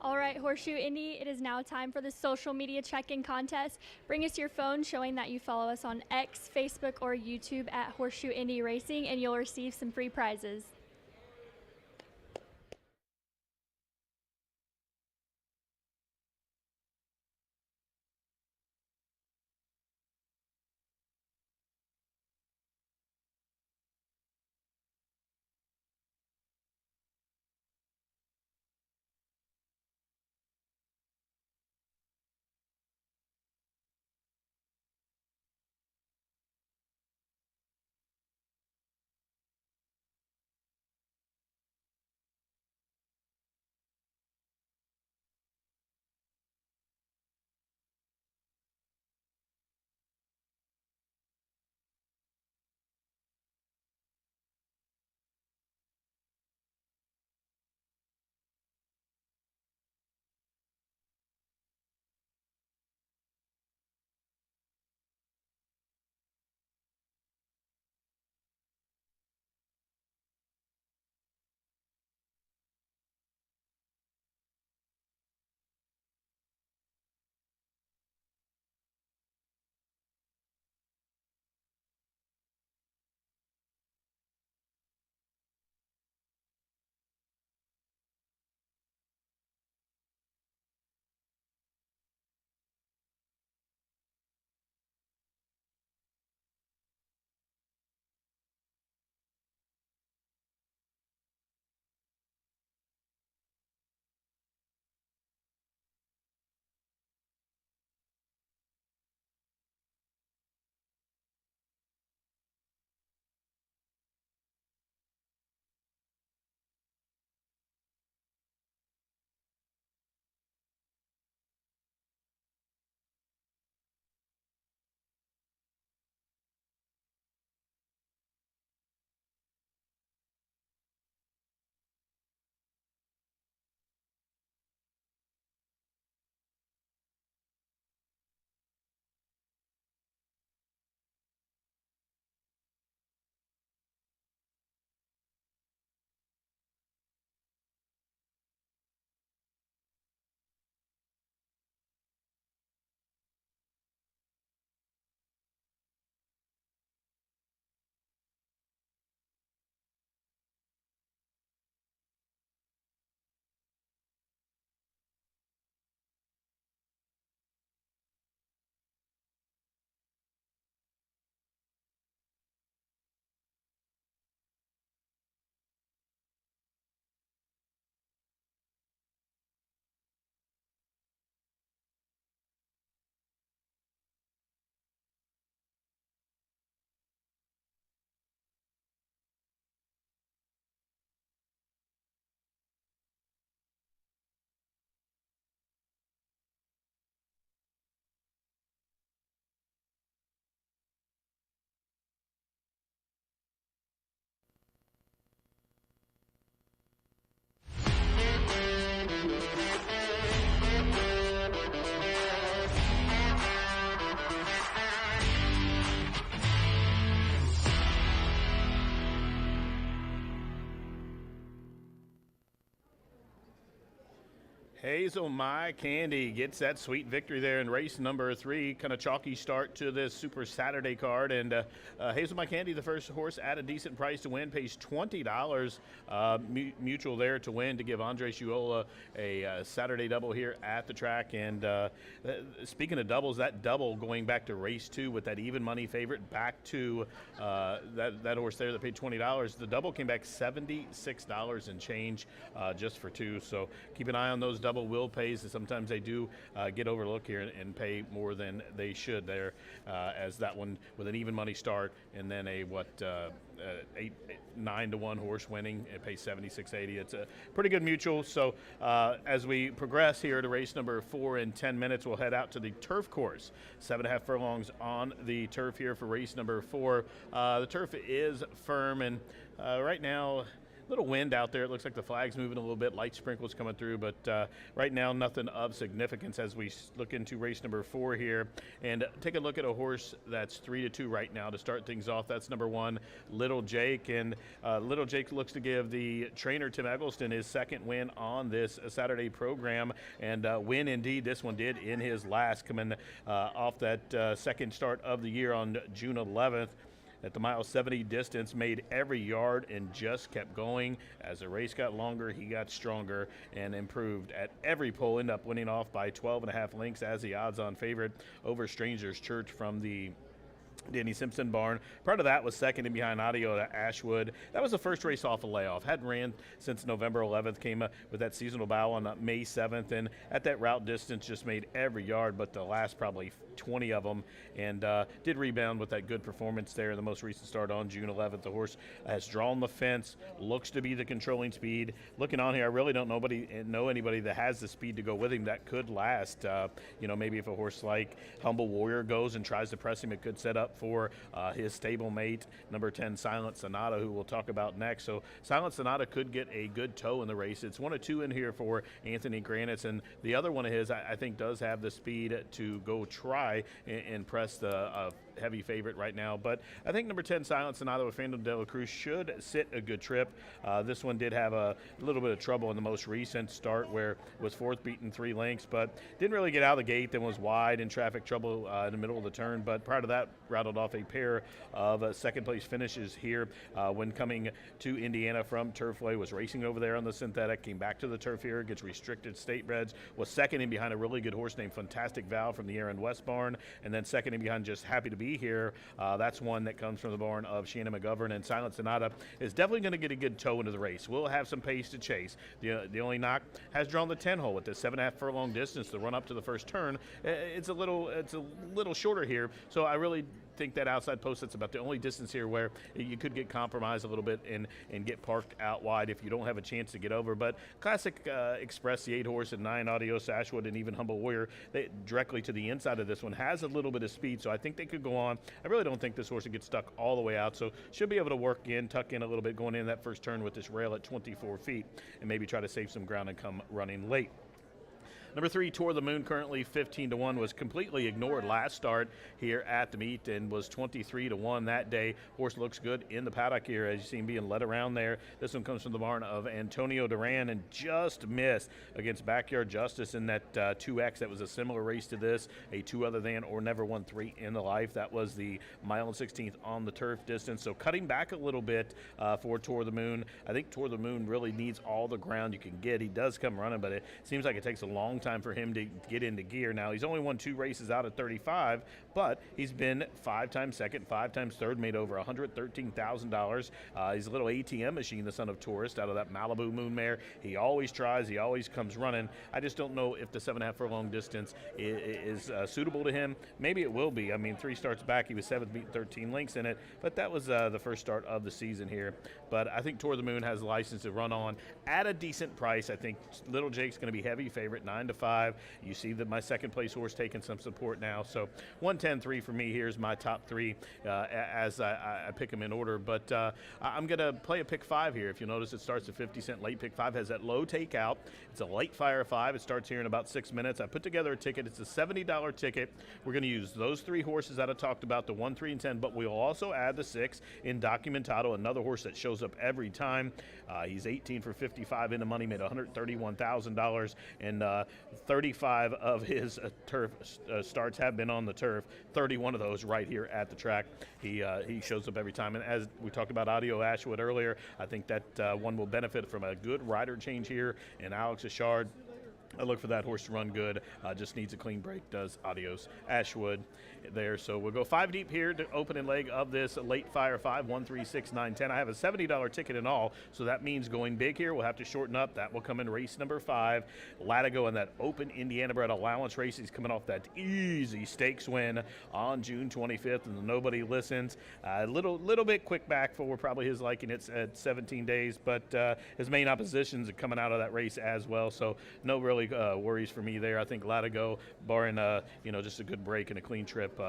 All right, Horseshoe Indy, it is now time for the social media check-in contest. Bring us your phone showing that you follow us on X, Facebook, or YouTube at Horseshoe Indy Racing, and you'll receive some free prizes. Hazel My Candy gets that sweet victory there in race number 3. Kind of chalky start to this Super Saturday card. And Hazel My Candy, the first horse at a decent price to win, pays $20 mutual there to win to give Andre Sciuola a Saturday double here at the track. And speaking of doubles, that double going back to race 2 with that even money favorite back to that horse there that paid $20. The double came back $76 and change just for 2. So keep an eye on those double will pays. Sometimes they do get overlooked here and pay more than they should there, as that one with an even money start and then a 9-to-1 horse winning, it pays $76.80. It's a pretty good mutual. So as we progress here to race number 4 in 10 minutes, we'll head out to the turf course. 7.5 furlongs on the turf here for race number 4. The turf is firm, and right now little wind out there. It looks like the flag's moving a little bit, light sprinkles coming through, but right now nothing of significance as we look into race number 4 here. And take a look at a horse that's 3-2 right now to start things off. That's number 1, Little Jake. And Little Jake looks to give the trainer Tim Eggleston his second win on this Saturday program. And win indeed, this one did in his last, coming off that second start of the year on June 11th. At the mile 70 distance, made every yard and just kept going. As the race got longer, he got stronger and improved at every pole. Ended up winning off by 12.5 lengths as the odds-on favorite over Strangers Church from the Danny Simpson barn. Part of that was second in behind Audio to Ashwood. That was the first race off a layoff. Hadn't ran since November 11th. Came with that seasonal battle on May 7th, and at that route distance just made every yard, but the last probably 20 of them, and did rebound with that good performance there in the most recent start on June 11th. The horse has drawn the fence, looks to be the controlling speed. Looking on here, I really don't know anybody that has the speed to go with him that could last. Maybe if a horse like Humble Warrior goes and tries to press him, it could set up for his stablemate, number 10, Silent Sonata, who we'll talk about next. So Silent Sonata could get a good toe in the race. It's 1 of 2 in here for Anthony Granitz, and the other one of his, I think, does have the speed to go try and press the heavy favorite right now. But I think number 10, Silent Sonata with Fernando de la Cruz, should sit a good trip. This one did have a little bit of trouble in the most recent start, where it was 4th beaten 3 lengths, but didn't really get out of the gate, then was wide in traffic trouble in the middle of the turn. But prior to that, rattled off a pair of second place finishes here when coming to Indiana from Turfway. Was racing over there on the synthetic, came back to the turf here, gets restricted state breds, was second in behind a really good horse named Fantastic Val from the Aaron West barn, and then second in behind Just Happy to Be Here. That's one that comes from the barn of Shannon McGovern, and Silent Sonata is definitely going to get a good toe into the race. We'll have some pace to chase. The only knock, has drawn the 10 hole with the 7.5 furlong distance to run up to the first turn. It's a little shorter here, so I really think that outside post, that's about the only distance here where you could get compromised a little bit and get parked out wide if you don't have a chance to get over. But Classic Express, the 8 horse, and 9 Adios Ashwood, and even Humble Warrior, they directly to the inside of this one, has a little bit of speed, so I think they could go on. I really don't think this horse would get stuck all the way out, so should be able to work in, tuck in a little bit going in that first turn with this rail at 24 feet, and maybe try to save some ground and come running late. Number 3, Toward the Moon, currently 15-1, was completely ignored last start here at the meet and was 23-1 that day. Horse looks good in the paddock here, as you see him being led around there. This one comes from the barn of Antonio Duran and just missed against Backyard Justice in that 2X. That was a similar race to this, a 2 other than or never won 3 in the life. That was the mile and 16th on the turf distance. So cutting back a little bit for Toward the Moon. I think Toward the Moon really needs all the ground you can get. He does come running, but it seems like it takes a long time for him to get into gear. Now, he's only won 2 races out of 35, but he's been 5 times second, 5 times third, made over $113,000. He's a little ATM machine, the son of Tourist, out of that Malibu Moon mare. He always tries, he always comes running. I just don't know if the 7.5 furlong distance is suitable to him. Maybe it will be. I mean, 3 starts back, he was 7th, beating 13 lengths in it, but that was the first start of the season here. But I think Toward the Moon has a license to run on at a decent price. I think Little Jake's going to be heavy favorite, 9-5. You see that my second place horse taking some support now. So 110-3 for me. Here's my top 3 as I pick them in order. But I'm going to play a pick 5 here. If you notice, it starts at 50 cent late. Pick 5 has that low takeout. It's a late fire 5. It starts here in about 6 minutes. I put together a ticket. It's a $70 ticket. We're going to use those 3 horses that I talked about, the 1, 3, and 10, but we'll also add the 6 in Documentado, another horse that shows up every time. He's 18 for 55 in the money, made $131,000, and 35 of his turf starts have been on the turf. 31 of those right here at the track. He shows up every time, and as we talked about Audio Ashwood earlier, I think that one will benefit from a good rider change here in Alex Ashard. I look for that horse to run good. Just needs a clean break, does Adios Ashwood there. So we'll go 5 deep here to opening leg of this late fire 5, 1, 3, 6, 9, 10. I have a $70 ticket in all, so that means going big here. We'll have to shorten up. That will come in race number 5. Latigo in that open Indiana bred allowance race. He's coming off that easy stakes win on June 25th, and nobody listens. A little bit quick back for probably his liking. It's at 17 days, but his main oppositions are coming out of that race as well, so no really big worries for me there. I think Latigo, barring just a good break and a clean trip,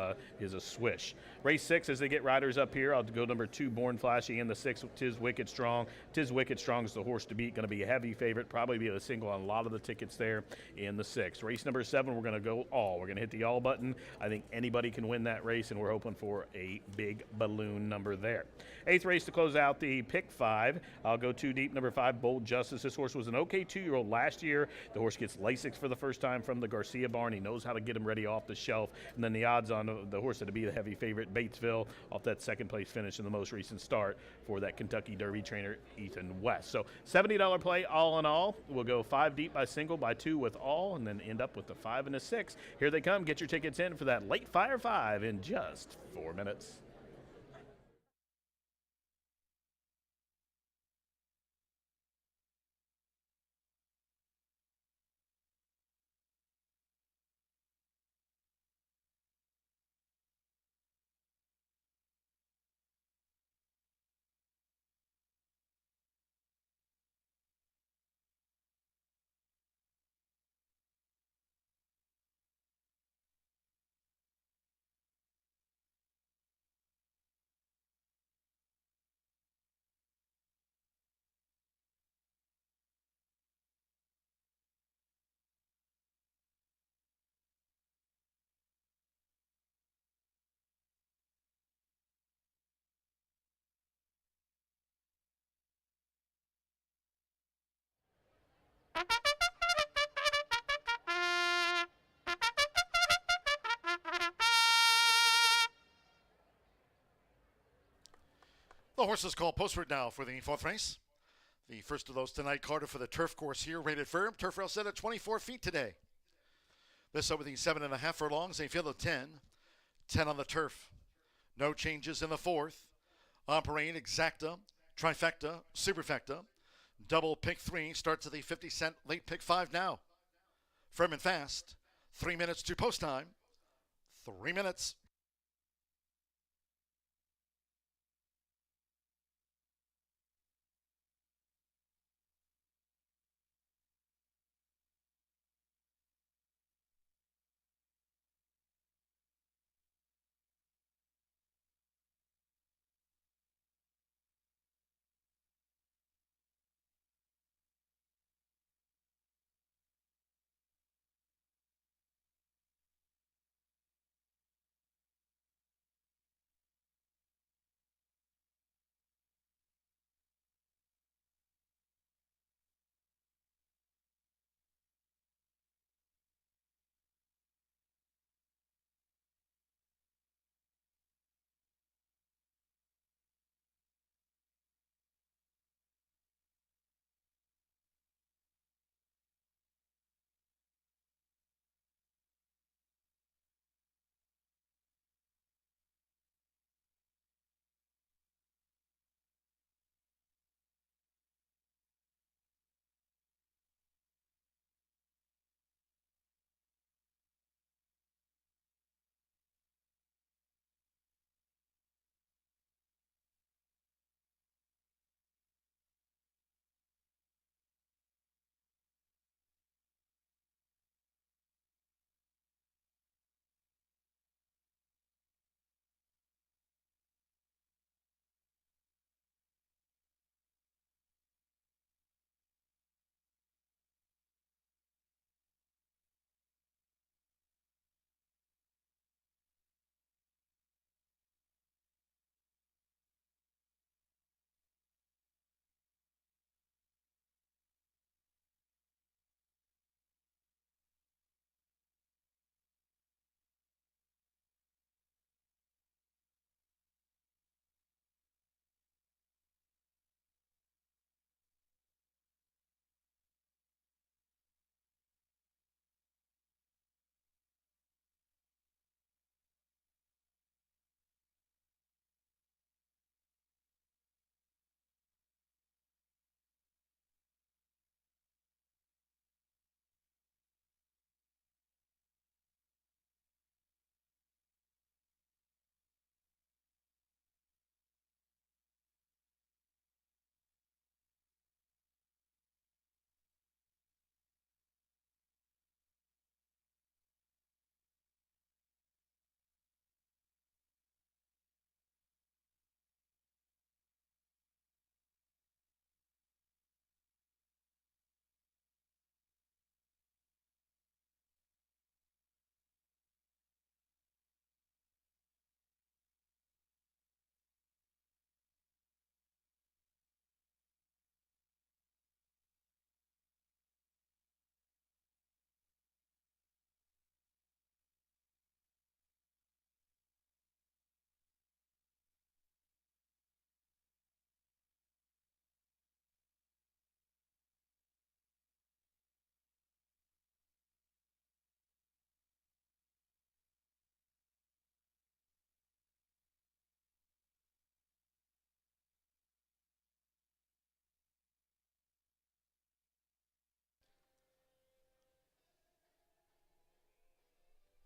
is a swish. Race 6, as they get riders up here, I'll go number 2, Born Flashy, and the 6, Tis Wicked Strong. Tis Wicked Strong is the horse to beat, going to be a heavy favorite, probably be a single on a lot of the tickets there in the 6. Race number 7, we're going to go all. We're going to hit the all button. I think anybody can win that race, and we're hoping for a big balloon number there. 8th race to close out the pick 5. I'll go 2 deep, number 5, Bold Justice. This horse was an okay 2-year-old last year. The horse gets Lasix for the first time from the Garcia barn. He knows how to get him ready off the shelf. And then the odds on the horse to be the heavy favorite, Batesville, off that second place finish in the most recent start for that Kentucky Derby trainer, Ethan West. So $70 play all in all. We'll go 5 deep by single, by 2 with all, and then end up with the 5 and a 6. Here they come. Get your tickets in for that late Fire 5 in just 4 minutes. The horses called postward now for the 4th race. The first of those tonight, Carter, for the turf course here, rated firm. Turf rail set at 24 feet today. This over the 7.5 furlongs, a field of 10. 10 on the turf. No changes in the 4th. Operate exacta, trifecta, superfecta. Double pick 3 starts at the 50-cent late pick 5 now. Firm and fast. 3 minutes to post time. 3 minutes.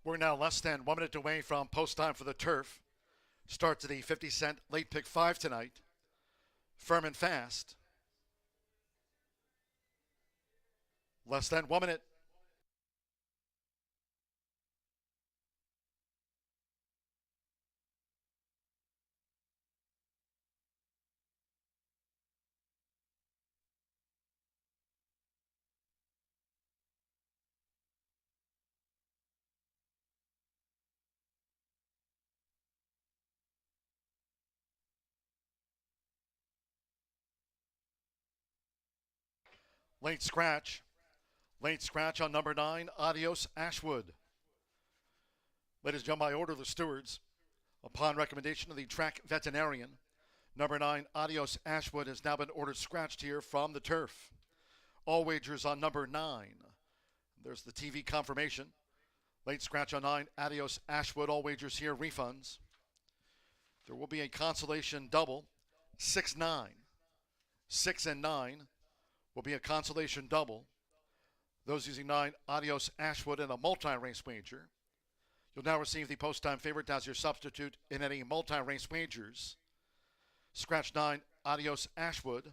We're now less than 1 minute away from post time for the turf. Starts at the 50-cent late pick 5 tonight. Firm and fast. Less than 1 minute. Late scratch. Late scratch on number 9, Adios Ashwood. Ladies and gentlemen, by order of the stewards, upon recommendation of the track veterinarian, number 9, Adios Ashwood, has now been ordered scratched here from the turf. All wagers on number 9. There's the TV confirmation. Late scratch on 9, Adios Ashwood. All wagers here, refunds. There will be a consolation double, 6-9. 6 and 9 will be a consolation double. Those using 9, Adios Ashwood, in a multi-race wager. You'll now receive the post-time favorite as your substitute in any multi-race wagers. Scratch 9, Adios Ashwood.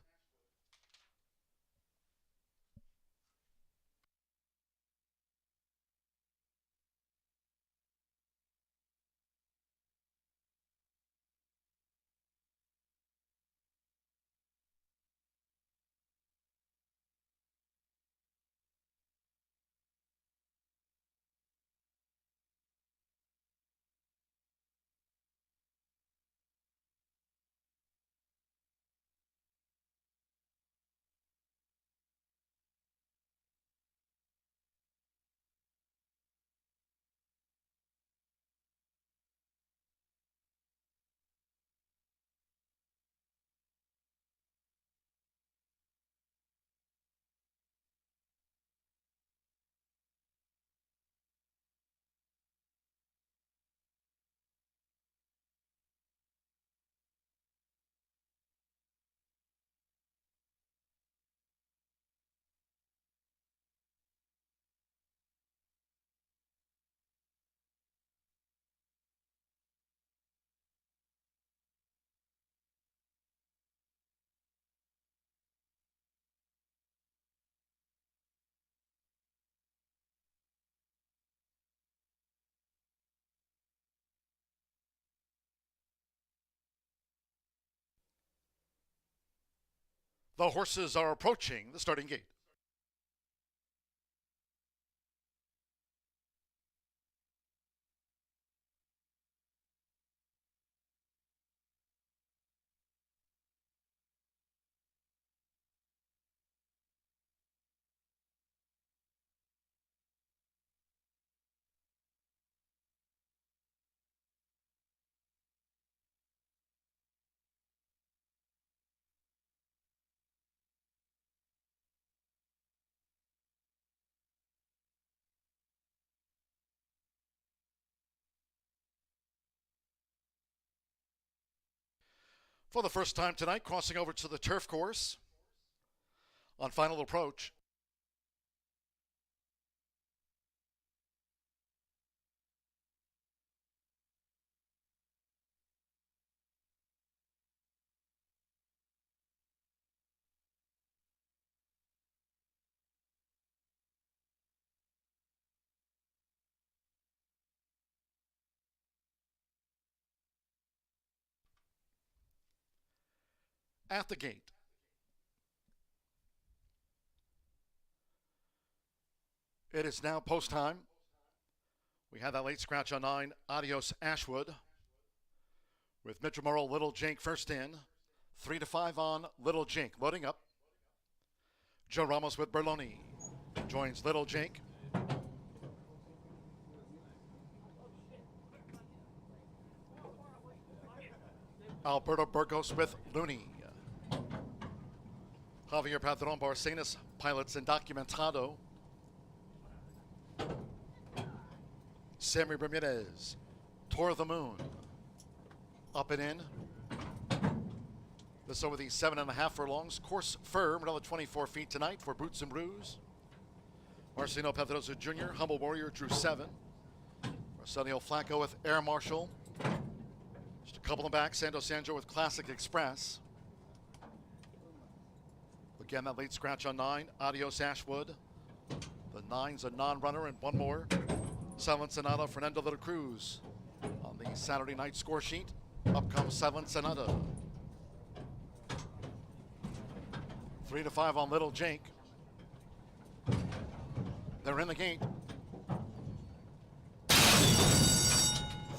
The horses are approaching the starting gate. For the first time tonight, crossing over to the turf course on final approach. At the gate. It is now post time. We had that late scratch on 9, Adios Ashwood, with Mitchell Morrow, Little Jink first in. 3-5 on Little Jink. Loading up. Joe Ramos with Berloni. Joins Little Jink. Alberto Burgos with Looney. Javier Padron Barcenas pilots in Documentado. Sammy Bermudez, Tour of the Moon. Up and in. This over the 7.5 furlongs. Course firm, another 24 feet tonight for Boots and Brews. Marcelino Pedrosa Jr., Humble Warrior drew 7. Arsenio Flacco with Air Marshal. Just a couple in back. Santo Sandro with Classic Express. Again, that late scratch on 9. Adios Ashwood. The 9's a non-runner and one more. Silent Sonata, Fernando de la Cruz. On the Saturday night score sheet, up comes Silent Sonata. 3-5 on Little Jake. They're in the gate.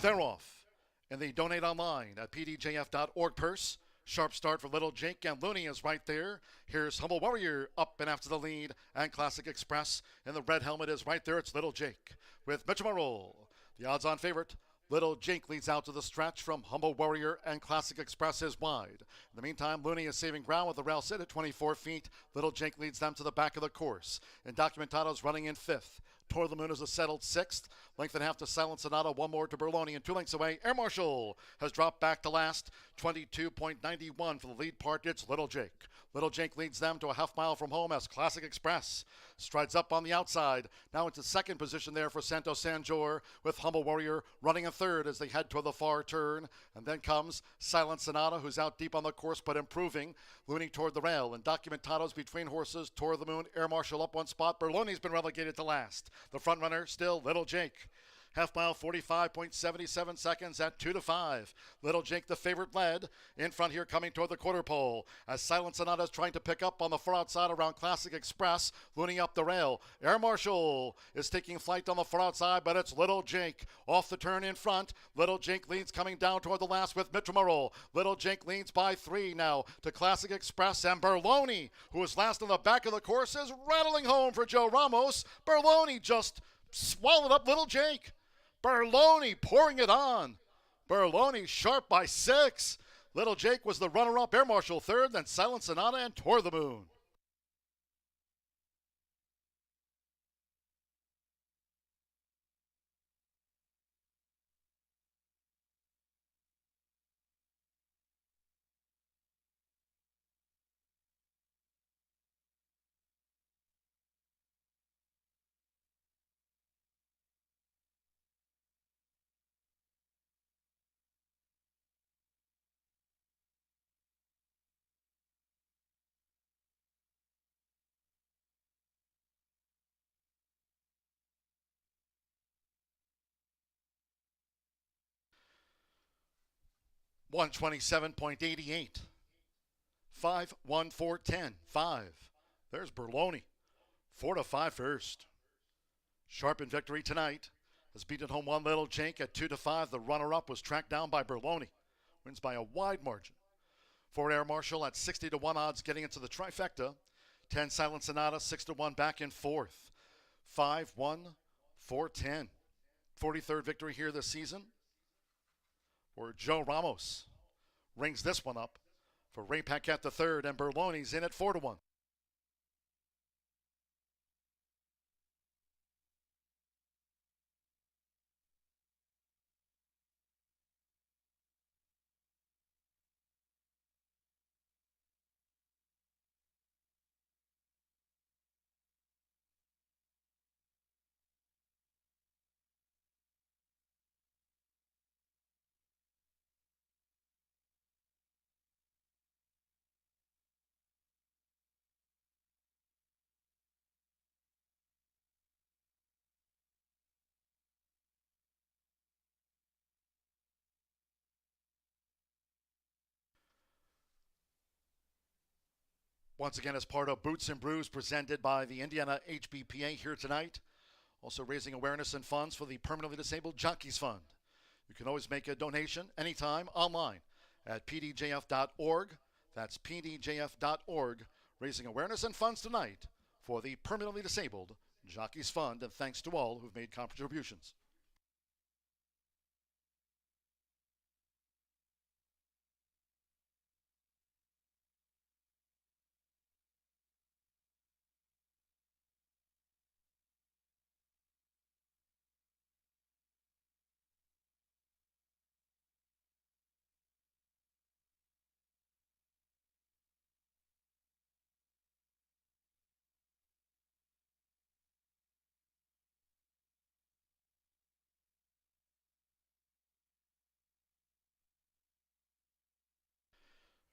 They're off. In the donate online at pdjf.org purse. Sharp start for Little Jake, and Looney is right there. Here's Humble Warrior up and after the lead, and Classic Express in the red helmet is right there. It's Little Jake with Mitchell Marole. The odds-on favorite, Little Jake, leads out to the stretch from Humble Warrior, and Classic Express is wide. In the meantime, Looney is saving ground with the rail sit at 24 feet. Little Jake leads them to the back of the course. And Documentado's running in 5th. Toward the Moon is a settled 6th. Length and a half to Silent Sonata, one more to Berloni, and 2 lengths away. Air Marshal has dropped back to last. 22.91 for the lead part. It's Little Jake. Little Jake leads them to a half mile from home as Classic Express strides up on the outside. Now into second position there for Santo Sanjor, with Humble Warrior running in 3rd as they head toward the far turn. And then comes Silent Sonata, who's out deep on the course but improving, leaning toward the rail. And Documentado's between horses. Toward the Moon, Air Marshal up one spot. Berloni's been relegated to last. The front runner still Little Jake. Half mile, 45.77 seconds at 2-5. Little Jake, the favorite, led. In front here, coming toward the quarter pole. As Silent Sonata is trying to pick up on the far outside around Classic Express, looming up the rail. Air Marshal is taking flight on the far outside, but it's Little Jake off the turn in front. Little Jake leads coming down toward the last with Mitchell Marole. Little Jake leads by 3 now to Classic Express, and Berloni, who is last on the back of the course, is rattling home for Joe Ramos. Berloni just swallowed up Little Jake. Berloni pouring it on. Berloni sharp by 6. Little Jake was the runner-up. Air Marshal 3rd, then Silent Sonata and Toward the Moon. $127.88. 5-1-4-10. 5. There's Berloni. 4-5 first. Sharp in victory tonight. Has beaten home one Little Jake at 2-5. The runner-up was tracked down by Berloni. Wins by a wide margin. For Air Marshal at 60-1 odds getting into the trifecta. 10 Silent Sonata, 6-1 back in 4th. 5-1-4-10. 43rd victory here this season. Or Joe Ramos rings this one up for Ray Paquette the 3rd, and Berloni's in at 4-1. Once again, as part of Boots and Brews presented by the Indiana HBPA here tonight. Also raising awareness and funds for the Permanently Disabled Jockeys Fund. You can always make a donation anytime online at pdjf.org. That's pdjf.org. Raising awareness and funds tonight for the Permanently Disabled Jockeys Fund. And thanks to all who've made contributions.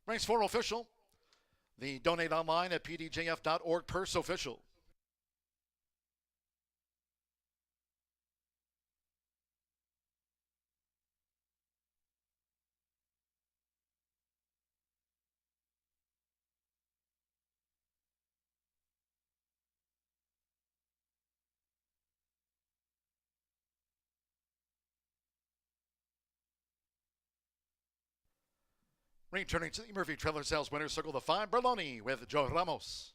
Race 4 official. The donate online at pdjf.org purse official. Returning to the Murphy Trailer Sales winner circle, the 5, Berloni with Joe Ramos.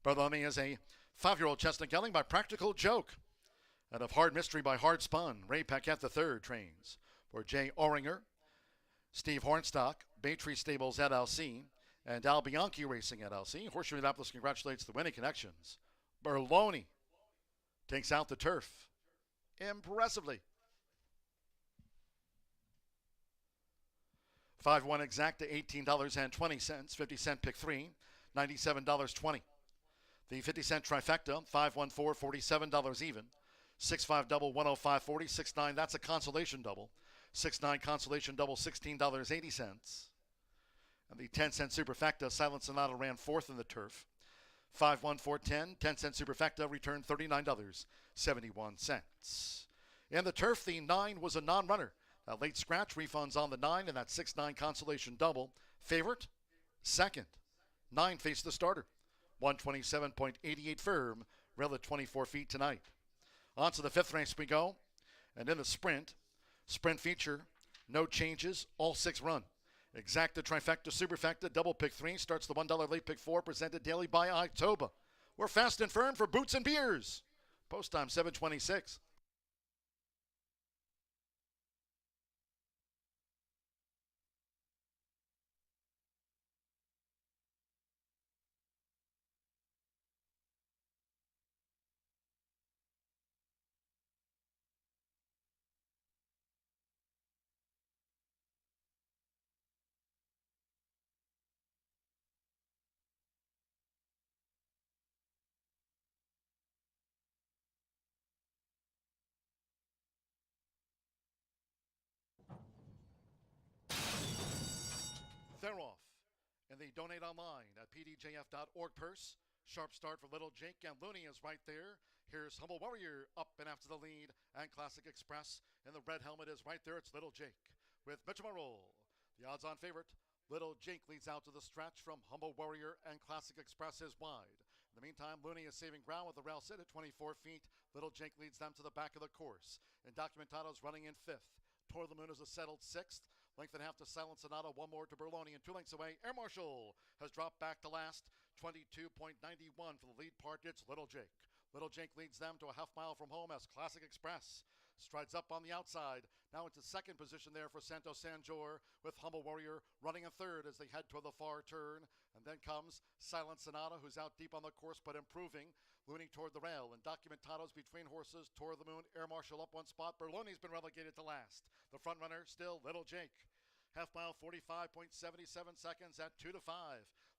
Berloni is a 5-year-old chestnut gelding by Practical Joke. Out of Hard Mystery by Hard Spun, Ray Paquette III trains. For Jay Oringer, Steve Hornstock, Baytree Stables LLC, and Al Bianchi Racing LLC. Horseshoe Indianapolis congratulates the winning connections. Berloni takes out the turf impressively. 5-1 exact to $18.20, 50-cent pick 3, $97.20. The 50-cent trifecta, 5-1-4, $47 even. 6-5 double, 105.40, 6-9, that's a consolation double. 6-9 consolation double, $16.80. And the 10-cent superfecta, Silent Sonata ran 4th in the turf. 5-1, 4-10, 10-cent superfecta returned $39.71. In the turf, the 9 was a non-runner. That late scratch refunds on the 9 and that 6-9 consolation double. Favorite, second. 9 faced the starter. 127.88 firm, rail at 24 feet tonight. On to the 5th race we go. And in the sprint feature, no changes, all 6 run. Exacta, trifecta, superfecta, double pick 3 starts the $1 late pick 4, presented daily by October. We're fast and firm for Boots and Beers. Post time 7:26. They're off. And they donate online at pdjf.org purse. Sharp start for Little Jake, and Looney is right there. Here's Humble Warrior up and after the lead, and Classic Express. And the red helmet is right there. It's Little Jake with Mitchell Roll. The odds-on favorite, Little Jake, leads out to the stretch from Humble Warrior, and Classic Express is wide. In the meantime, Looney is saving ground with the rail sit at 24 feet. Little Jake leads them to the back of the course. And Documentado's running in 5th. Toward the Moon is a settled 6th. Length and a half to Silent Sonata, 1 more to Berloni, and 2 lengths away. Air Marshal has dropped back to last. 22.91 for the lead part. It's Little Jake. Little Jake leads them to a half mile from home as Classic Express strides up on the outside. Now into second position there for Santo Sanjor, with Humble Warrior running in 3rd as they head toward the far turn. And then comes Silent Sonata, who's out deep on the course but improving, leaning toward the rail. And Documentado's between horses, Toward the Moon, Air Marshal up 1 spot. Berloni's been relegated to last. The front runner still Little Jake. Half mile, 45.77 seconds at 2-5.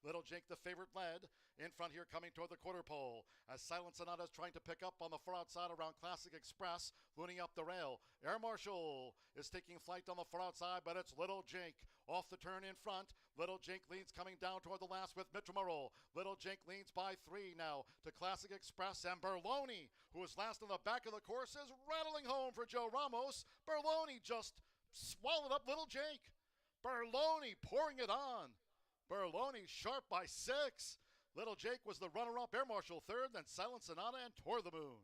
Little Jake, the favorite, led. In front here, coming toward the quarter pole, as Silent Sonata is trying to pick up on the far outside around Classic Express, looming up the rail. Air Marshal is taking flight on the far outside, but it's Little Jake off the turn in front. Little Jake leads coming down toward the last with Mitchell Morrow. Little Jake leads by 3 now to Classic Express, and Berloni, who is last on the back of the course, is rattling home for Joe Ramos. Berloni just swallowed up Little Jake. Berloni pouring it on. Berloni sharp by 6. Little Jake was the runner-up. Air Marshal 3rd, then Silent Sonata and Toward the Moon.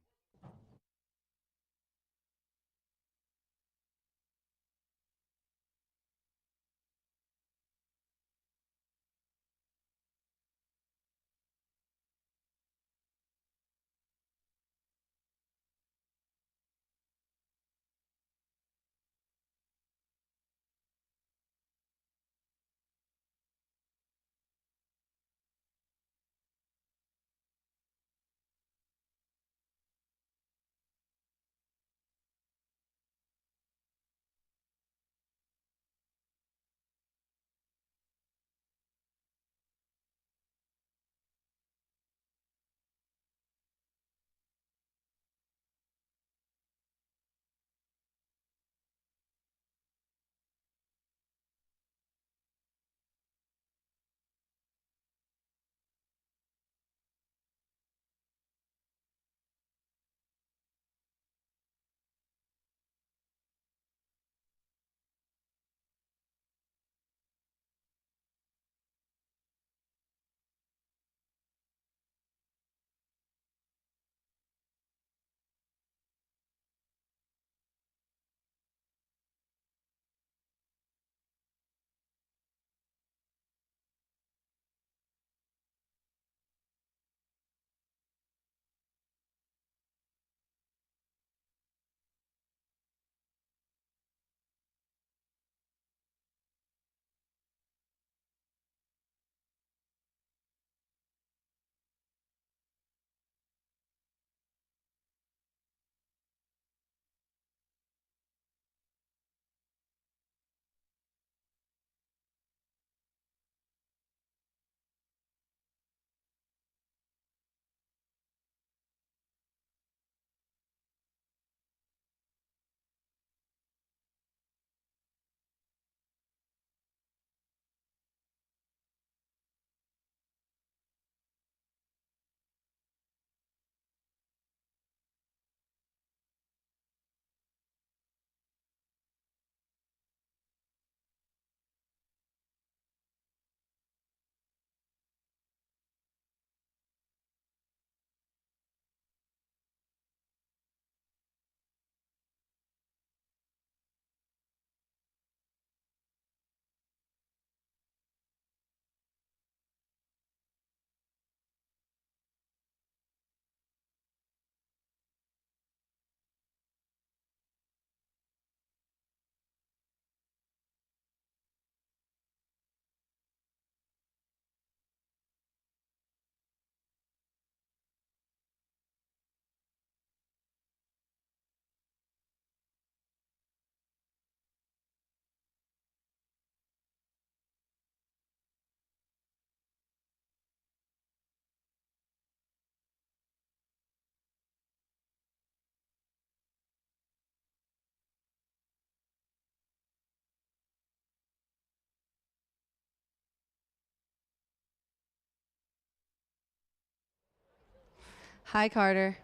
Hi, Carter.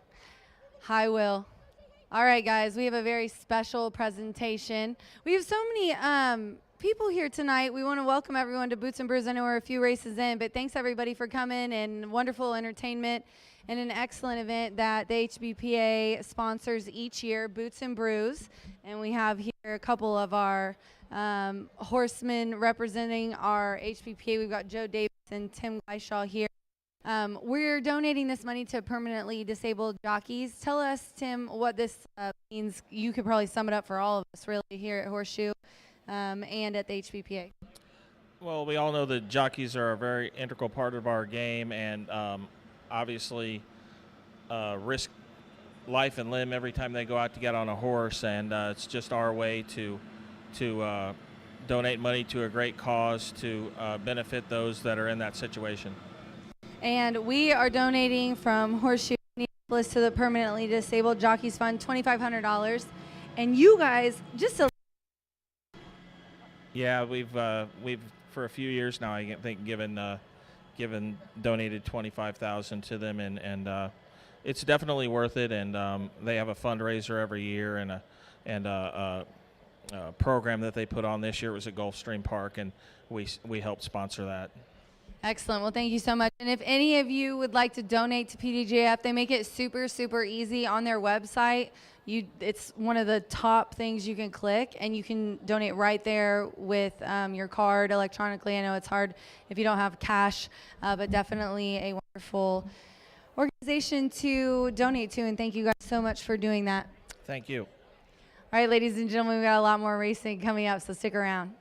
Hi, Will. All right, guys, we have a very special presentation. We have so many people here tonight. We want to welcome everyone to Boots and Brews. I know we're a few races in, but thanks everybody for coming and wonderful entertainment and an excellent event that the HBPA sponsors each year, Boots and Brews. And we have here a couple of our horsemen representing our HBPA. We've got Joe Davis and Tim Gleishaw here. We're donating this money to permanently disabled jockeys. Tell us, Tim, what this means. You could probably sum it up for all of us, really, here at Horseshoe and at the HBPA. Well, we all know that jockeys are a very integral part of our game, and obviously risk life and limb every time they go out to get on a horse, and it's just our way to donate money to a great cause to benefit those that are in that situation. And we are donating from Horseshoe Indianapolis to the Permanently Disabled Jockeys Fund, $2,500. And you guys, just a Yeah, we've for a few years now, I think, donated $25,000 to them, and it's definitely worth it. And they have a fundraiser every year and a program that they put on. This year it was at Gulfstream Park, and we helped sponsor that. Excellent. Well, thank you so much. And if any of you would like to donate to PDJF, they make it super, super easy on their website. It's one of the top things you can click, and you can donate right there with your card electronically. I know it's hard if you don't have cash, but definitely a wonderful organization to donate to, and thank you guys so much for doing that. Thank you. All right, ladies and gentlemen, we've got a lot more racing coming up, so stick around.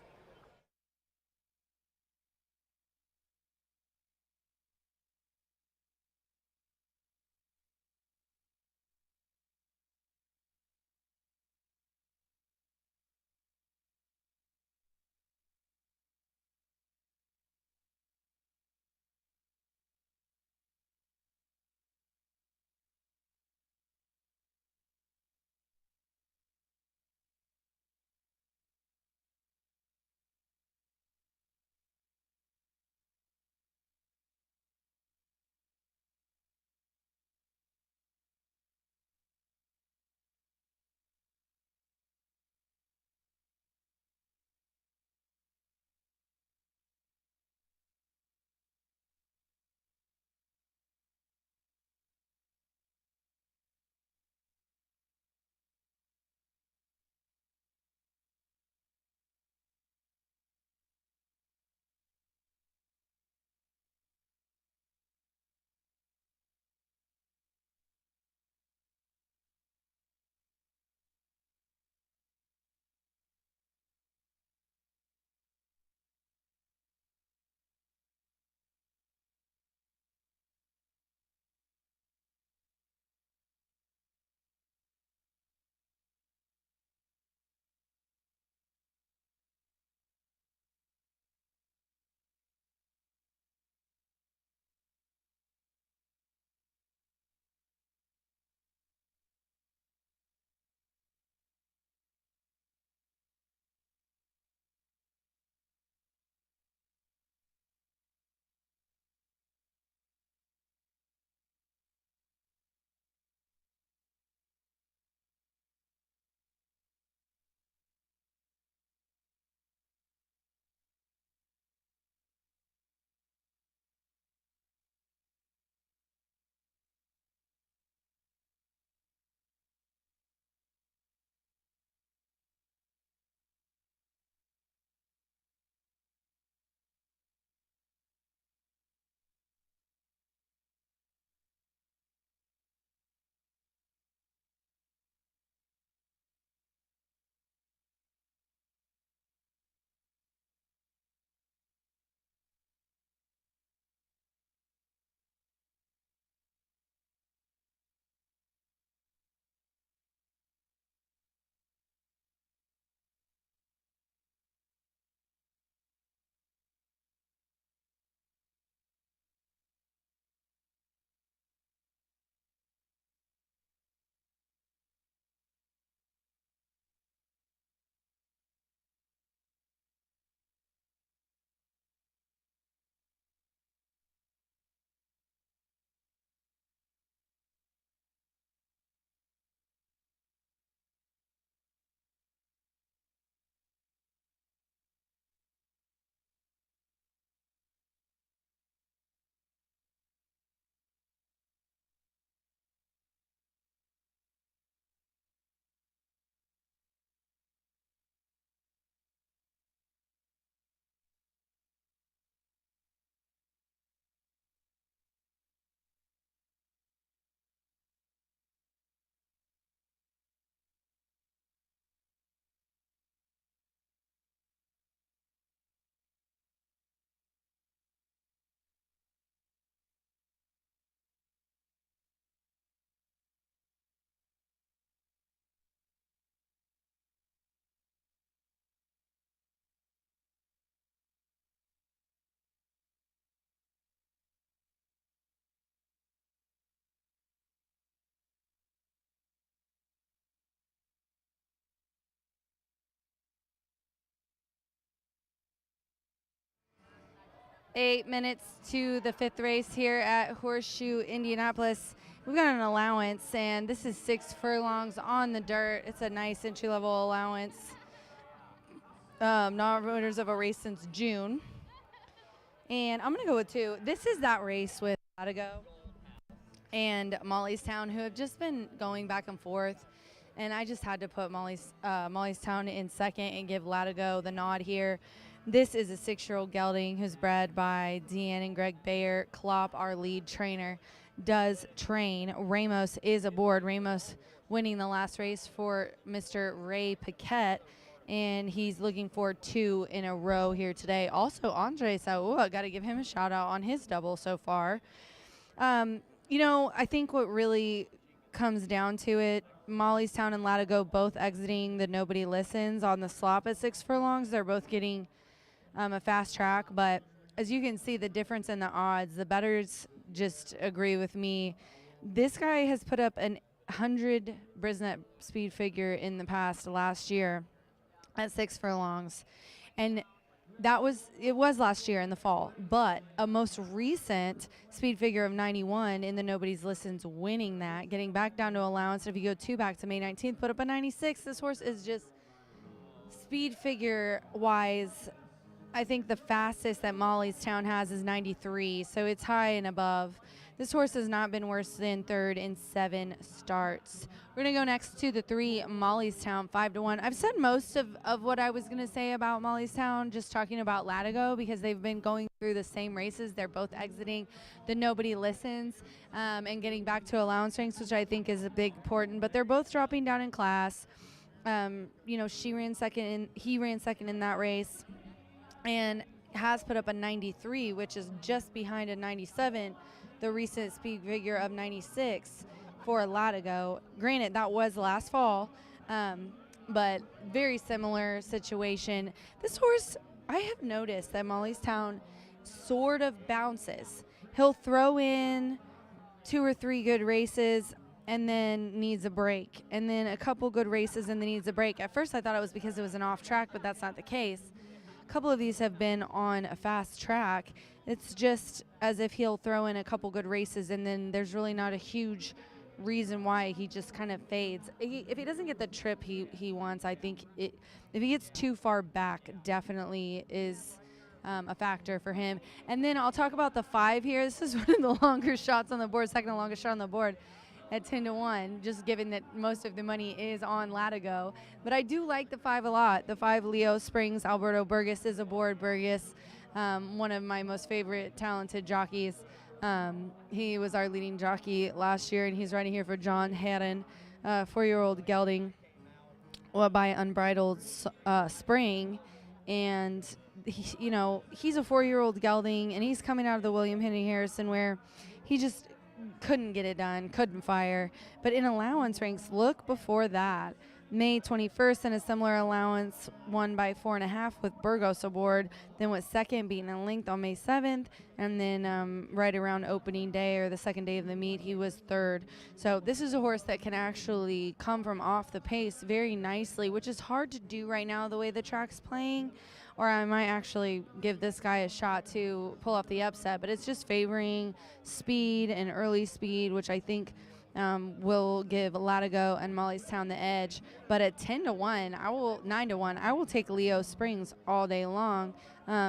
8 minutes to the 5th race here at Horseshoe Indianapolis. We've got an allowance, and this is 6 furlongs on the dirt. It's a nice entry-level allowance. Non-winners of a race since June. And I'm going to go with 2. This is that race with Latigo and Mollystown, who have just been going back and forth. And I just had to put Mollystown in second and give Latigo the nod here. This is a 6-year-old gelding who's bred by Deanne and Greg Bayer. Klopp, our lead trainer, does train. Ramos is aboard. Ramos winning the last race for Mr. Ray Paquette, and he's looking for 2 in a row here today. Also, Andre Saua, got to give him a shout out on his double so far. You know, I think what really comes down to it, Mollystown and Latigo both exiting the Nobody Listens on the slop at 6 furlongs. They're both getting a fast track, but as you can see the difference in the odds, the bettors just agree with me. This guy has put up an 100 Brisnet speed figure in the past last year at 6 furlongs, and it was last year in the fall, but a most recent speed figure of 91 in the Nobody's Listens, winning that, getting back down to allowance. And if you go 2 back to May 19th, put up a 96. This horse is just speed figure wise. I think the fastest that Mollystown has is 93, so it's high and above. This horse has not been worse than 3rd in 7 starts. We're going to go next to the 3, Mollystown, 5-1. I've said most of what I was going to say about Mollystown, just talking about Latigo, because they've been going through the same races. They're both exiting the Nobody Listens and getting back to allowance ranks, which I think is a big important, but they're both dropping down in class. You know, he ran second in that race, and has put up a 93, which is just behind a 97, the recent speed figure of 96 for Latigo. Granted, that was last fall, but very similar situation. This horse, I have noticed that Mollystown sort of bounces. He'll throw in 2 or 3 good races and then needs a break, and then a couple good races and then needs a break. At first I thought it was because it was an off track, but that's not the case. A couple of these have been on a fast track. It's just as if he'll throw in a couple good races and then there's really not a huge reason why he just kind of fades. If he doesn't get the trip he wants, I think if he gets too far back, definitely is a factor for him. And then I'll talk about the 5 here. This is one of the longer shots on the board, second longest shot on the board at 10-1, just given that most of the money is on Latigo. But I do like the 5 a lot. The 5, Leo Springs, Alberto Burgess is aboard. Burgess, one of my most favorite talented jockeys. He was our leading jockey last year, and he's riding here for John Haddon, 4-year-old gelding by Unbridled Spring. And, he's a 4-year-old gelding, and he's coming out of the William Henry Harrison, where he just couldn't get it done, couldn't fire. But in allowance ranks, look before that. May 21st in a similar allowance, won by 4.5 with Burgos aboard, then was second, beaten in length on May 7th, and then right around opening day or the second day of the meet, he was 3rd. So this is a horse that can actually come from off the pace very nicely, which is hard to do right now the way the track's playing, or I might actually give this guy a shot to pull off the upset, but it's just favoring speed and early speed, which I think will give Latigo and Mollystown the edge. But at 10-1, 9-1, I will take Leo Springs all day long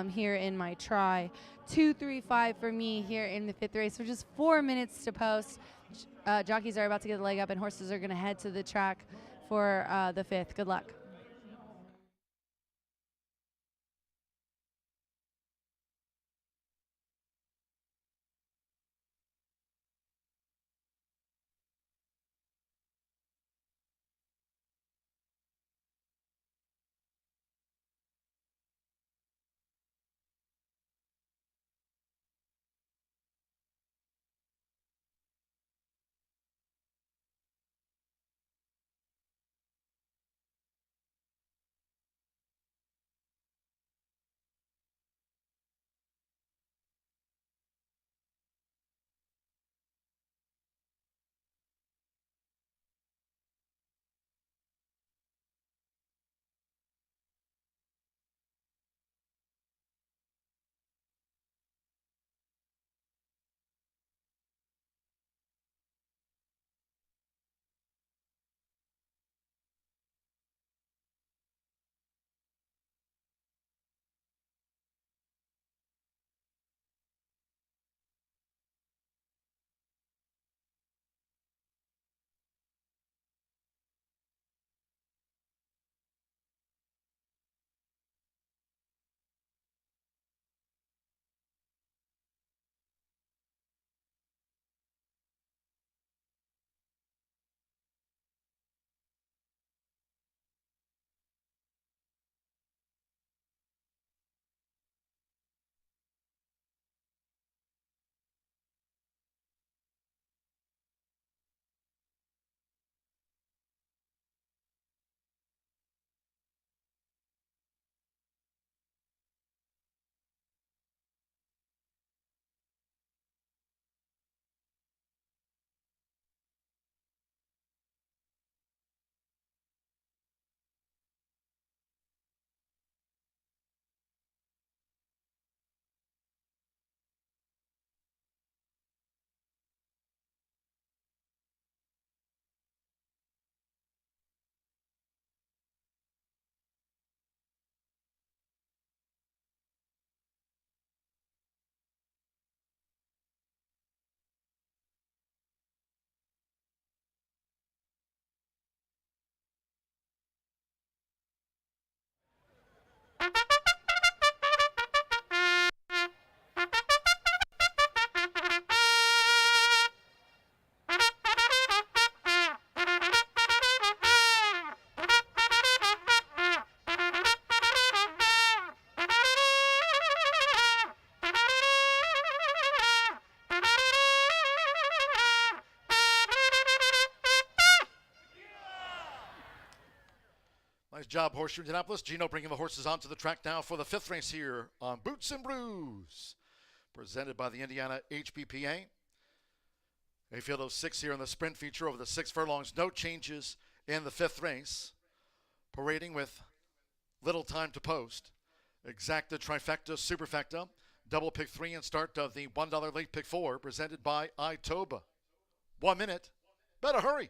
here in my try. 2-3-5 for me here in the 5th race. We're just 4 minutes to post. Jockeys are about to get the leg up, and horses are going to head to the track for the 5th. Good luck. job, Horseshoe Indianapolis. Gino bringing the horses onto the track now for the 5th race here on Boots and Brews, presented by the Indiana HBPA. A field of 6 here in the sprint feature over the 6 furlongs. No changes in the 5th race. Parading with little time to post. Exacta, trifecta, superfecta. Double pick 3 and start of the $1 late pick 4, presented by Itoba. 1 minute. Better hurry.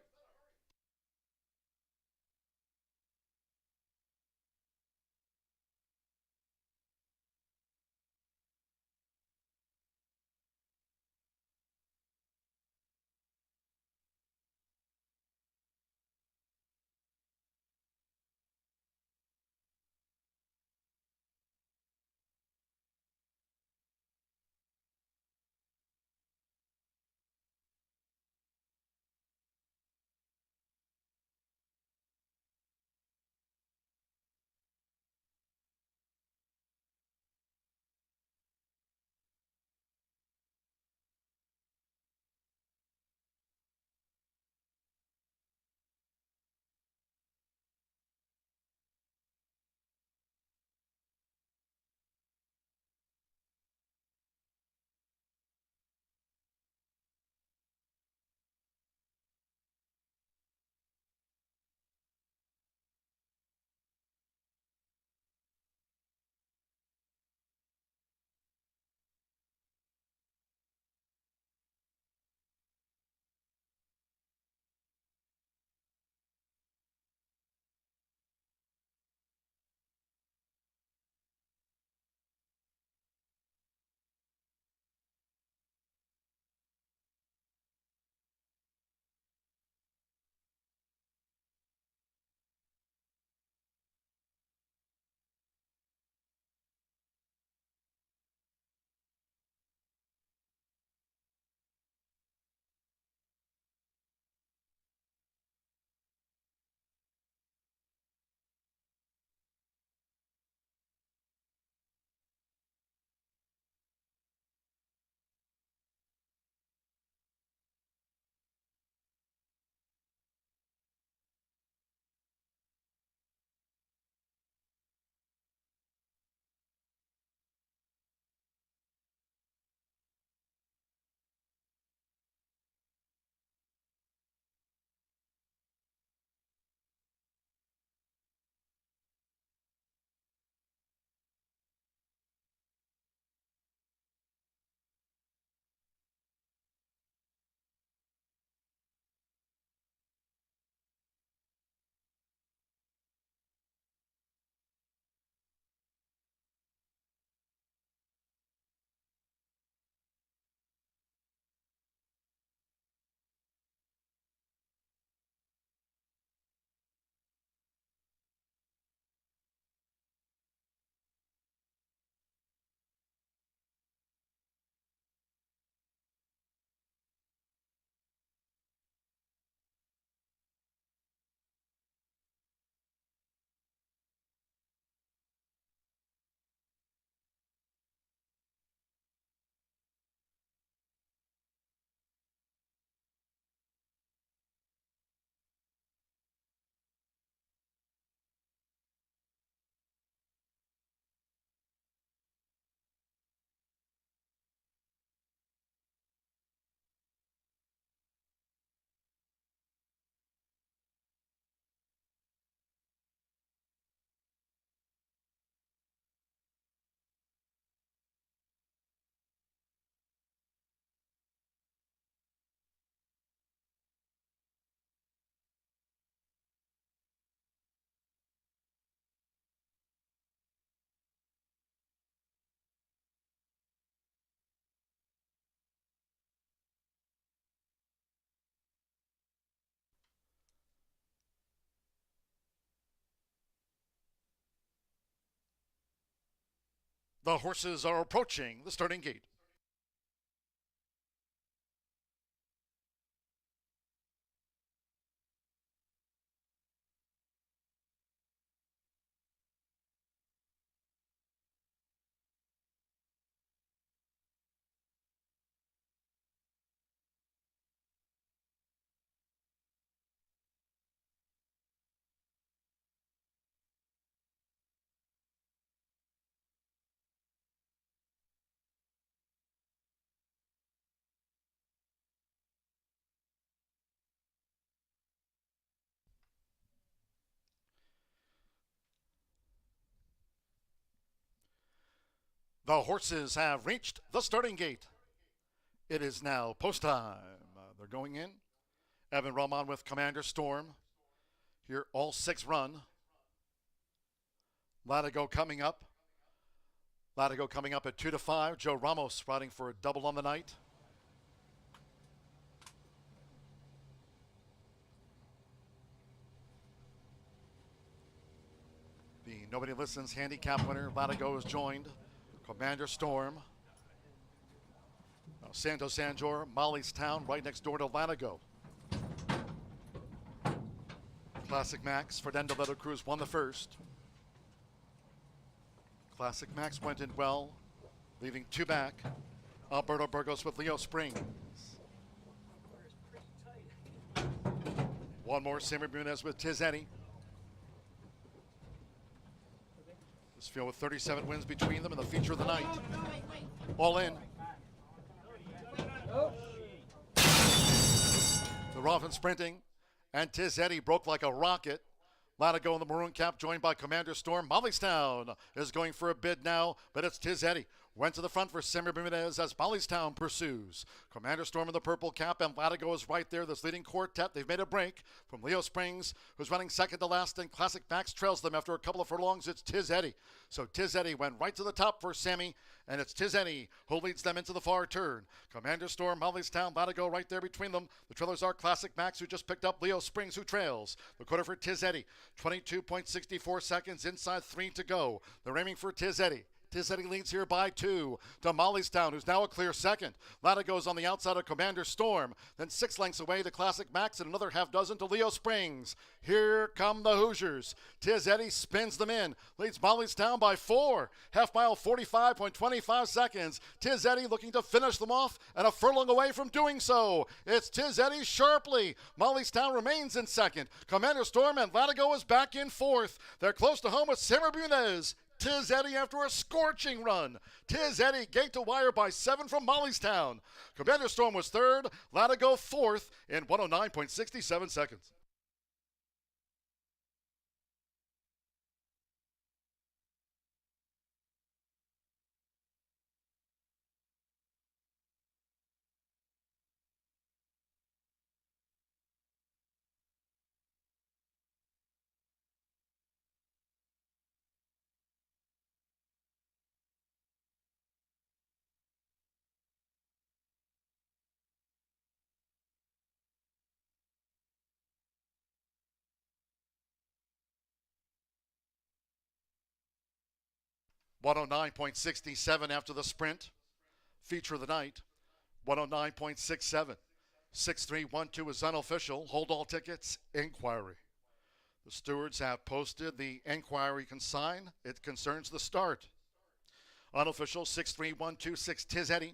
The horses are approaching the starting gate. The horses have reached the starting gate. It is now post time. They're going in. Evan Roman with Commander Storm. Here, all 6 run. Latigo coming up. Latigo coming up at 2-5. Joe Ramos riding for a double on the night. The Nobody Listens handicap winner, Latigo, is joined. Commander Storm. Now, Santo Sanjor, Molly's Town, right next door to Latigo. Classic Max, Fernando Leto Cruz won the first. Classic Max went in well, leaving 2 back. Alberto Burgos with Leo Springs. One more, Sammy Bermudez with Tiz Eddie. This field with 37 wins between them in the feature of the night. All in. They're off and sprinting, and Tiz Eddie broke like a rocket. Latigo in the maroon cap, joined by Commander Storm. Mollystown is going for a bid now, but it's Tiz Eddie. Went to the front for Sammy Bermudez as Mollystown pursues. Commander Storm in the purple cap, and Latigo is right there. This leading quartet, they've made a break from Leo Springs, who's running second to last, and Classic Max trails them after a couple of furlongs. It's Tiz Eddie. So Tiz Eddie went right to the top for Sammy, and it's Tiz Eddie who leads them into the far turn. Commander Storm, Mollystown, Latigo right there between them. The trailers are Classic Max, who just picked up Leo Springs, who trails. The quarter for Tiz Eddie, 22.64 seconds, inside 3 to go. They're aiming for Tiz Eddie. Tiz Eddie leads here by 2 to Mollystown, who's now a clear second. Latigo's on the outside of Commander Storm. Then 6 lengths away to Classic Max and another half dozen to Leo Springs. Here come the Hoosiers. Tiz Eddie spins them in. Leads Mollystown by 4. Half mile, 45.25 seconds. Tiz Eddie looking to finish them off and a furlong away from doing so. It's Tiz Eddie sharply. Mollystown remains in second. Commander Storm and Latigo is back in 4th. They're close to home with Sammy Bermudez. Tiz Eddie after a scorching run. Tiz Eddie gate to wire by 7 from Mollystown. Commander Storm was 3rd. Latigo 4th in 109.67 seconds. .109.67 after the sprint. Feature of the night, 109.67. 6312 is unofficial. Hold all tickets, inquiry. The stewards have posted the inquiry consign. It concerns the start. Unofficial 63126 Tiz Eddie.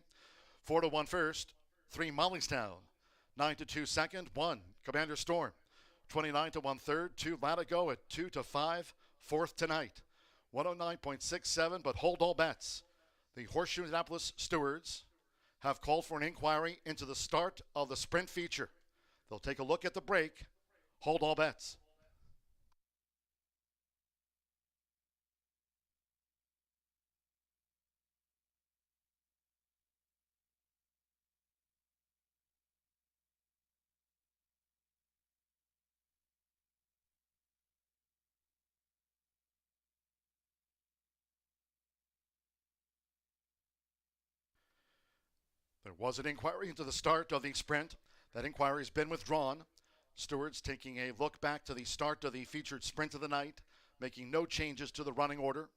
4-1 first. 3 Mollystown. 9-2 second. 1 Commander Storm. 29-1 third. 2 Latigo at 2-5. 4th tonight. 109.67, but hold all bets. The Horseshoe Indianapolis stewards have called for an inquiry into the start of the sprint feature. They'll take a look at the break. Hold all bets. There was an inquiry into the start of the sprint. That inquiry has been withdrawn. Stewards taking a look back to the start of the featured sprint of the night, making no changes to the running order.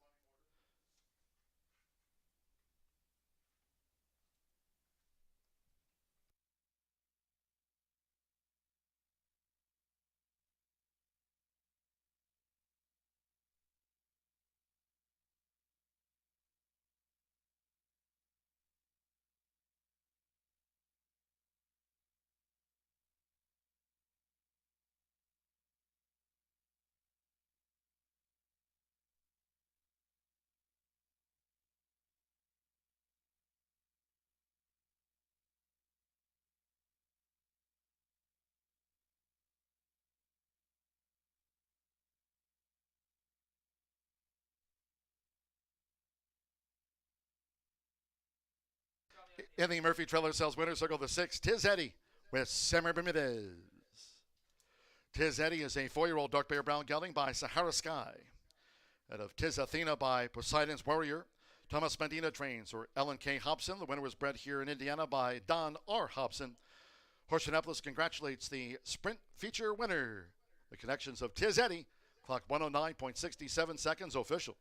In the Murphy Trailer Sales Winner Circle, the 6, Tiz Eddie with Summer Bermudez. Tiz Eddie is a 4-year-old dark bear brown gelding by Sahara Sky. Out of Tiz Athena by Poseidon's Warrior. Thomas Medina trains, or Ellen K. Hobson. The winner was bred here in Indiana by Don R. Hobson. Horseshoe Indianapolis congratulates the sprint feature winner. The connections of Tiz Eddie, clock 109.67 seconds official.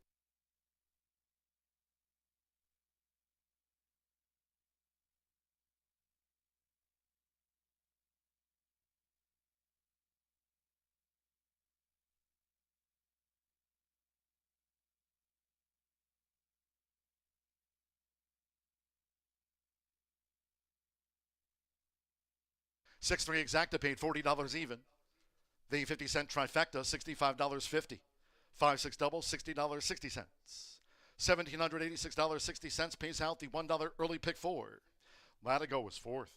$6-3 exacta paid $40 even. The 50-cent trifecta, $65.50. 5-6 double, $60.60. $1,786.60 pays out the $1 early pick 4. Latigo was 4th.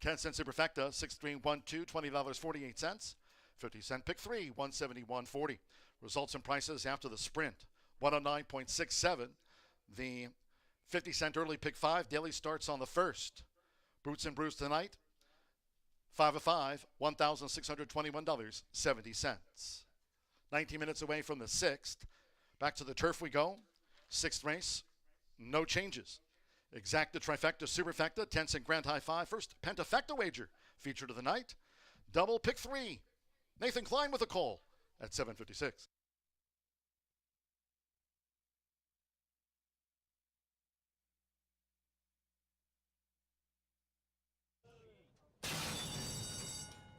10-cent superfecta, 6-3-1-2, $20.48. 50-cent pick 3, $171.40. Results and prices after the sprint, 109.67. The 50-cent early pick 5 daily starts on the 1st. Boots and Brews tonight, 5 of 5, $1,621.70. 19 minutes away from the 6th. Back to the turf we go. 6th race, no changes. Exacta, trifecta, superfecta, 10-cent grand high 5. First pentafecta wager featured of the night. Double pick 3. Nathan Klein with a call at 7:56.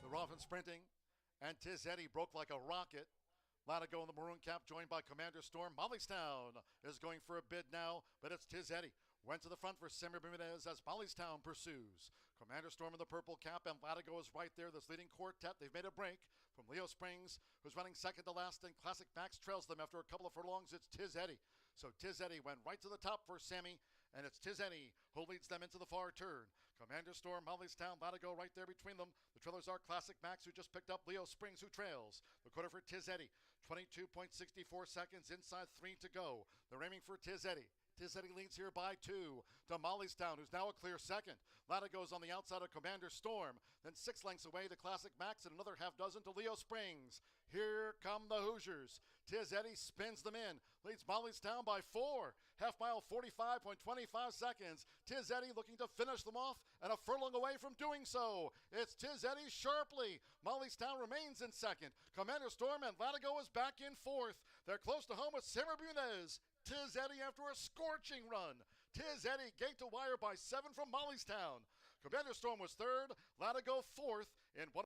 The Roffin sprinting, and Tiz Eddie broke like a rocket. Latigo in the maroon cap, joined by Commander Storm. Mollystown is going for a bid now, but it's Tiz Eddie. Went to the front for Summer Bermudez as Mollystown pursues. Commander Storm in the purple cap, and Latigo is right there. This leading quartet, they've made a break from Leo Springs, who's running second to last, and Classic Max trails them after a couple of furlongs. It's Tiz Eddie. So Tiz Eddie went right to the top for Sammy, and it's Tiz Eddie who leads them into the far turn. Commander Storm, Mollystown, Latigo right there between them. The trailers are Classic Max, who just picked up Leo Springs, who trails. The quarter for Tiz Eddie, 22.64 seconds, inside 3 to go. They're aiming for Tiz Eddie. Tiz Eddie leads here by 2 to Mollystown, who's now a clear second. Latigo's on the outside of Commander Storm. Then 6 lengths away to Classic Max, and another half dozen to Leo Springs. Here come the Hoosiers. Tiz Eddie spins them in, leads Mollystown by 4. Half mile, 45.25 seconds. Tiz Eddie looking to finish them off, and a furlong away from doing so. It's Tiz Eddie sharply. Mollystown remains in second. Commander Storm and Latigo is back in 4th. They're close to home with Summer Bermudez. Tiz Eddie after a scorching run. Tiz Eddie gate to wire by 7 from Mollystown. Commander Storm was 3rd. Latigo 4th in one.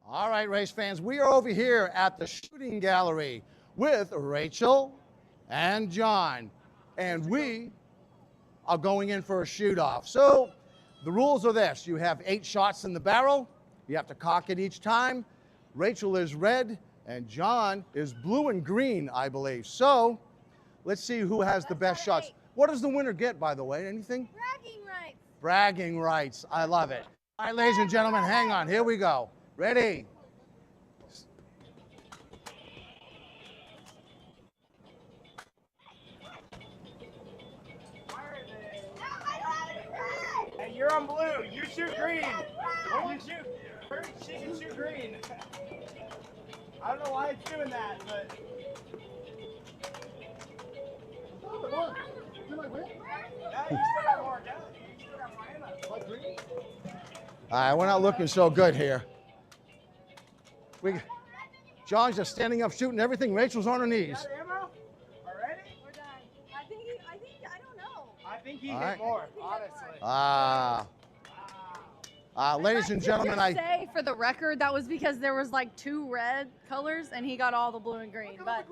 All right, race fans, we are over here at the shooting gallery with Rachel and John, and we are going in for a shoot-off. So the rules are this: you have 8 shots in the barrel. You have to cock it each time. Rachel is red, and John is blue and green, I believe. So let's see who has the best shots. What does the winner get, by the way? Anything? Bragging rights. Bragging rights. I love it. All right, ladies and gentlemen, hang on. Here we go. Ready? Hey, you're on blue. You shoot green. You shoot. She can shoot green. I don't know why it's doing that, but. All right, we're not looking so good here. John's just standing up shooting everything. Rachel's on her knees. Got ammo? Already? We're done. I don't know. I think he All hit right. more, honestly. Ladies and gentlemen, Just say for the record that was because there was like 2 red colors and he got all the blue and green. But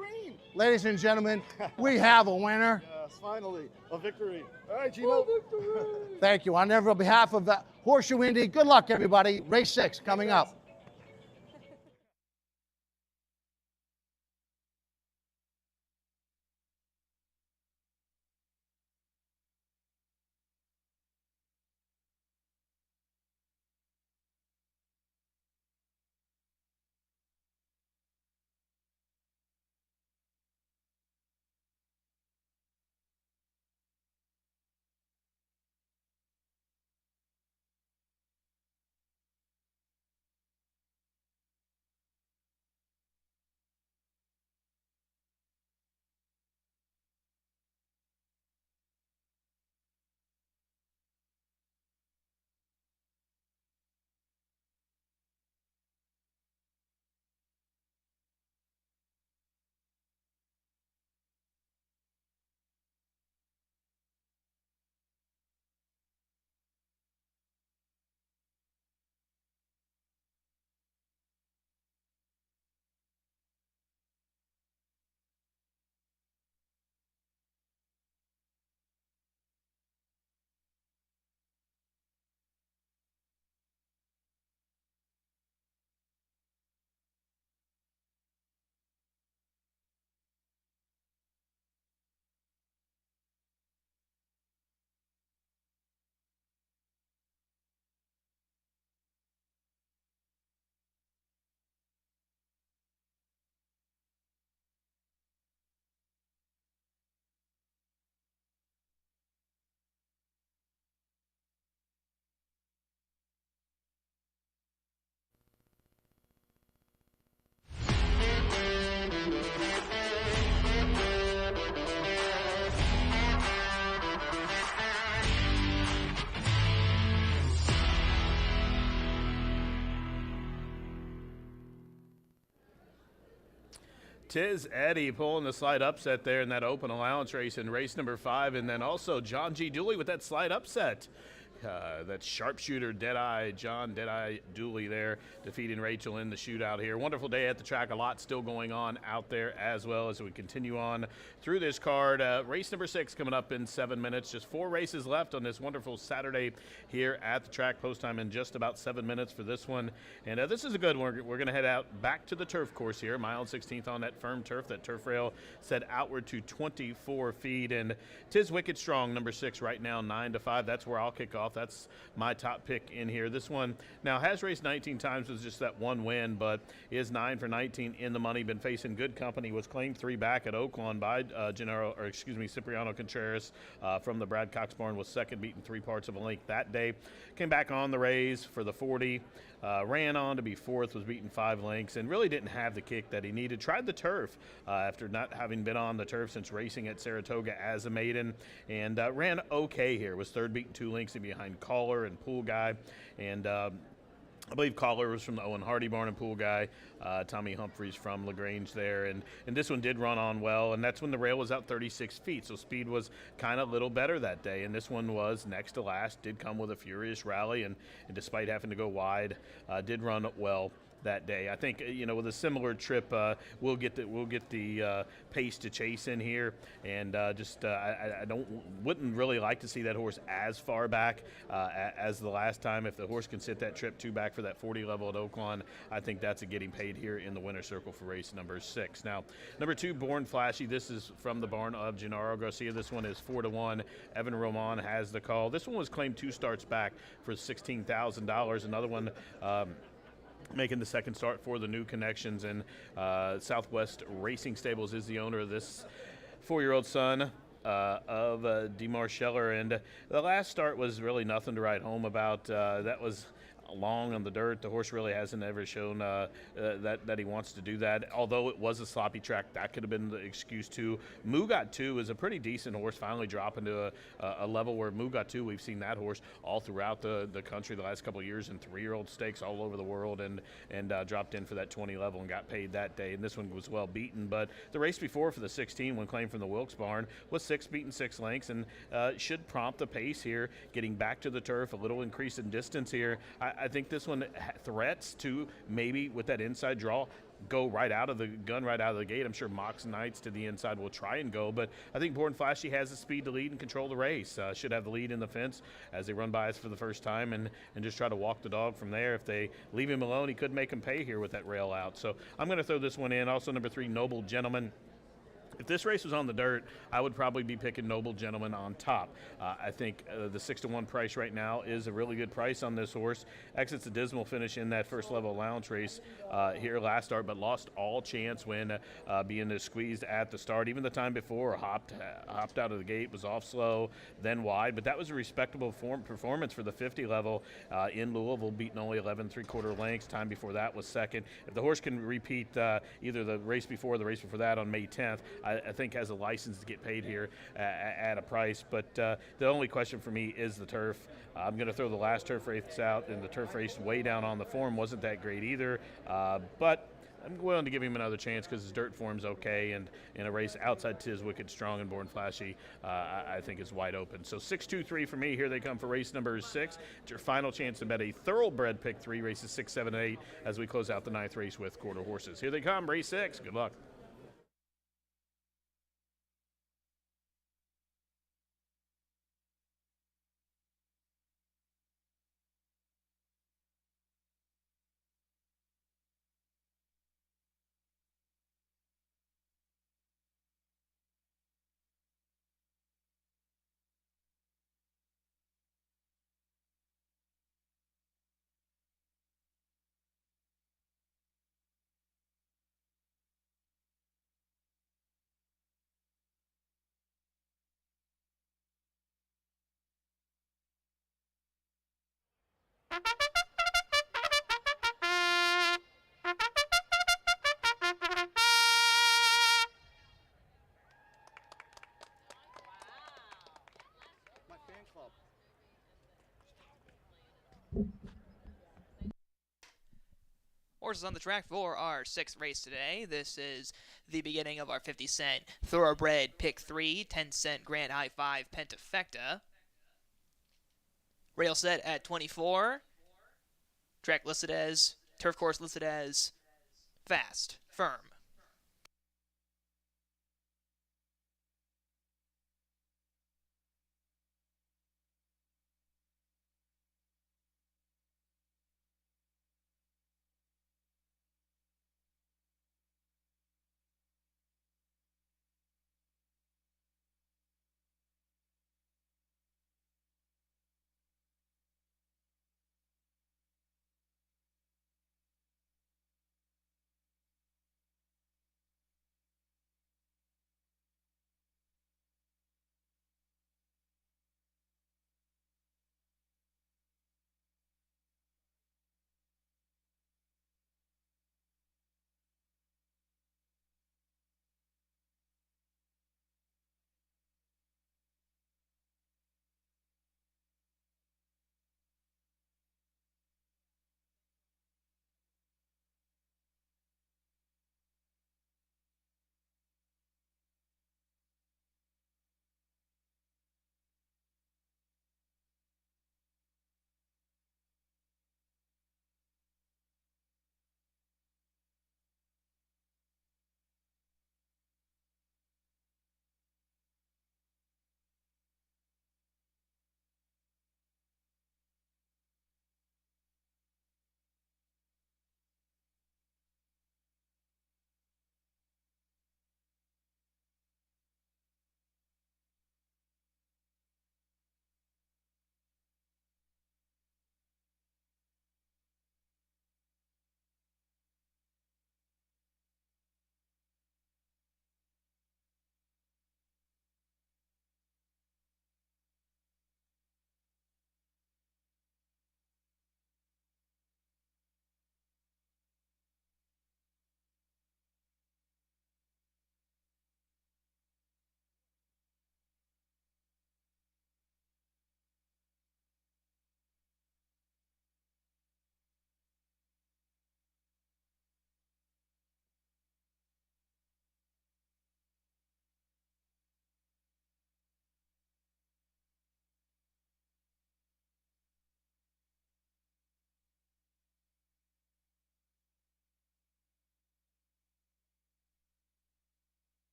ladies and gentlemen, we have a winner. Yes, finally, a victory. All right, Gino. Thank you. On behalf of the Horseshoe Indy, good luck, everybody. Race 6 coming up. Tiz Eddy pulling the slight upset there in that open allowance race in race number 5, and then also John G. Dooley with that slight upset. That sharpshooter John Deadeye Dooley there defeating Rachel in the shootout here. Wonderful day at the track. A lot still going on out there as well as we continue on through this card. Race number 6 coming up in 7 minutes. Just 4 races left on this wonderful Saturday here at the track. Post time in just about 7 minutes for this one. And this is a good one. We're going to head out back to the turf course here. Mile and 16th on that firm turf. That turf rail set outward to 24 feet. And Tiz Wicked Strong, number 6 right now, 9-5. That's where I'll kick off. That's my top pick in here. This one now has raced 19 times with just that one win, but is 9 for 19 in the money. Been facing good company. Was claimed 3 back at Oaklawn by Cipriano Contreras from the Brad Cox barn. Was second, beaten 3 parts of a length that day. Came back on the raise for the 40. Ran on to be 4th, was beaten 5 lengths, and really didn't have the kick that he needed. Tried the turf after not having been on the turf since racing at Saratoga as a maiden, and ran okay here. Was 3rd, beaten 2 lengths behind Caller and Pool Guy, and I believe Caller was from the Owen Hardy barn and Pool Guy. Tommy Humphreys from LaGrange there. And this one did run on well, and that's when the rail was out 36 feet. So speed was kind of a little better that day. And this one was next to last, did come with a furious rally. And despite having to go wide, did run well that day. I think with a similar trip, we'll get the pace to chase in here, and I wouldn't really like to see that horse as far back as the last time. If the horse can sit that trip 2 back for that 40 level at Oaklawn, I think that's a getting paid here in the winner's circle for race number 6. Now, number 2, Born Flashy. This is from the barn of Gennaro Garcia. This one is 4-1. Evan Roman has the call. This one was claimed 2 starts back for $16,000. Another one making the second start for the New Connections, and Southwest Racing Stables is the owner of this 4-year-old son of DeMar Scheller. And the last start was really nothing to write home about. That was long on the dirt. The horse really hasn't ever shown that he wants to do that. Although it was a sloppy track, that could have been the excuse too. Mugat 2 is a pretty decent horse, finally dropping to a level where Mugat 2, we've seen that horse all throughout the country the last couple of years in 3-year-old stakes all over the world, and dropped in for that 20 level and got paid that day. And this one was well beaten. But the race before for the 16, when claimed from the Wilkes barn, was 6 beaten 6 lengths, and should prompt the pace here, getting back to the turf, a little increase in distance here. I think this one threats to maybe with that inside draw go right out of the gate. I'm sure Mox Knights to the inside will try and go, but I think Born Flashy has the speed to lead and control the race. Should have the lead in the fence as they run by us for the first time, and just try to walk the dog from there. If they leave him alone, he could make him pay here with that rail out. So I'm going to throw this one in. Also, number 3, Noble Gentleman. If this race was on the dirt, I would probably be picking Noble Gentleman on top. I think the 6-1 price right now is a really good price on this horse. Exits a dismal finish in that first level allowance race here last start, but lost all chance when being squeezed at the start. Even the time before, hopped out of the gate, was off slow, then wide. But that was a respectable performance for the 50 level in Louisville, beating only 11 3/4 lengths. Time before that was second. If the horse can repeat either the race before or the race before that on May 10th, I think has a license to get paid here at a price. But the only question for me is the turf. I'm going to throw the last turf race out, and the turf race way down on the form wasn't that great either. But I'm willing to give him another chance because his dirt form's okay, and in a race outside Tiz Wicked Strong and Born Flashy, I think is wide open. So 6-2-3 for me. Here they come for race number 6. It's your final chance to bet a thoroughbred pick 3, races 6, 7, and 8 as we close out the 9th race with quarter horses. Here they come, race 6. Good luck. Horses on the track for our 6th race today. This is the beginning of our 50-cent thoroughbred pick 3, 10-cent Grand High 5 Pentafecta. Rail set at 24. Track listed as, turf course listed as fast, firm.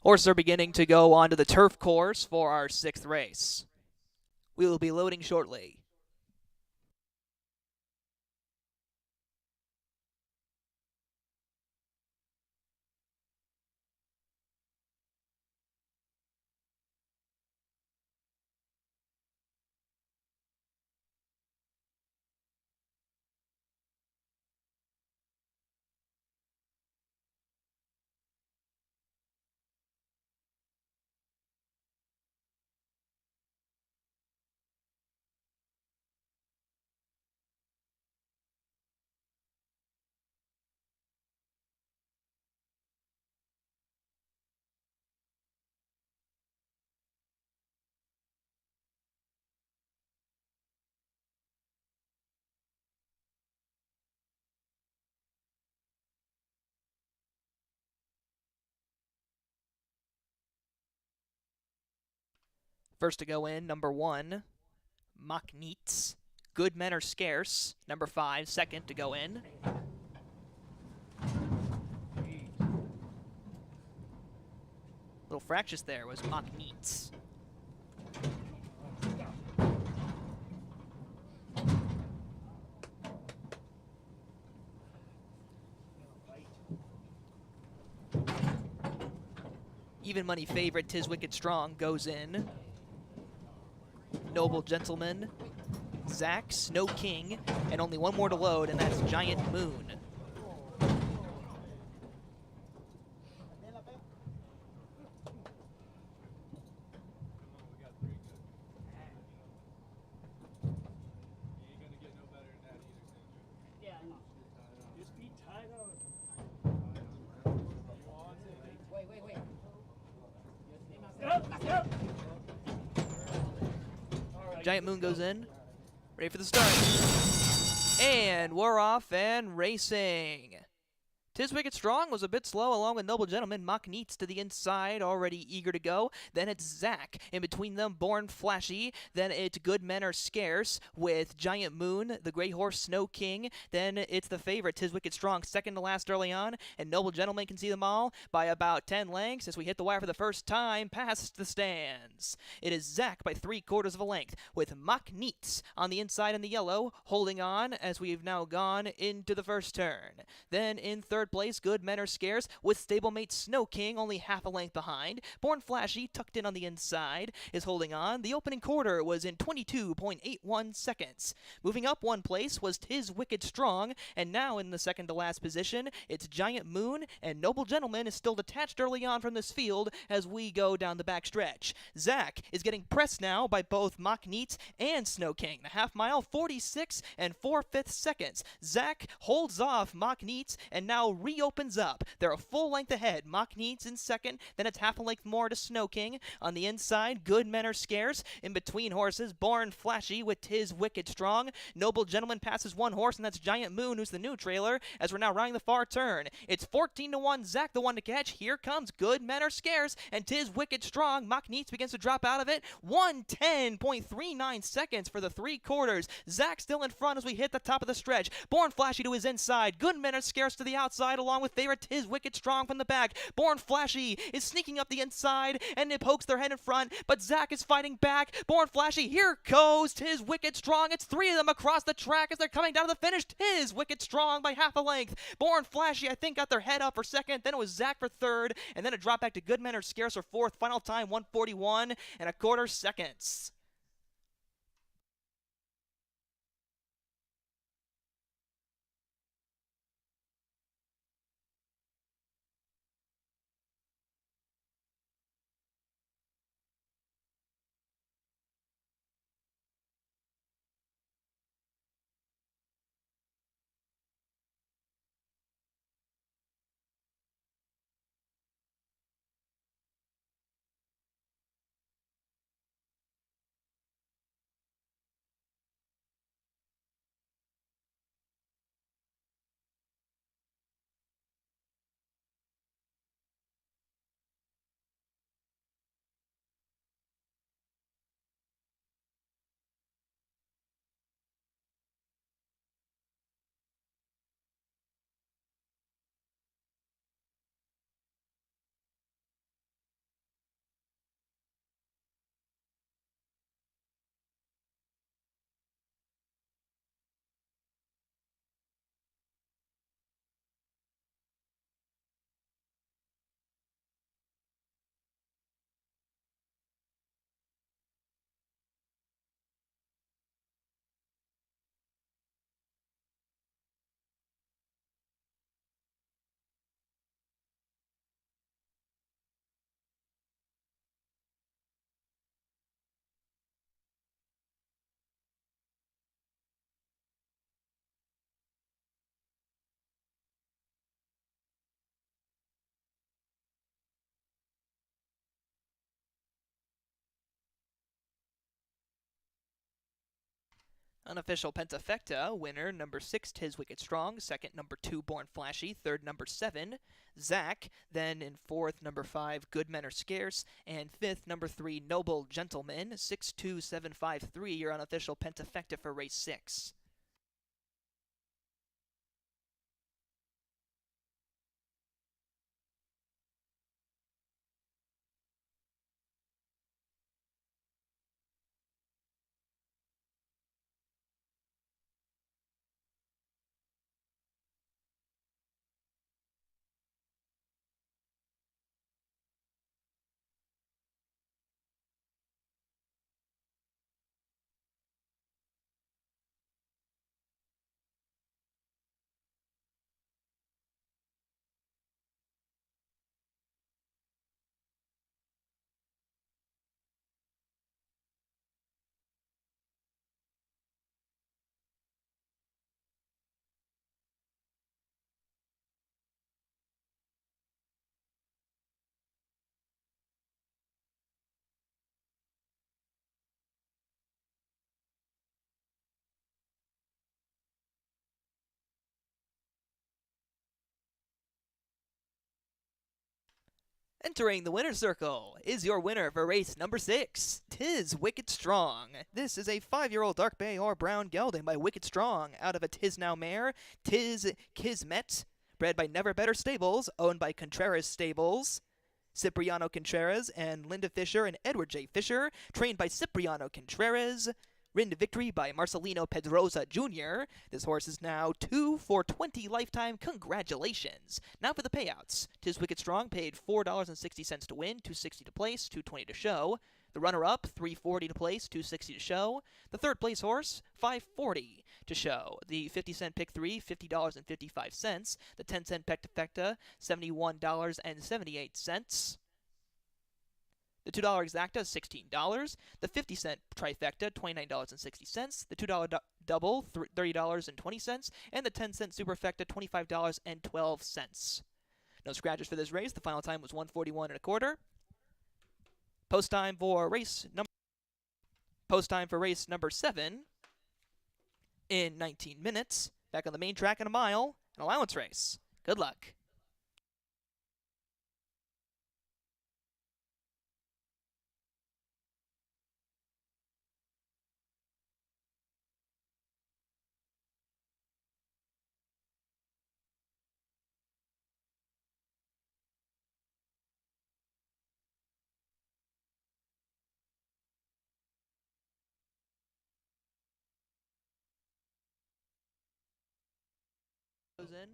Horses are beginning to go onto the turf course for our 6th race. We will be loading shortly. First to go in, number 1, Machneets. Good Men Are Scarce. Number 5, second to go in. Little fractious there was Machneets. Even money favorite Tis Wicked Strong goes in. Noble Gentleman, Zach, Snow King, and only one more to load, and that's Giant Moon. Giant Moon goes in. Ready for the start. And we're off and racing. Tis Wicked Strong was a bit slow along with Noble Gentleman. Machneets to the inside, already eager to go. Then it's Zach. In between them, Born Flashy. Then it's Good Men Are Scarce with Giant Moon, the Gray Horse Snow King. Then it's the favorite, Tis Wicked Strong, second to last early on. And Noble Gentleman can see them all by about 10 lengths as we hit the wire for the first time past the stands. It is Zach by 3/4 of a length with Machneets on the inside in the yellow, holding on as we've now gone into the first turn. Then in third place, Good Men Are Scarce with stablemate Snow King only half a length behind. Born Flashy, tucked in on the inside, is holding on. The opening quarter was in 22.81 seconds. Moving up one place was Tis Wicked Strong, and now in the second to last position, it's Giant Moon, and Noble Gentleman is still detached early on from this field as we go down the back stretch. Zach is getting pressed now by both Machneets and Snow King. The half mile, 46 and 4/5 seconds. Zach holds off Machneets and now reopens up. They're a full length ahead. Machneets in second, then it's half a length more to Snow King. On the inside, Good Men Are Scarce. In between horses, Born Flashy with Tis Wicked Strong. Noble Gentleman passes one horse, and that's Giant Moon, who's the new trailer, as we're now rounding the far turn. It's 14-1, Zach the one to catch. Here comes Good Men Are Scarce, and Tis Wicked Strong. Machneets begins to drop out of it. 1:10.39 seconds for the 3/4. Zach still in front as we hit the top of the stretch. Born Flashy to his inside. Good Men Are Scarce to the outside, along with favorite Tis Wicked Strong from the back. Born Flashy is sneaking up the inside, and it pokes their head in front, but Zach is fighting back. Born Flashy, here goes Tis Wicked Strong. It's 3 of them across the track as they're coming down to the finish. Tis Wicked Strong by half a length. Born Flashy, I think, got their head up for second. Then it was Zach for third, and then a drop back to Good Men Are Scarce for fourth. Final time, 1:41.25 seconds. Unofficial Pentafecta winner number 6 Tis Wicked Strong, second number 2 Born Flashy, third number 7 Zach, then in fourth number 5 Good Men Are Scarce, and fifth number 3 Noble Gentleman. 62753 your unofficial Pentafecta for race 6. Entering the winner's circle is your winner for race number 6, Tis Wicked Strong. This is a 5-year-old dark bay or brown gelding by Wicked Strong out of a Tis Now mare, Tis Kismet, bred by Never Better Stables, owned by Contreras Stables. Cipriano Contreras and Linda Fisher and Edward J. Fisher, trained by Cipriano Contreras. Ridden to victory by Marcelino Pedrosa Jr. This horse is now 2 for 20 lifetime. Congratulations. Now for the payouts. Tis Wicked Strong paid $4.60 to win, $2.60 to place, $2.20 to show. The runner-up, $3.40 to place, $2.60 to show. The third place horse, $5.40 to show. The 50-cent pick 3, $50.55. The 10-cent Pentafecta, $71.78. The $2 exacta is $16. The 50-cent trifecta, $29.60. The $2 double, $30.20. And the 10-cent superfecta, $25.12. No scratches for this race. The final time was 1:41 1/4. Post time for race number 7 in 19 minutes. Back on the main track in a mile, an allowance race. Good luck. Goes in.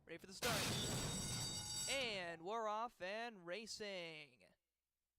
Ready for the start. And we're off and racing.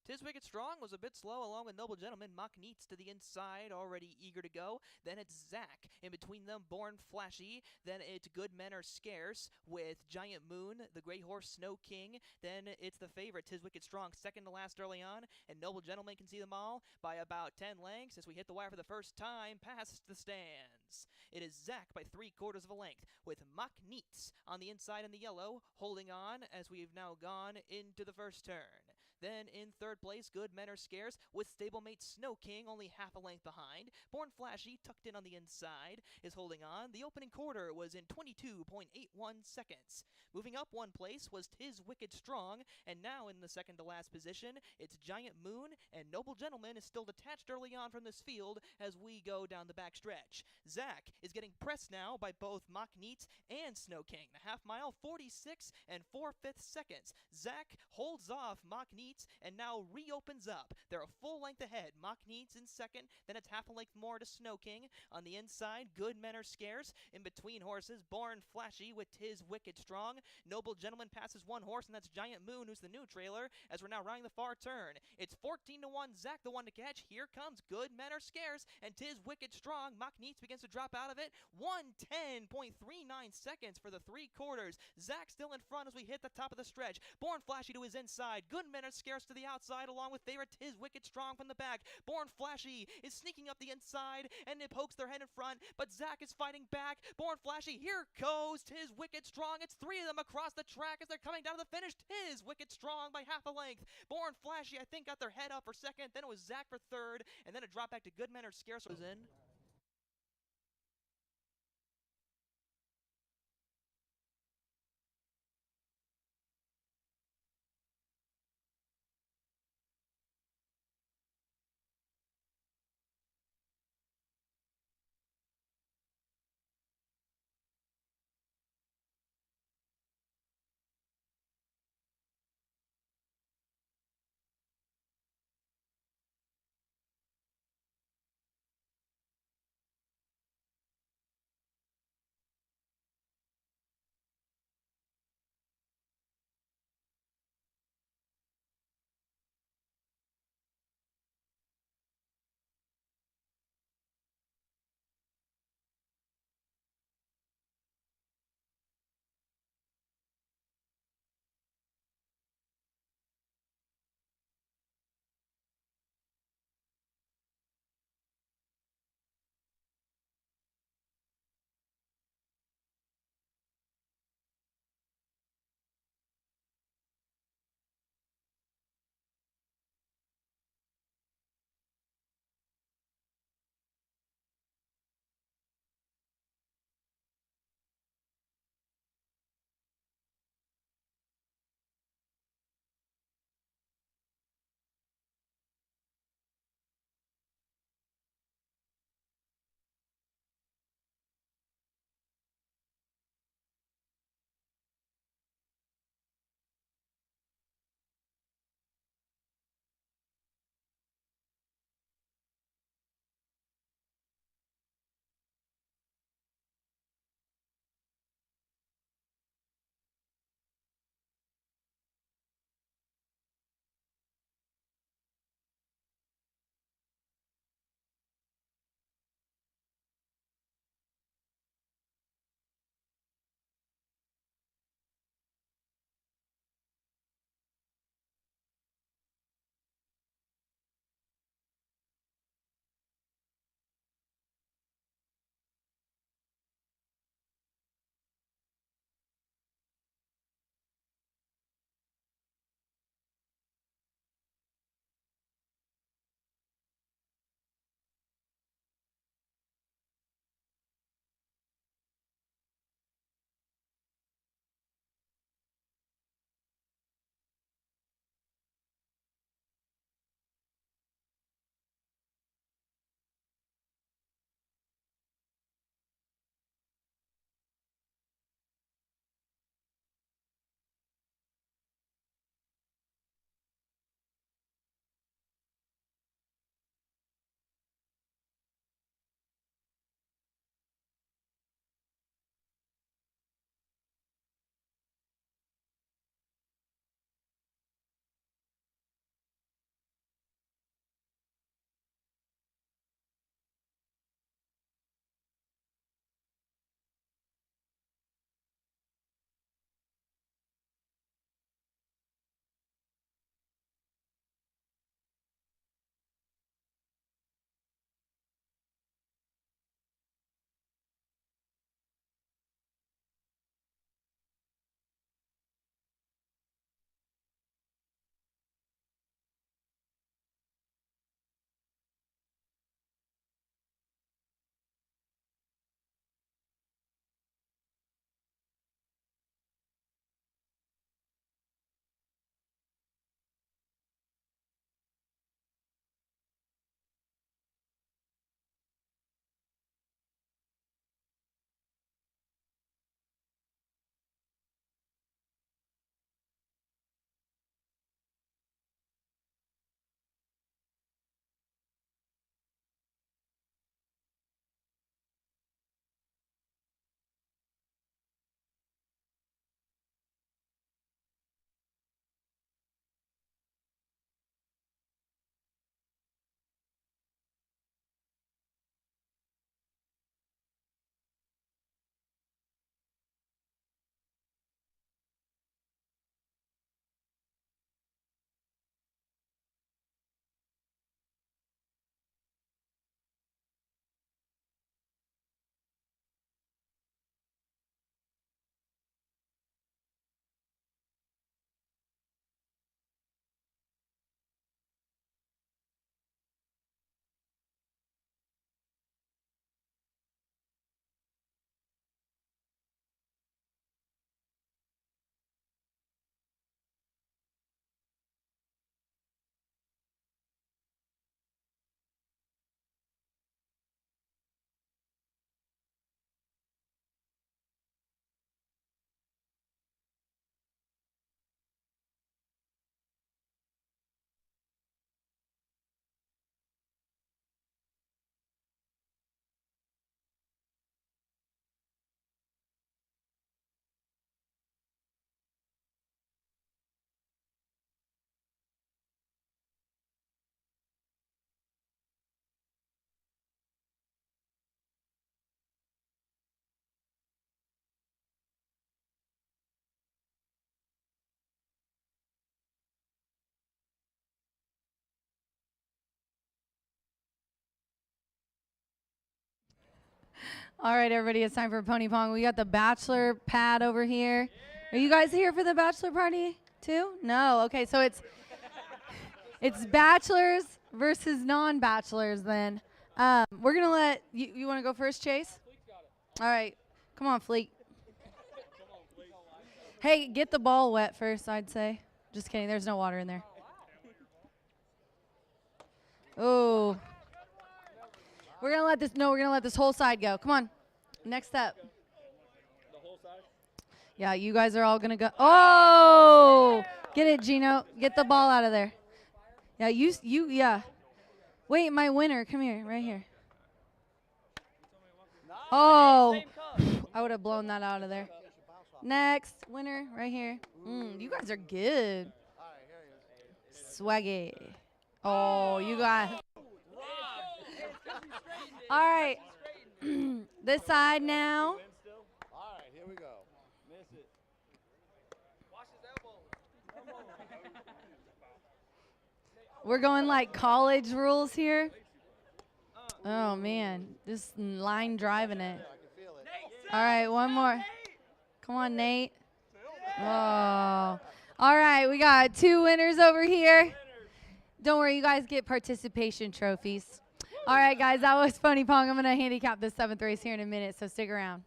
Tis Wicked Strong was a bit slow along with Noble Gentleman. Mock Neats to the inside, already eager to go. Then it's Zach. In between them, Born Flashy. Then it's Good Men Are Scarce with Giant Moon, the Gray Horse Snow King. Then it's the favorite, Tis Wicked Strong, second to last early on. And Noble Gentleman can see them all by about 10 lengths as we hit the wire for the first time past the stands. It is Zach by 3/4 of a length with Mock Neats on the inside in the yellow, holding on as we've now gone into the first turn. Then in third place, Good Men Are Scarce with stablemate Snow King only half a length behind. Born Flashy, tucked in on the inside, is holding on. The opening quarter was in 22.81 seconds. Moving up one place was Tis Wicked Strong, and now in the second to last position, it's Giant Moon, and Noble Gentleman is still detached early on from this field as we go down the back stretch. Zach is getting pressed now by both Mock Neats and Snow King. The half mile, 46 and 4/5 seconds. Zach holds off Mock Neats Neets and now reopens up. They're a full length ahead. Mock Neets in second, then it's half a length more to Snow King. On the inside, Good Men Are Scarce. In between horses, Born Flashy with Tis Wicked Strong. Noble Gentleman passes one horse, and that's Giant Moon, who's the new trailer, as we're now rounding the far turn. It's 14-1, Zach the one to catch. Here comes Good Men Are Scarce, and Tis Wicked Strong. Mock Neets begins to drop out of it. 1:10.39 seconds for the 3/4. Zach still in front as we hit the top of the stretch. Born Flashy to his inside. Good Men Are Scarce to the outside, along with favorite Tis Wicked Strong from the back. Born Flashy is sneaking up the inside, and it pokes their head in front, but Zach is fighting back. Born Flashy, here goes Tis Wicked Strong. It's three of them across the track as they're coming down to the finish. Tis Wicked Strong by half a length. Born Flashy, I think, got their head up for second. Then it was Zach for third, and then a drop back to Good Men Are Scarce was in. All right, everybody, it's time for Pony Pong. We got the bachelor pad over here. Are you guys here for the bachelor party too? No. Okay, so it's bachelors versus non-bachelors then. We're gonna let you want to go first, Chase? All right, come on, Fleet. Hey, get the ball wet first, I'd say. Just kidding. There's no water in there. Oh. We're going to let this whole side go. Come on. Next up. The whole side? Yeah, you guys are all going to go. Oh! Get it, Gino. Get the ball out of there. Yeah, yeah. Wait, my winner. Come here, right here. Oh. I would have blown that out of there. Next, winner, right here. You guys are good. Swaggy. Oh, you got. All right. This side now. All right, here we go. Miss it. Watch his elbow. We're going like college rules here. Oh, man. Just line driving it. All right, one more. Come on, Nate. Oh. All right, we got 2 winners over here. Don't worry, you guys get participation trophies. All right, guys, that was Pony Pong. I'm going to handicap the 7th race here in a minute, so stick around.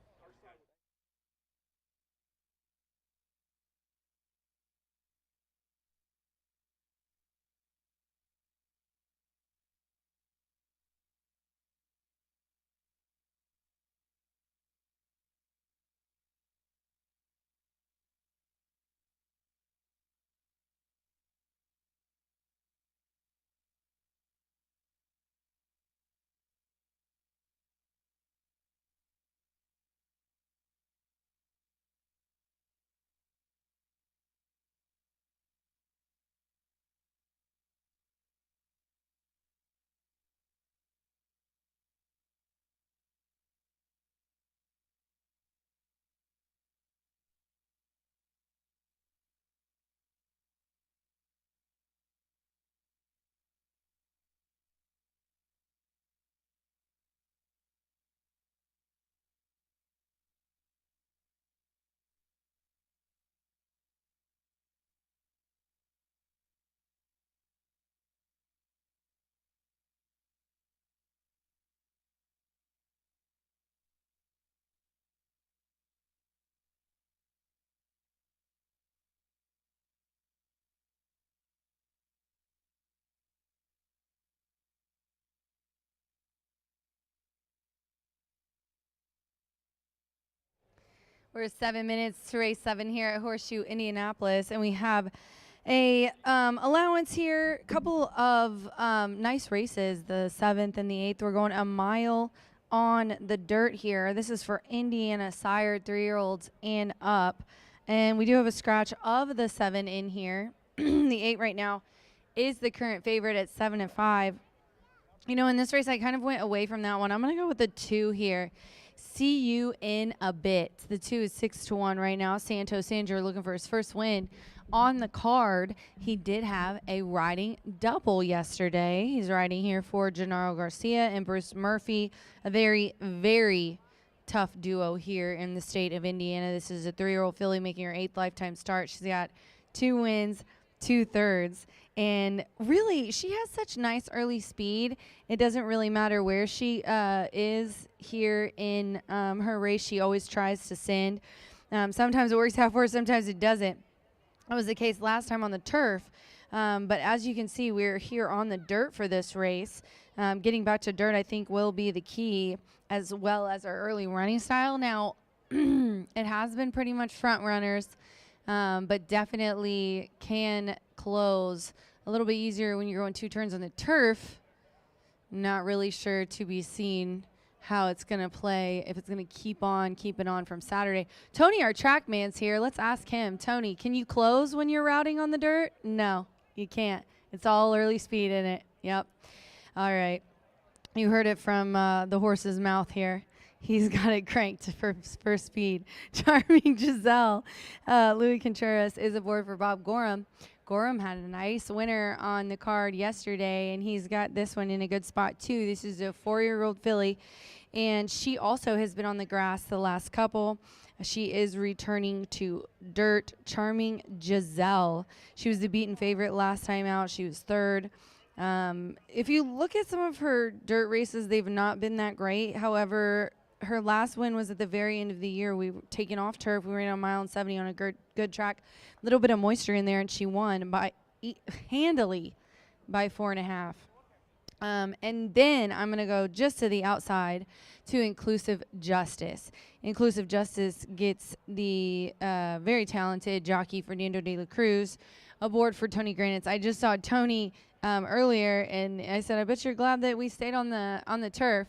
We're 7 minutes to race 7 here at Horseshoe Indianapolis, and we have a allowance here, a couple of nice races, the 7th and the 8th. We're going a mile on the dirt here. This is for Indiana sired 3-year-olds and up, and we do have a scratch of the 7 in here. The 8 right now is the current favorite at 7-5. You know, in this race, I kind of went away from that one. I'm going to go with the 2 here. See you in a bit. The 2 is 6-1 right now. Santos Sandra looking for his first win on the card. He did have a riding double yesterday. He's riding here for Gennaro Garcia and Bruce Murphy, a very, very tough duo here in the state of Indiana. This is a 3-year-old filly making her 8th lifetime start. She's got 2 wins, 2/3. And really, she has such nice early speed. It doesn't really matter where she is here in her race. She always tries to send. Sometimes it works out for her, sometimes it doesn't. That was the case last time on the turf. But as you can see, we're here on the dirt for this race. Getting back to dirt, I think, will be the key, as well as our early running style. Now, it has been pretty much front runners, but definitely can close a little bit easier when you're going 2 turns on the turf. Not really sure to be seen how it's going to play, if it's going to keep it on from Saturday. Tony, our track man's here. Let's ask him. Tony, can you close when you're routing on the dirt? No, you can't. It's all early speed in it. Yep. All right. You heard it from the horse's mouth here. He's got it cranked for speed. Charming Giselle. Louis Contreras is aboard for Bob Gorham. Gorham had a nice winner on the card yesterday, and he's got this one in a good spot, too. This is a 4-year-old filly, And she also has been on the grass the last couple. She is returning to dirt. Charming Giselle. She was the beaten favorite last time out. She was third. If you look at some of her dirt races, they've not been that great. However, her last win was at the very end of the year. We were taken off turf. We ran a mile and 70 on a good track. A little bit of moisture in there, and she won by handily by 4.5. And then I'm going to go just to the outside to Inclusive Justice. Inclusive Justice gets the very talented jockey Fernando de la Cruz aboard for Tony Granitz. I just saw Tony earlier, and I said, I bet you're glad that we stayed on the turf.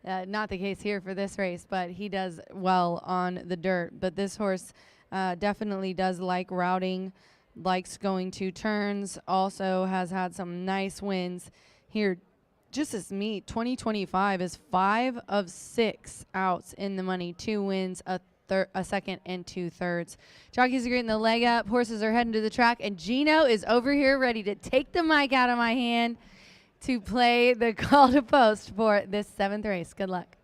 Not the case here for this race, but he does well on the dirt. But this horse definitely does like routing, likes going 2 turns, also has had some nice wins here. Just as meet, 2025 is 5 of 6 outs in the money, 2 wins, a second, and 2/3. Jockeys are getting the leg up. Horses are heading to the track, and Gino is over here ready to take the mic out of my hand to play the call to post for this 7th race. Good luck.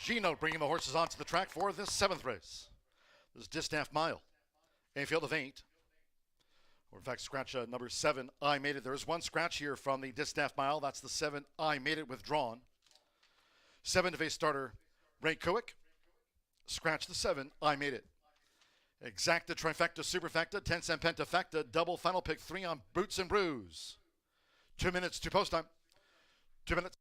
Gino bringing the horses onto the track for this 7th race. This is Distaff Mile, a field of 8. Or in fact, scratch number 7, I Made It. There is one scratch here from the Distaff Mile. That's the 7, I Made It, withdrawn. 7 to face starter, Ray Kowick. Scratch the 7, I Made It. Exacta, trifecta, superfecta, 10-cent pentafecta, double final pick 3 on Boots and Brews. 2 minutes to post time. 2 minutes.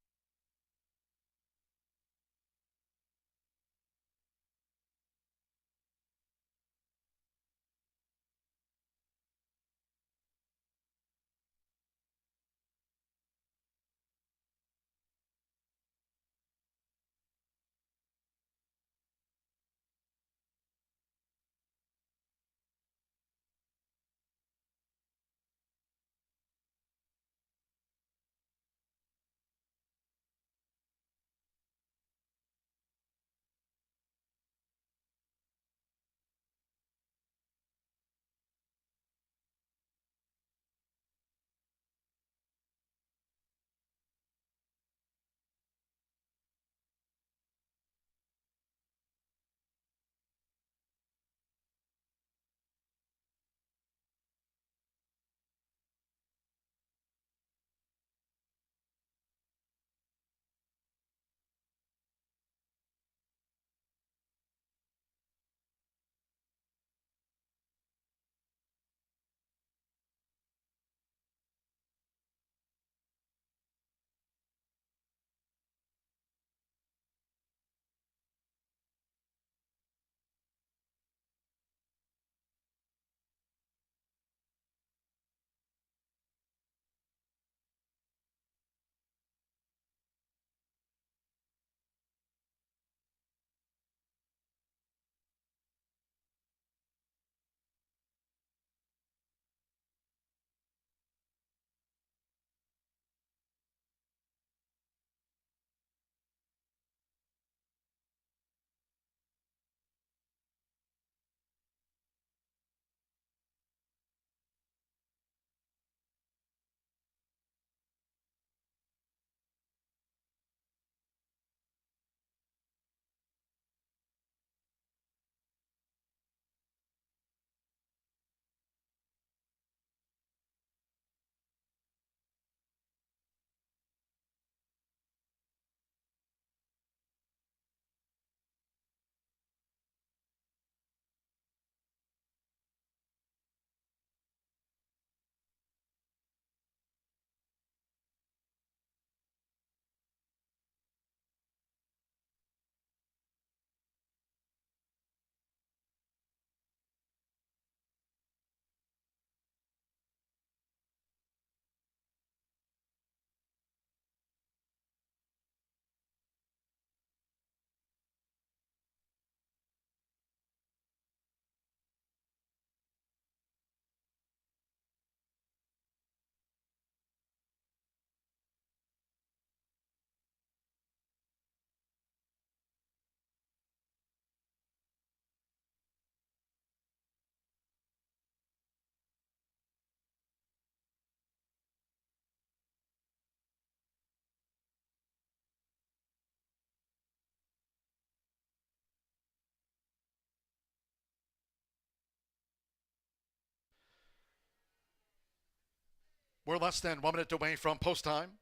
We're less than 1 minute away from post time.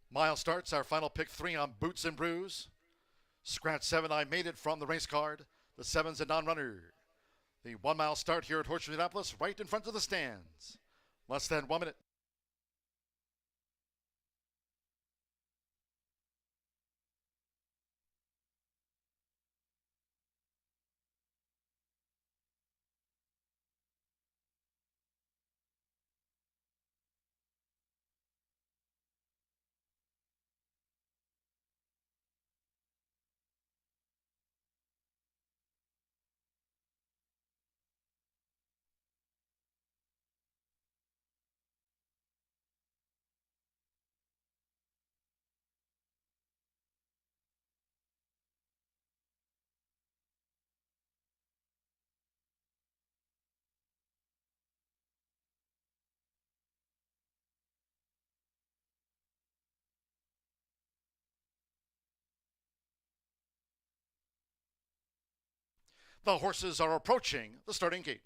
Mile starts, our final pick 3 on Boots and Brews. Scratch 7, I Made It from the race card. The 7's a non-runner. The 1 mile start here at Horseshoe Indianapolis, right in front of the stands. Less than 1 minute. The horses are approaching the starting gate.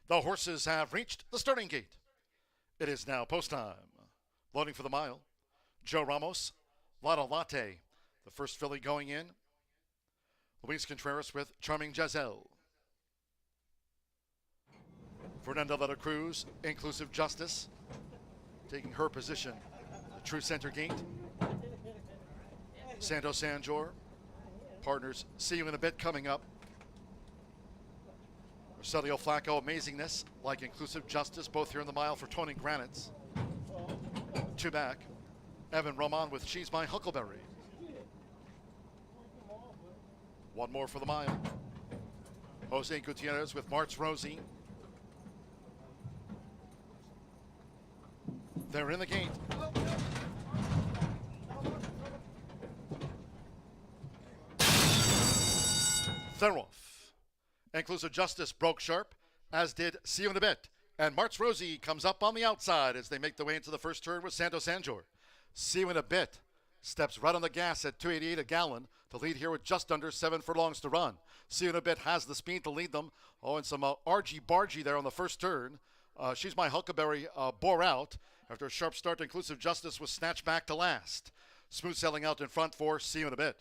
The horses have reached the starting gate. It is now post time. Loading for the mile. Joe Ramos, Lotta Latte, the first filly going in. Luis Contreras with Charming Giselle. Fernanda Letta Cruz, Inclusive Justice, taking her position. The true center gate. Santo Sanjor. Partners, See You in a Bit coming up. Rogelio Flacco, Amazingness, like Inclusive Justice, both here in the mile for Tony Granitz. 2 back. Evan Roman with She's My Huckleberry. 1 more for the mile. Jose Gutierrez with Martz Rosie. They're in the gate. They're off. Inclusive Justice broke sharp, as did See You in a Bit. And Martz Rosie comes up on the outside as they make their way into the first turn with Santo Sanjor. See You in a Bit steps right on the gas at 288 a gallon to lead here with just under 7 furlongs to run. See You in a Bit has the speed to lead them. Oh, and some argy-bargy there on the first turn. She's My Huckleberry bore out. After a sharp start, Inclusive Justice was snatched back to last. Smooth selling out in front for See You in a Bit.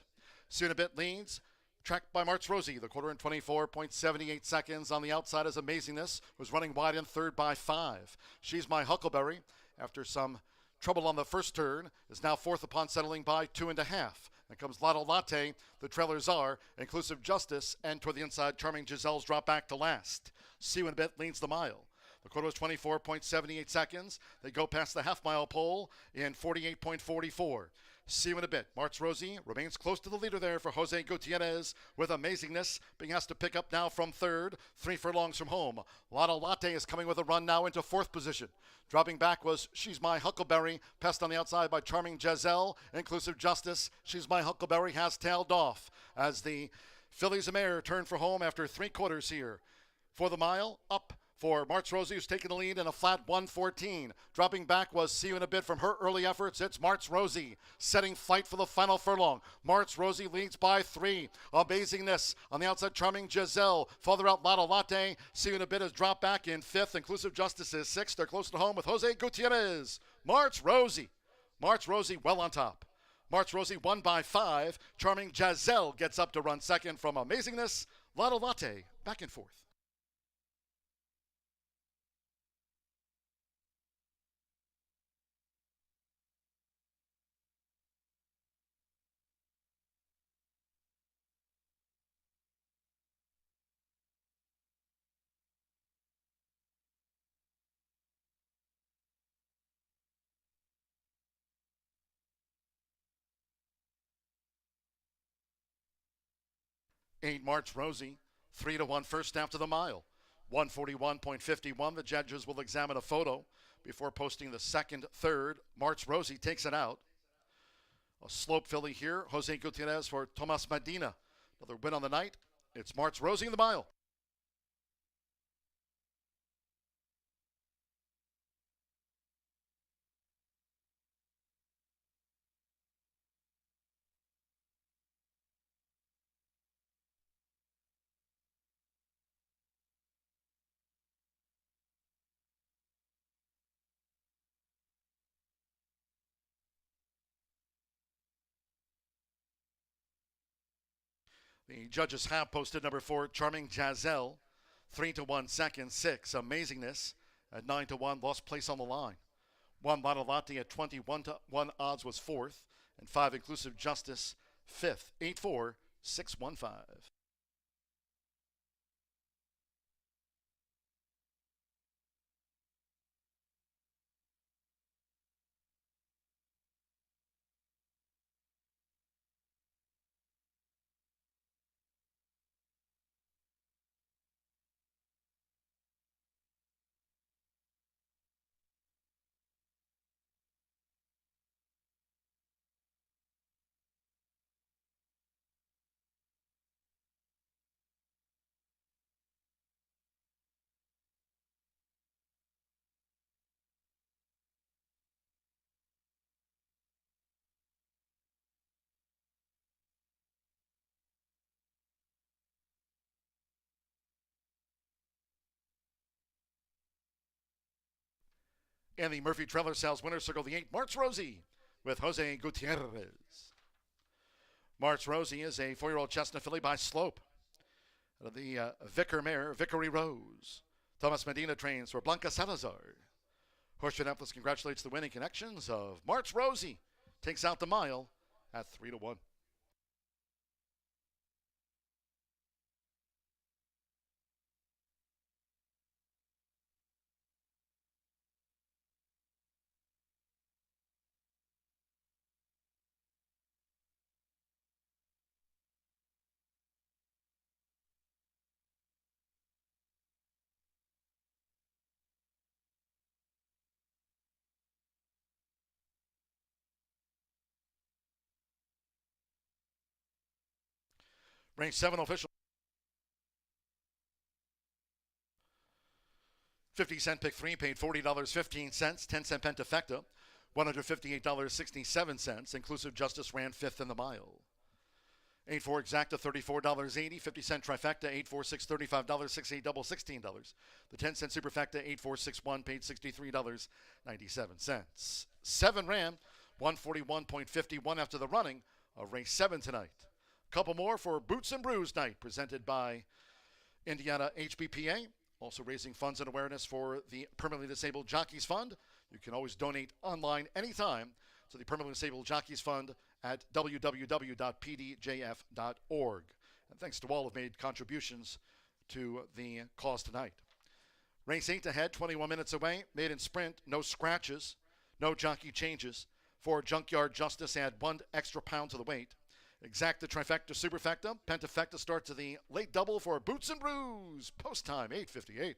See You in a Bit leads. Tracked by Martz Rosie, the quarter in 24.78 seconds. On the outside is Amazingness, was running wide in third by 5. She's My Huckleberry, after some trouble on the first turn, is now fourth upon settling by 2.5. Then comes Lotta Latte, the trailers are Inclusive Justice, and toward the inside, Charming Giselle's drop back to last. See You in a Bit leads the mile. The quarter was 24.78 seconds. They go past the half-mile pole in 48.44. See You in a Bit. Martz Rosie remains close to the leader there for Jose Gutierrez with Amazingness being asked to pick up now from third, 3 furlongs from home. Lotta Latte is coming with a run now into 4th position. Dropping back was She's My Huckleberry, passed on the outside by Charming Giselle. Inclusive Justice, She's My Huckleberry has tailed off as the fillies and mare turn for home after 3 quarters here. For the mile, up for March Rosie, who's taking the lead in a flat 114. Dropping back was See You in a Bit from her early efforts. It's March Rosie setting fight for the final furlong. March Rosie leads by 3. Amazingness on the outside, Charming Giselle. Farther out, Lotto Latte. See You in a Bit has dropped back in 5th. Inclusive Justice is 6th. They're close to home with Jose Gutierrez. March Rosie well on top. March Rosie won by 5. Charming Giselle gets up to run second from Amazingness. Lotto Latte back in 4th. March Rosie, 3-1 first after the mile. 141.51. The judges will examine a photo before posting the second, third. March Rosie takes it out. A slope filly here. Jose Gutierrez for Tomas Medina. Another win on the night. It's March Rosie in the mile. The judges have posted number 4, Charming Giselle, 3-1 second, 6, Amazingness at 9-1, lost place on the line. 1 Lotto Latte at 21-1 odds was 4th, and 5 Inclusive Justice 5th, 8-4, 6-1-5. And the Murphy Trailer Sales winner circle the 8, March Rosie with Jose Gutierrez. March Rosie is a 4-year-old chestnut filly by Slope. Out of the Vicar mare, Vickery Rose. Thomas Medina trains for Blanca Salazar. Horseshoe Indianapolis congratulates the winning connections of March Rosie. Takes out the mile at 3-1. Range 7 official. 50-cent pick 3 paid $40.15, 10-cent pentafecta, $158.67. Inclusive Justice ran 5th in the mile. 8-4 exacta, $34.80. 50-cent trifecta, 8-4-6, $35.68, double $16. The 10-cent superfecta, 8-4-6-1, paid $63.97. 7 ran, 141.51 after the running of race 7 tonight. Couple more for Boots and Brews night, presented by Indiana HBPA. Also raising funds and awareness for the Permanently Disabled Jockeys Fund. You can always donate online anytime to the Permanently Disabled Jockeys Fund at www.pdjf.org. And thanks to all who have made contributions to the cause tonight. Race 8 ahead, 21 minutes away. Maiden sprint, no scratches, no jockey changes. For Junkyard Justice, add 1 extra pound to the weight. Exacta, trifecta, superfecta, pentafecta start to the late double for Boots and Brews. Post time, 8:58.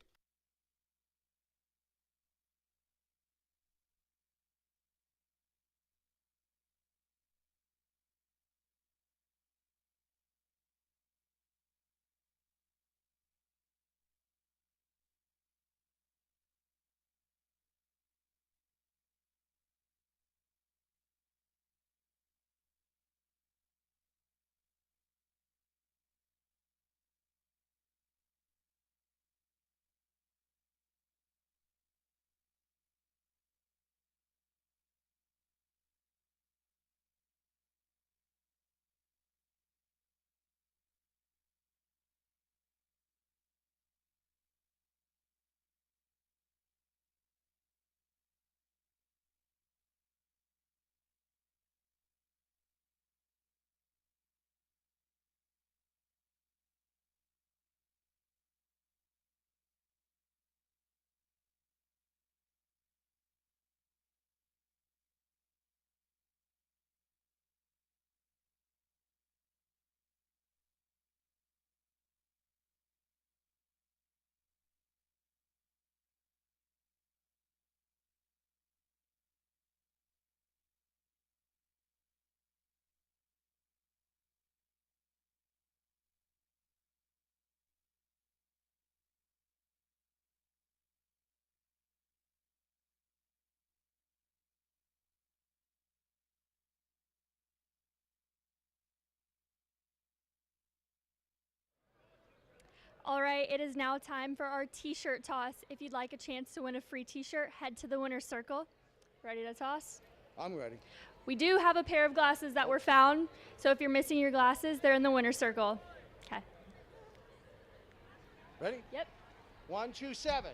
All right, it is now time for our t-shirt toss. If you'd like a chance to win a free t-shirt, head to the winner's circle. Ready to toss? I'm ready. We do have a pair of glasses that were found, so if you're missing your glasses, they're in the winner's circle. Okay. Ready? Yep. 1, 2, 7.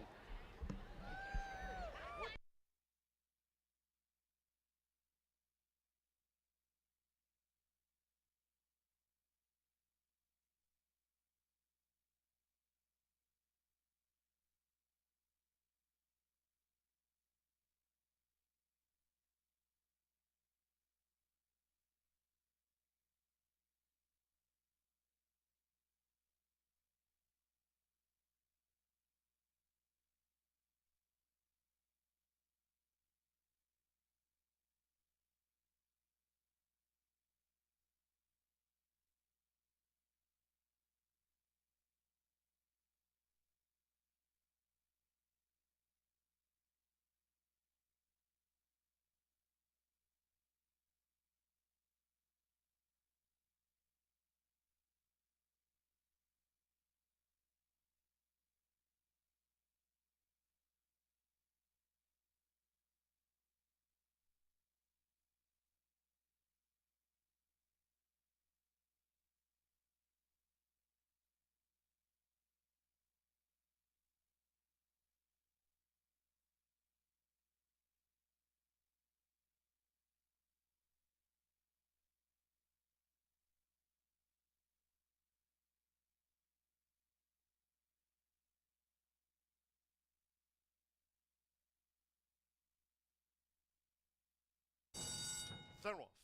They're off.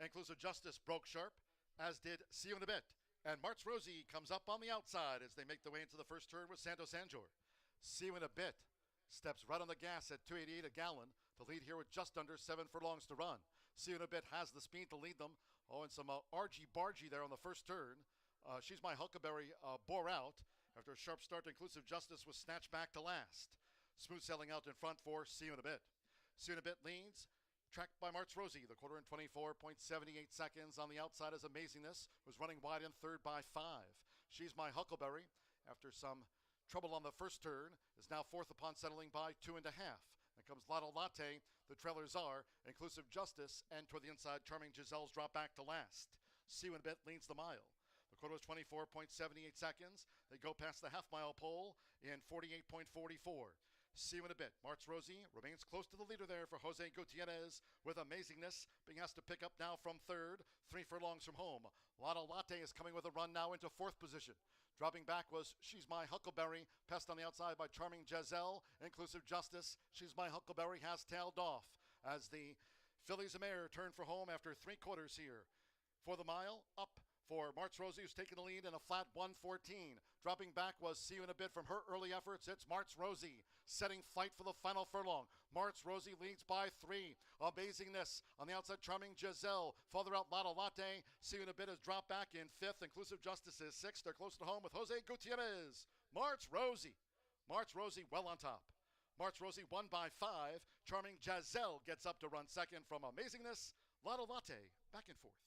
Inclusive Justice broke sharp, as did See You in a Bit. And March Rosie comes up on the outside as they make their way into the first turn with Santo Sanjor. See You in a Bit steps right on the gas at 288 a gallon to lead here with just under 7 furlongs to run. See You in a Bit has the speed to lead them. Oh, and some argy-bargy there on the first turn. She's My Huckleberry bore out after a sharp start to Inclusive Justice was snatched back to last. Smooth sailing out in front for See You in a Bit. See You in a Bit leads. Tracked by March Rosie, the quarter in 24.78 seconds. On the outside is Amazingness, was running wide in third by 5. She's My Huckleberry, after some trouble on the first turn, is now fourth upon settling by 2.5. Then comes Lotto Latte, the trailers are Inclusive Justice, and toward the inside, Charming Giselle's drop back to last. See You in a Bit leads the mile. The quarter was 24.78 seconds. They go past the half-mile pole in 48.44. See You in a Bit. March Rosie remains close to the leader there for Jose Gutierrez with Amazingness being asked to pick up now from third, 3 furlongs from home. Lotto Latte is coming with a run now into fourth position. Dropping back was She's My Huckleberry, passed on the outside by Charming Giselle. Inclusive Justice, She's My Huckleberry has tailed off as the fillies and mare turn for home after 3 quarters here. For the mile, up for March Rosie, who's taking the lead in a flat 1:14. Dropping back was See You in a Bit from her early efforts. It's March Rosie setting flight for the final furlong. March Rosie leads by 3. Amazingness on the outside, Charming Giselle. Farther out, Lotto Latte. See You in a Bit has dropped back in 5th. Inclusive Justice is 6th. They're close to home with Jose Gutierrez. March Rosie well on top. March Rosie won by 5. Charming Giselle gets up to run second from Amazingness. Lotto Latte back in 4th.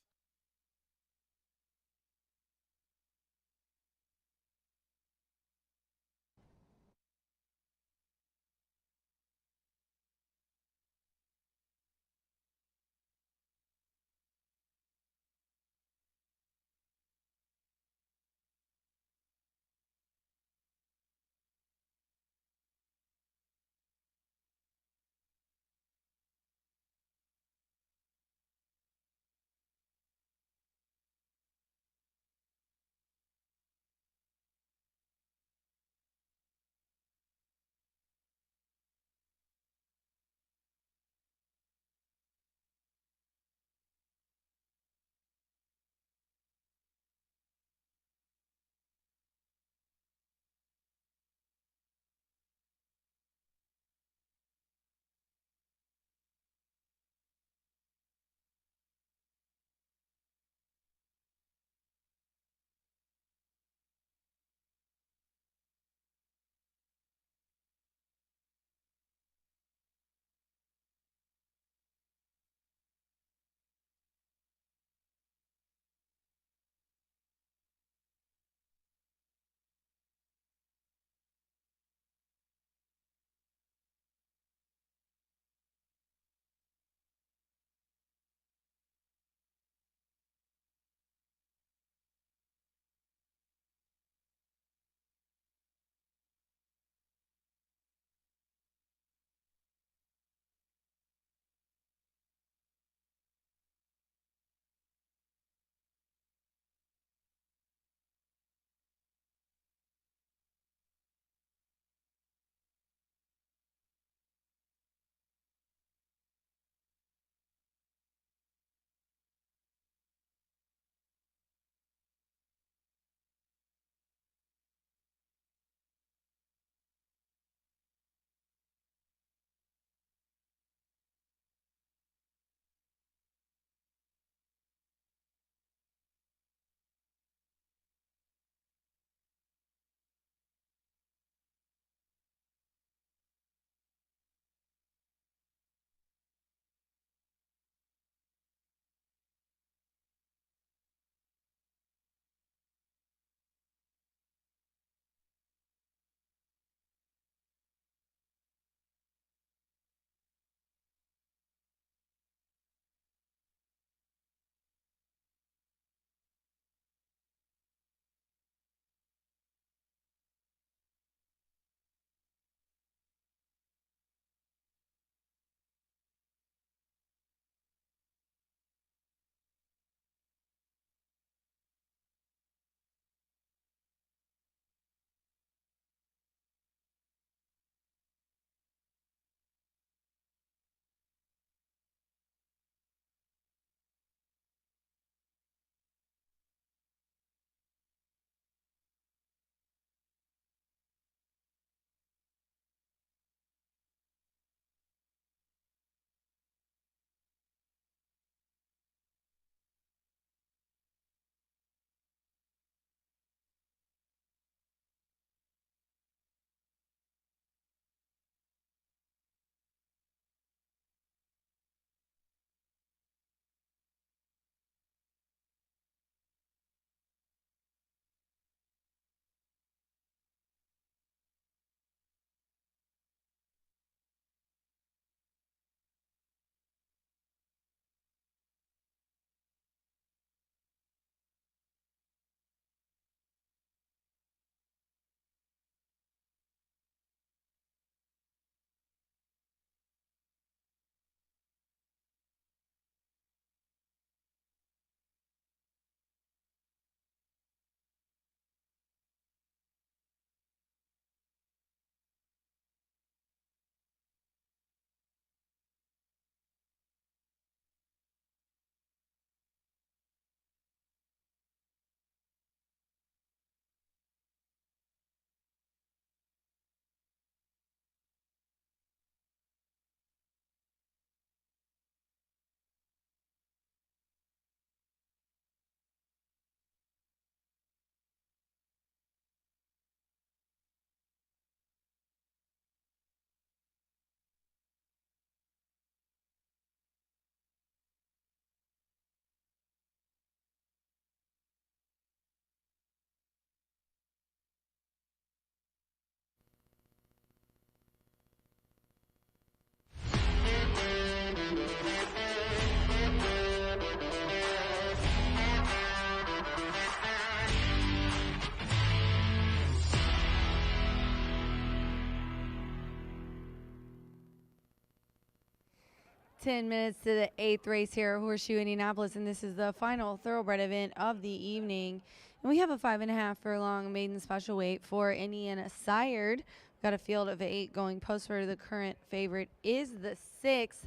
10 minutes to the 8th race here at Horseshoe Indianapolis, and this is the final thoroughbred event of the evening. And we have a 5.5 furlong maiden special weight for Indiana sired. Got a field of 8 going postward. The current favorite is the 6.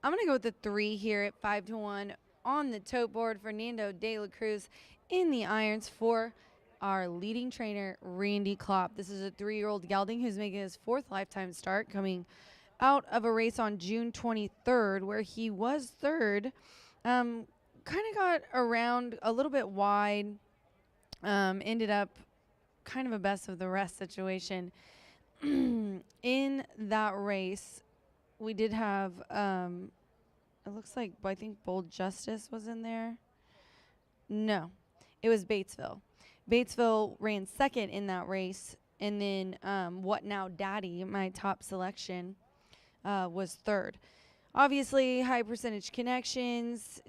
I'm going to go with the 3 here at 5-1 on the tote board. Fernando de la Cruz in the irons for our leading trainer, Randy Klopp. This is a 3-year-old gelding who's making his 4th lifetime start, coming out of a race on June 23rd where he was 3rd. Kind of got around a little bit wide. Ended up kind of a best of the rest situation. In that race, we did have, it looks like, I think Bold Justice was in there. No, it was Batesville. Batesville ran 2nd in that race. And then What Now Daddy, my top selection, was 3rd. Obviously, high percentage connections.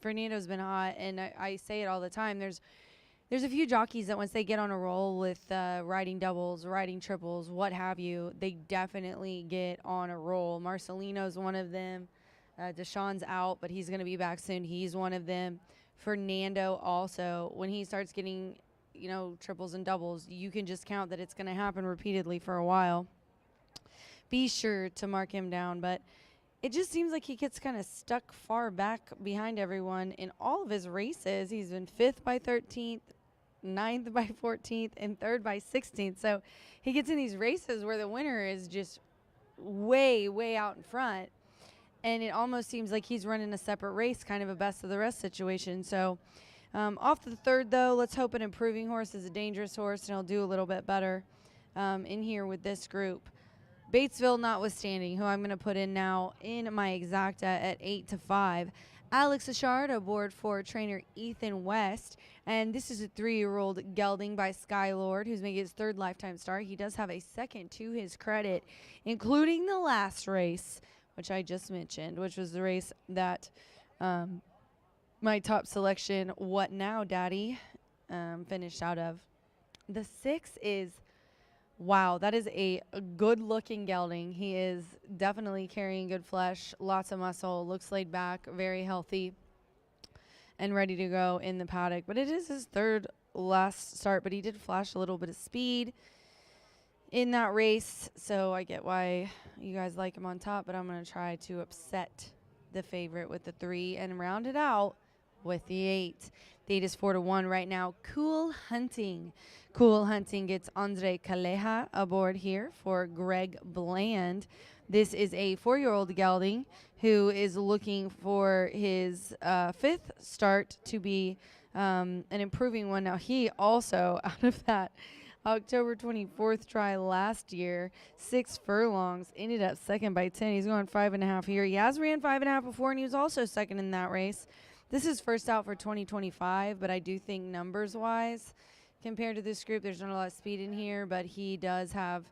Fernando's been hot, and I say it all the time. There's a few jockeys that once they get on a roll with riding doubles, riding triples, what have you, they definitely get on a roll. Marcelino's one of them. Deshaun's out, but he's going to be back soon. He's one of them. Fernando also, when he starts getting, triples and doubles, you can just count that it's going to happen repeatedly for a while. Be sure to mark him down, but it just seems like he gets kind of stuck far back behind everyone in all of his races. He's been 5th by 13th, 9th by 14th, and 3rd by 16th. So he gets in these races where the winner is just way, way out in front. And it almost seems like he's running a separate race, kind of a best of the rest situation. So off the 3rd, though, let's hope an improving horse is a dangerous horse, and he'll do a little bit better in here with this group. Batesville notwithstanding, who I'm going to put in now in my exacta at 8-5. Alex Ashard aboard for trainer Ethan West. And this is a 3-year-old gelding by Skylord, who's making his 3rd lifetime start. He does have a 2nd to his credit, including the last race, which I just mentioned, which was the race that my top selection, What Now Daddy, finished out of. The 6 is... wow, that is a good-looking gelding. He is definitely carrying good flesh, lots of muscle, looks laid back, very healthy, and ready to go in the paddock. But it is his 3rd last start, but he did flash a little bit of speed in that race, so I get why you guys like him on top, but I'm going to try to upset the favorite with the 3 and round it out with the 8. The 8 is 4-1 right now. Cool Hunting. Cool Hunting gets Andre Calleja aboard here for Greg Bland. This is a 4-year-old gelding who is looking for his 5th start to be an improving one. Now, he also, out of that October 24th try last year, 6 furlongs, ended up 2nd by 10. He's going 5.5 here. He has ran 5.5 before, and he was also 2nd in that race. This is first out for 2025, but I do think numbers-wise, compared to this group, there's not a lot of speed in here, but he does have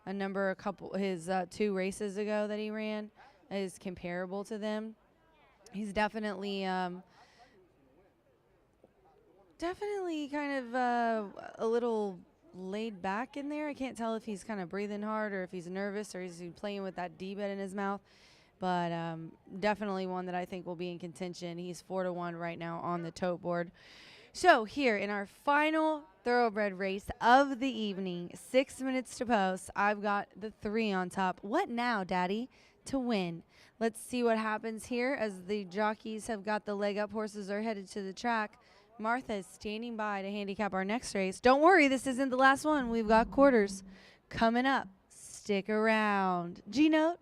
his 2 races ago that he ran is comparable to them. He's definitely kind of a little laid back in there. I can't tell if he's kind of breathing hard or if he's nervous or is he playing with that D-bed in his mouth. But definitely one that I think will be in contention. He's 4-1 right now on the tote board. So here in our final thoroughbred race of the evening, 6 minutes to post, I've got the 3 on top. What Now Daddy to win? Let's see what happens here as the jockeys have got the leg up. Horses are headed to the track. Martha is standing by to handicap our next race. Don't worry, this isn't the last one. We've got quarters coming up. Stick around. G-Note.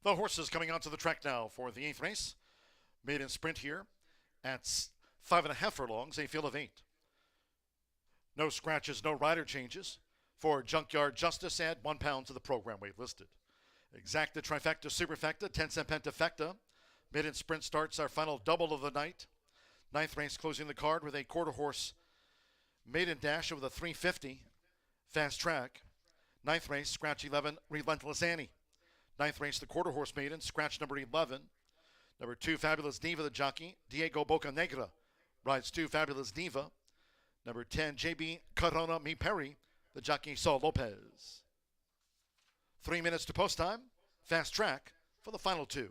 The horses coming onto the track now for the 8th race. Maiden sprint here at 5.5 furlongs, a field of 8. No scratches, no rider changes. For Junkyard Justice, add 1 pound to the program weight listed. Exacta, trifecta, superfecta, 10-cent pentafecta. Maiden sprint starts our final double of the night. 9th race closing the card with a quarter horse maiden dash over the 350 fast track. 9th race, scratch 11, Relentless Annie. 9th race, the quarter horse maiden, scratch number 11. Number 2, Fabulous Diva, the jockey. Diego Bocanegra rides 2, Fabulous Diva. Number 10, JB Corona Mi Perry, the jockey Saul Lopez. 3 minutes to post time. Fast track for the final 2.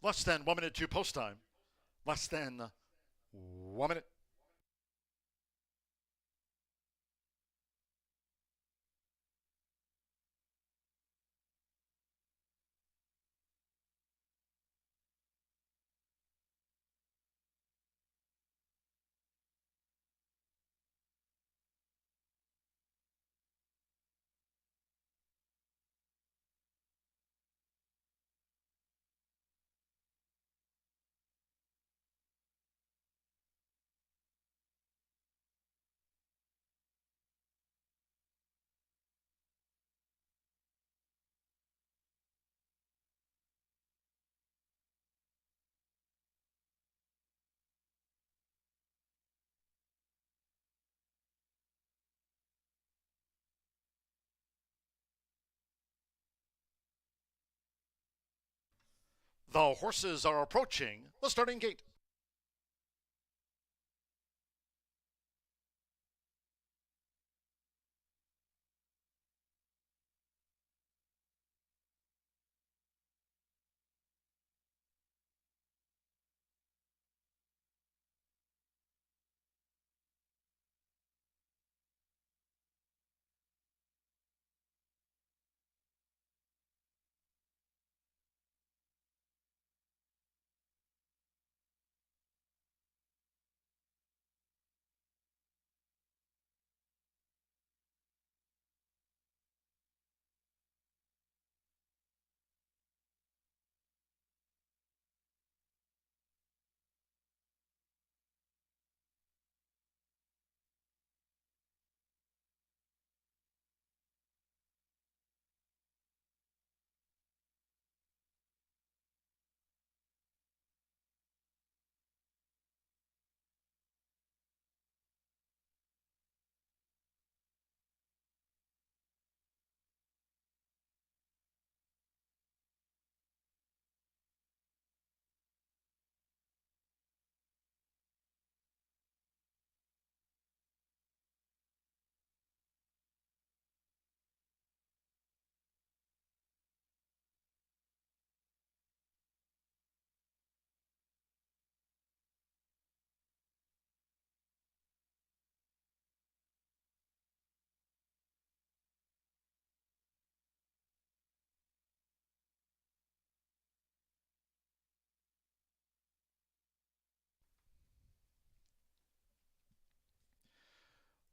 Less than 1 minute to post time. Less than 1 minute. The horses are approaching the starting gate.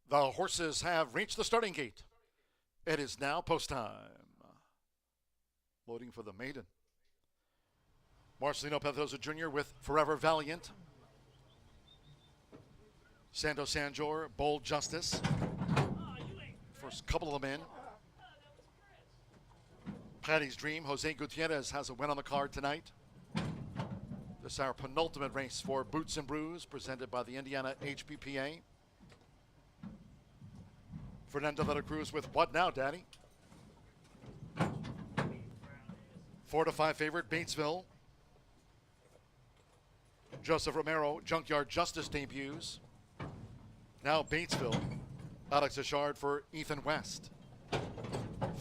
The horses have reached the starting gate. It is now post time. Loading for the maiden. Marcelino Pedrosa Jr. with Forever Valiant. Santo Sanjor, Bold Justice. First couple of them in. Patty's Dream, Jose Gutierrez has a win on the card tonight. This is our penultimate race for Boots and Brews, presented by the Indiana HPPA. Fernando de la Cruz with What Now, Daddy? 4-5 favorite, Batesville. Joseph Romero, Junkyard Justice debuts. Now Batesville. Alex Achard for Ethan West.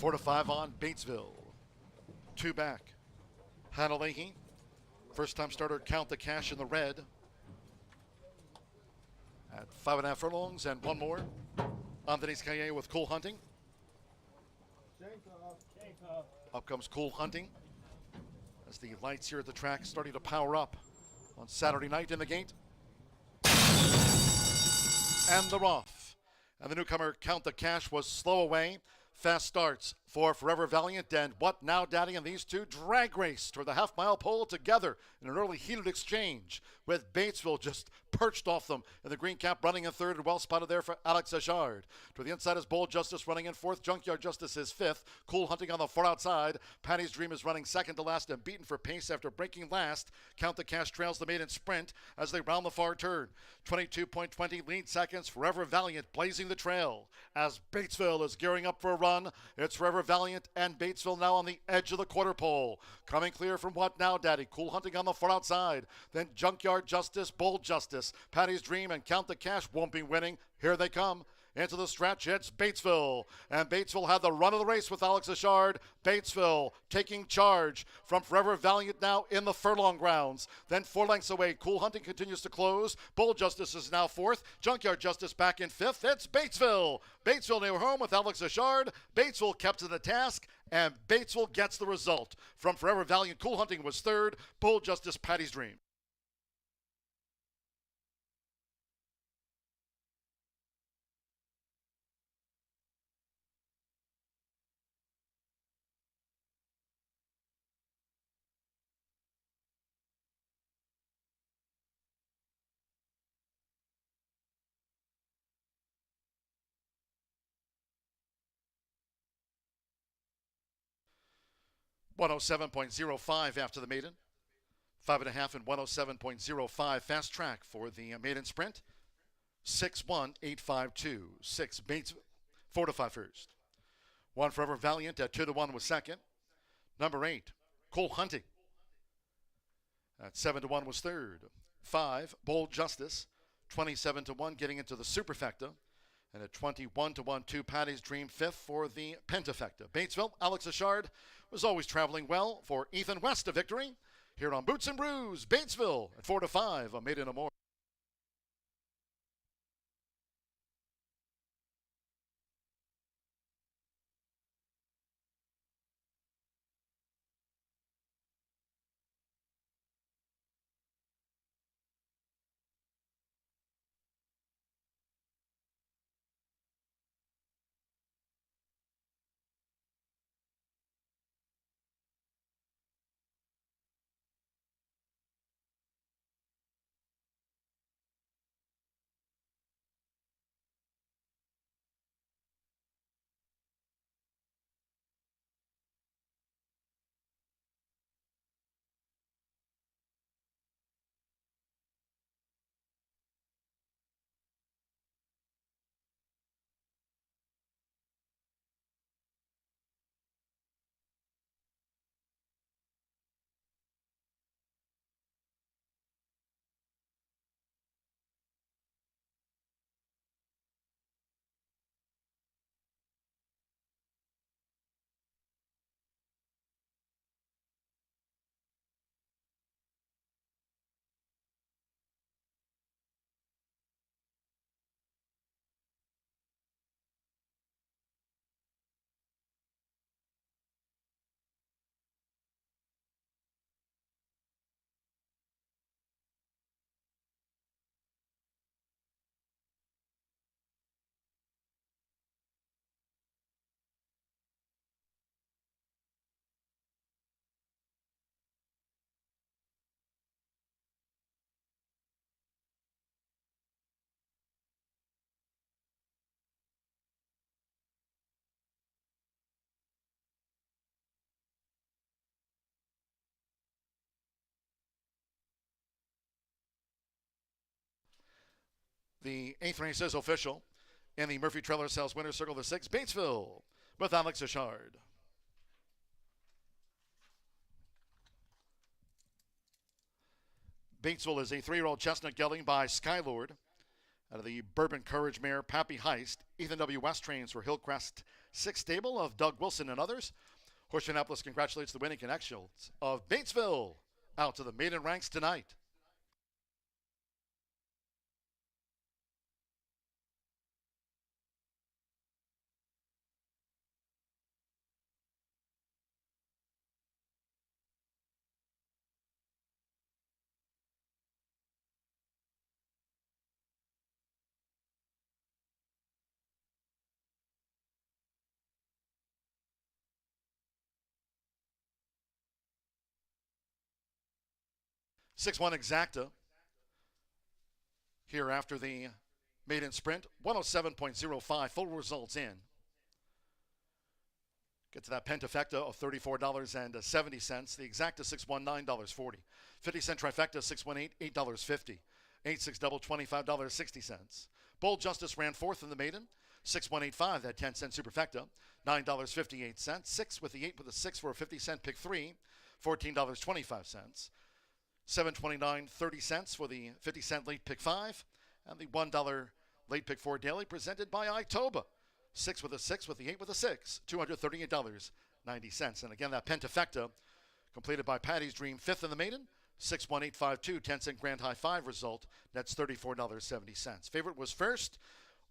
4-5 on Batesville. 2 back. Hannah Leahy. First time starter, Count the Cash in the red. At 5.5 furlongs and one more. Anthony Scaye with Cool Hunting. Up comes Cool Hunting as the lights here at the track starting to power up on Saturday night in the gate. And they're off. And the newcomer, Count the Cash, was slow away. Fast starts for Forever Valiant and What Now, Daddy, and these two drag race toward the half-mile pole together in an early heated exchange, with Batesville just perched off them in the green cap, running in third and well spotted there for Alex Achard. To the inside is Bold Justice running in fourth. Junkyard Justice is fifth. Cool Hunting on the far outside. Patty's Dream is running second to last and beaten for pace after breaking last. Count the Cash trails the maiden sprint as they round the far turn. 22.20 lead seconds. Forever Valiant blazing the trail as Batesville is gearing up for a run. It's Forever Valiant and Batesville now on the edge of the quarter pole. Coming clear from What Now, Daddy? Cool Hunting on the far outside. Then Junkyard Justice, Bold Justice, Patty's Dream, and Count the Cash won't be winning. Here they come. Into the stretch, it's Batesville. And Batesville had the run of the race with Alex Achard. Batesville taking charge from Forever Valiant now in the furlong grounds. Then 4 lengths away, Cool Hunting continues to close. Bold Justice is now fourth. Junkyard Justice back in fifth. It's Batesville. Batesville near home with Alex Achard. Batesville kept to the task, and Batesville gets the result. From Forever Valiant, Cool Hunting was third. Bold Justice, Patty's Dream. .107.05 after the maiden. 5.5 and 107.05 fast track for the maiden sprint. 6-1-8-5-2. 6 Bates, 4-5 first. 1 Forever Valiant at 2-1 was second. Number 8, Cool Hunting. At 7-1 was third. 5, Bold Justice. 27-1 getting into the Superfecta. And at 21-1, 2 Patty's Dream fifth for the Pentafecta. Batesville, Alex Ashard was always traveling well for Ethan West, a victory. Here on Boots and Brews, Batesville at 4-5, a maiden Amore. The 8th race is official. In the Murphy Trailer Sales Winner's Circle, the 6, Batesville with Alex Ashard. Batesville is a 3-year-old chestnut gelding by Skylord. Out of the Bourbon Courage mare, Pappy Heist. Ethan W. West trains for Hillcrest 6 stable of Doug Wilson and others. Horseshoe Indianapolis congratulates the winning connections of Batesville out to the maiden ranks tonight. Six one Exacta here after the maiden sprint. 107.05, full results in. Get to that Pentafecta of $34.70. The Exacta 619, $9.40. 50-cent Trifecta 618, $8.50. 8-6 double, $25.60. Bold Justice ran fourth in the maiden. 6185, that 10-cent Superfecta, $9.58. 6 with the 8 with the 6 for a 50-cent pick 3, $14.25. 729 30 cents for the 50-cent late pick 5, and the $1 late pick 4 daily presented by Itoba. 6 with a 6 with the 8 with a 6, $238.90. And again, that Pentafecta completed by Patty's Dream, 5th in the maiden, 61852, 10-cent Grand High 5 result. That's $34.70. Favorite was first.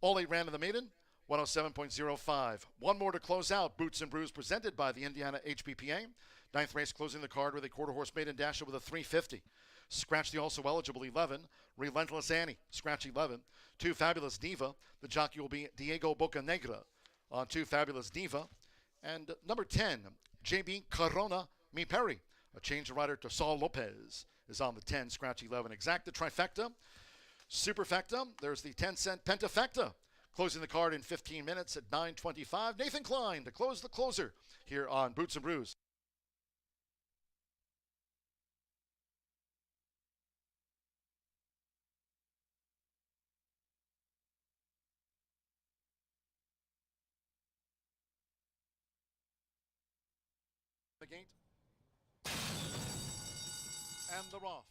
All 8 ran in the maiden, 107.05. One more to close out. Boots and Brews presented by the Indiana HPPA. 9th race closing the card with a quarter horse maiden dasher with a 350. Scratch the also eligible 11. Relentless Annie, scratch 11. 2 Fabulous Diva. The jockey will be Diego Bocanegra on 2 Fabulous Diva. And number 10, JB Corona Mi Perry. A change of rider to Saul Lopez is on the 10, scratch 11. Exacta Trifecta. Superfecta. There's the 10-cent Pentafecta. Closing the card in 15 minutes at 9:25. Nathan Klein to close the closer here on Boots and Brews. The gate. and the Roth.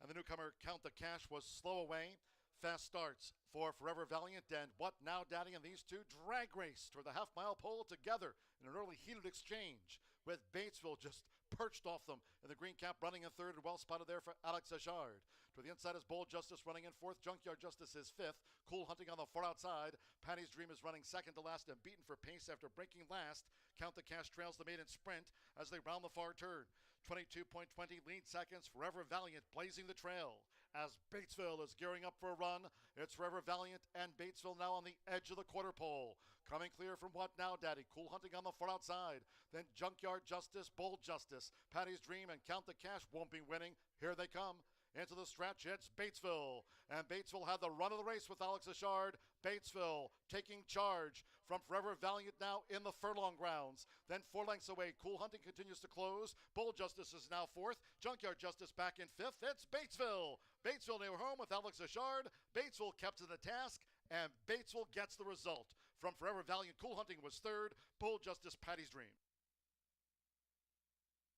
And the newcomer Count the Cash was slow away. Fast starts for Forever Valiant and What Now Daddy, and these two drag race toward the half-mile pole together in an early heated exchange, with Batesville just perched off them in the green cap, running in third, and well spotted there for Alex Ajard. To the inside is Bold Justice running in fourth. Junkyard Justice is fifth. Cool Hunting on the far outside. Patty's Dream is running second to last and beaten for pace after breaking last. Count the Cash trails the maiden sprint as they round the far turn. 22.20 lead seconds. Forever Valiant blazing the trail as Batesville is gearing up for a run. It's Forever Valiant and Batesville now on the edge of the quarter pole. Coming clear from What Now Daddy. Cool Hunting on the far outside. Then Junkyard Justice, Bold Justice, Patty's Dream, and Count the Cash won't be winning. Here they come. Into the stretch, it's Batesville. And Batesville had the run of the race with Alex Ashard. Batesville taking charge from Forever Valiant now in the furlong grounds. Then 4 lengths away, Cool Hunting continues to close. Bold Justice is now fourth. Junkyard Justice back in fifth. It's Batesville. Batesville near home with Alex Ashard. Batesville kept to the task, and Batesville gets the result. From Forever Valiant, Cool Hunting was third. Bold Justice, Patty's Dream.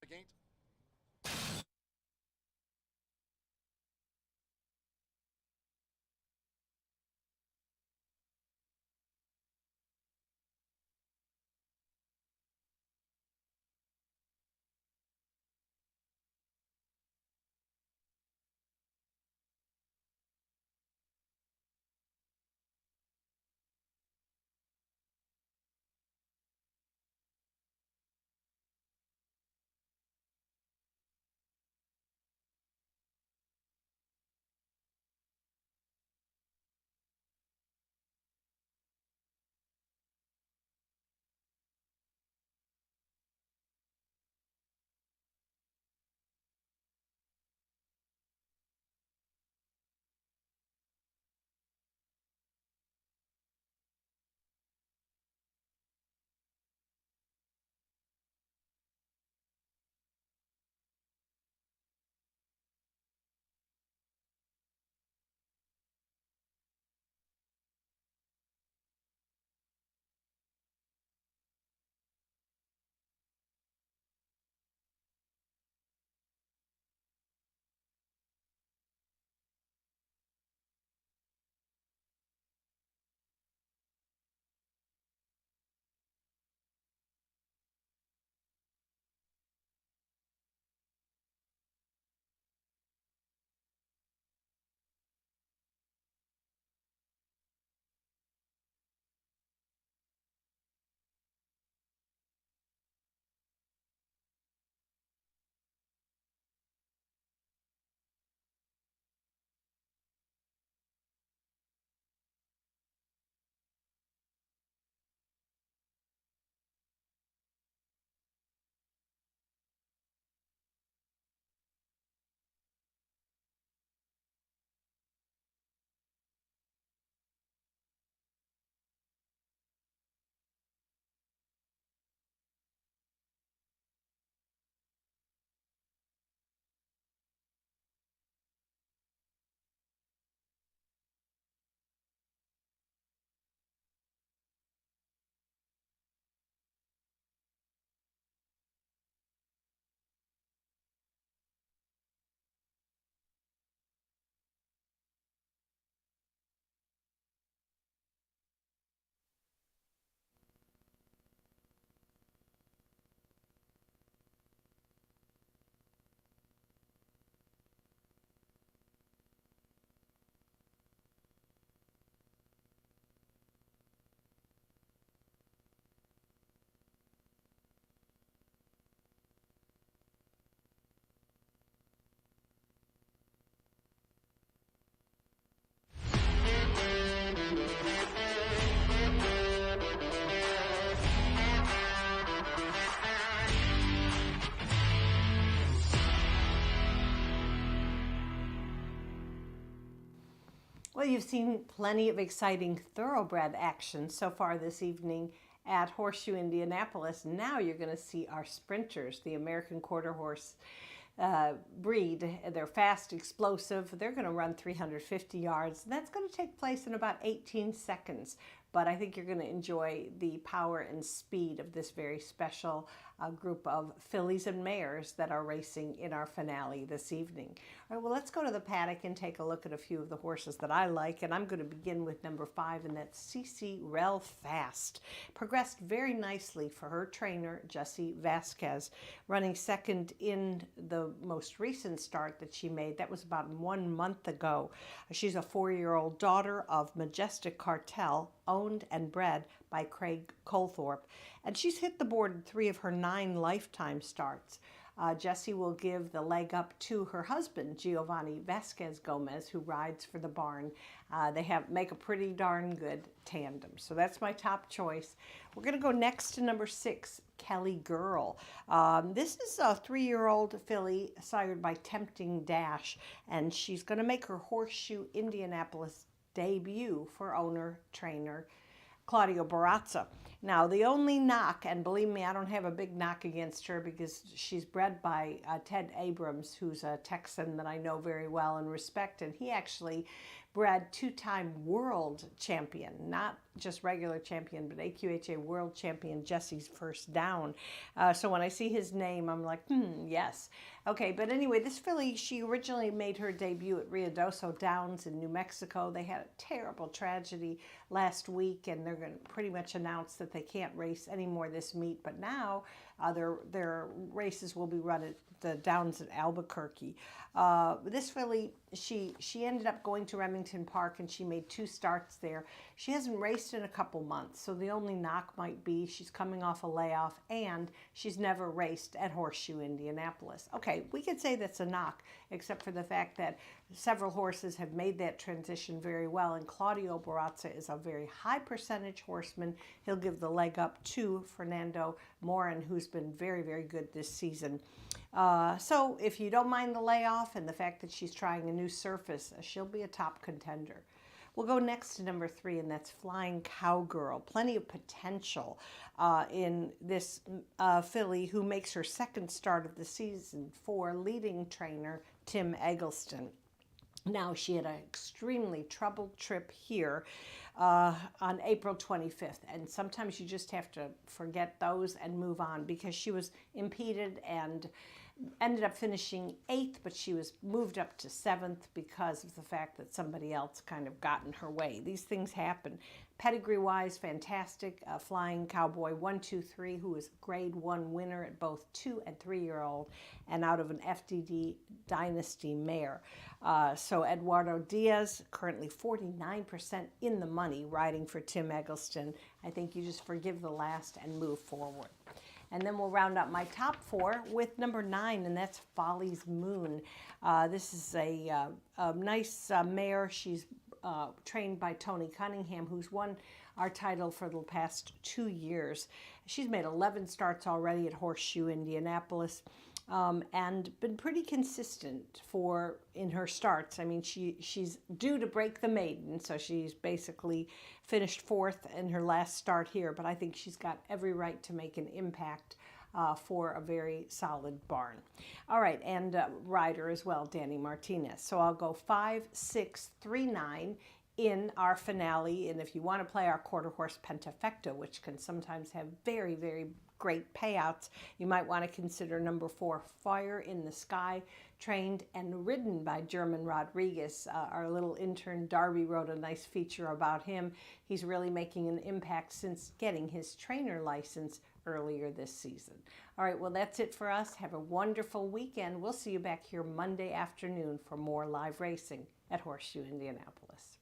The gate. Well, you've seen plenty of exciting thoroughbred action so far this evening at Horseshoe Indianapolis. Now you're going to see our sprinters, the American Quarter Horse breed. They're fast, explosive. They're going to run 350 yards. That's going to take place in about 18 seconds. But I think you're going to enjoy the power and speed of this very special group of fillies and mares that are racing in our finale this evening. All right, well, let's go to the paddock and take a look at a few of the horses that I like, and I'm going to begin with number 5, and that's CC Rel Fast. Progressed very nicely for her trainer, Jesse Vasquez, running second in the most recent start that she made. That was about 1 month ago. She's a 4-year-old daughter of Majestic Cartel, owned and bred by Craig Colthorpe, and she's hit the board in 3 of her 9 lifetime starts. Jessie will give the leg up to her husband, Giovanni Vasquez Gomez, who rides for the barn. They make a pretty darn good tandem. So that's my top choice. We're going to go next to number 6, Kelly Girl. This is a 3-year-old filly sired by Tempting Dash, and she's going to make her Horseshoe Indianapolis debut for owner-trainer Claudio Barazza. Now, the only knock, and believe me, I don't have a big knock against her because she's bred by Ted Abrams, who's a Texan that I know very well and respect, and he actually bred 2-time world champion, not just regular champion, but AQHA world champion Jesse's First Down. So when I see his name, I'm like, yes. Okay, but anyway, this filly, she originally made her debut at Ruidoso Downs in New Mexico. They had a terrible tragedy last week, and they're going to pretty much announce that they can't race anymore this meet. But now their races will be run at the Downs at Albuquerque. This filly, she ended up going to Remington Park, and she made 2 starts there. She hasn't raced in a couple months, so the only knock might be she's coming off a layoff, and she's never raced at Horseshoe Indianapolis. Okay, we could say that's a knock, except for the fact that several horses have made that transition very well, and Claudio Barazza is a very high percentage horseman. He'll give the leg up to Fernando Morin, who's been very, very good this season. So if you don't mind the layoff and the fact that she's trying a new surface, she'll be a top contender. We'll go next to number 3, and that's Flying Cowgirl. Plenty of potential in this filly, who makes her 2nd start of the season for leading trainer Tim Eggleston. Now, she had an extremely troubled trip here on April 25th, and sometimes you just have to forget those and move on, because she was impeded and ended up finishing 8th, but she was moved up to 7th because of the fact that somebody else kind of got in her way. These things happen. Pedigree-wise, fantastic. Flying Cowboy 123, who is grade 1 winner at both 2- and 3-year-old, and out of an FDD Dynasty mare. So Eduardo Diaz, currently 49% in the money, riding for Tim Eggleston. I think you just forgive the last and move forward. And then we'll round up my top 4 with number 9, and that's Folly's Moon. This is a nice mare. She's trained by Tony Cunningham, who's won our title for the past 2 years. She's made 11 starts already at Horseshoe Indianapolis. And been pretty consistent in her starts. I mean, she's due to break the maiden, so she's basically finished 4th in her last start here, but I think she's got every right to make an impact for a very solid barn. All right, and rider as well, Danny Martinez. So I'll go 5, 6, 3, 9 in our finale, and if you want to play our quarter horse Pentafecta, which can sometimes have very, very great payouts, you might want to consider number 4, Fire in the Sky, trained and ridden by German Rodriguez. Our little intern Darby wrote a nice feature about him. He's really making an impact since getting his trainer license earlier this season. All right, well, that's it for us. Have a wonderful weekend. We'll see you back here Monday afternoon for more live racing at Horseshoe Indianapolis.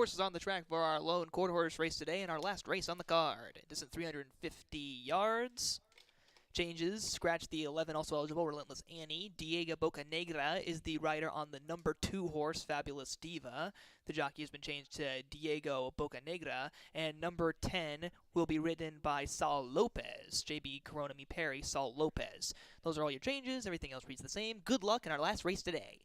horses on the track for our lone quarter horse race today and our last race on the card. Distance 350 yards. Changes, scratch the 11, also eligible, Relentless Annie. Diego Bocanegra is the rider on the number 2 horse, Fabulous Diva. The jockey has been changed to Diego Bocanegra. And number 10 will be ridden by Saul Lopez. JB Corona Mi Perry, Saul Lopez. Those are all your changes. Everything else reads the same. Good luck in our last race today.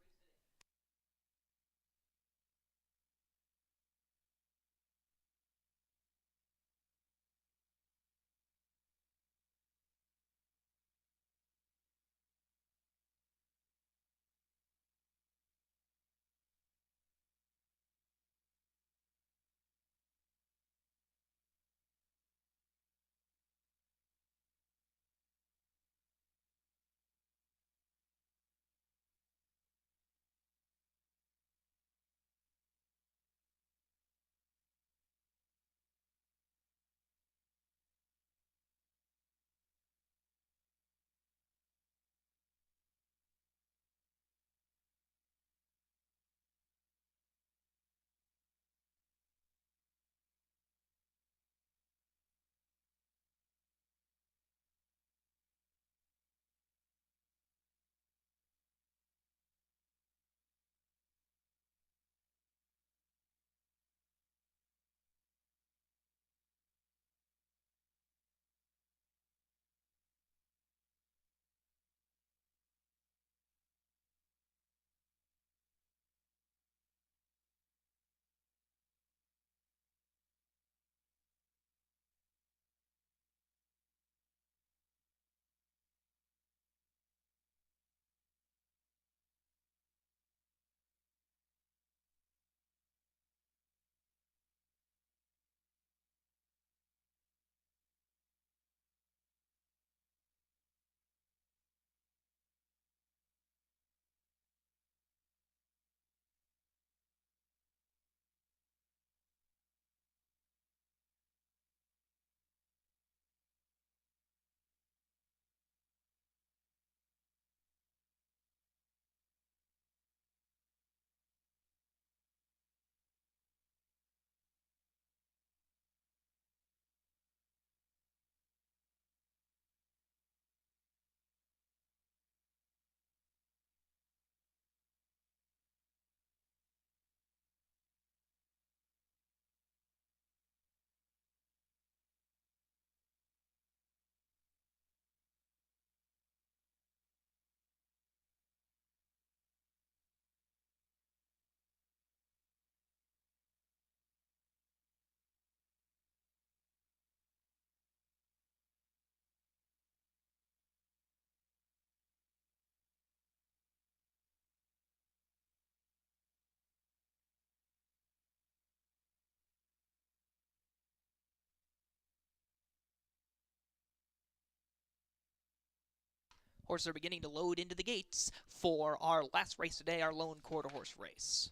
Horses are beginning to load into the gates for our last race today, our lone quarter horse race.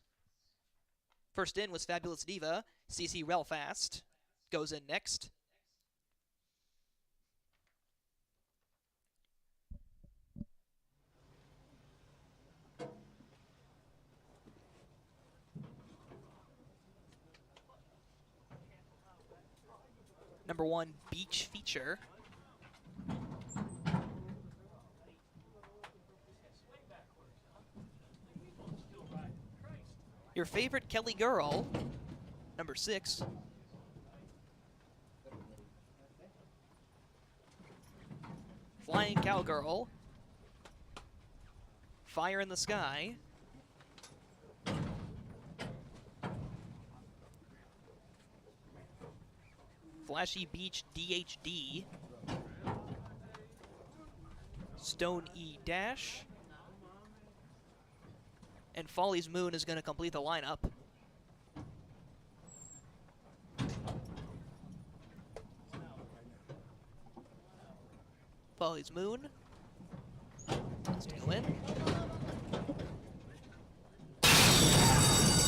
First in was Fabulous Diva. CC Relfast goes in next. Number 1, Beach Feature. Your favorite Kelly Girl, number 6. Flying Cowgirl. Fire in the Sky. Flashy Beach DHD. Stone E Dash. And Folly's Moon is going to complete the lineup. Folly's Moon. Let's take a win.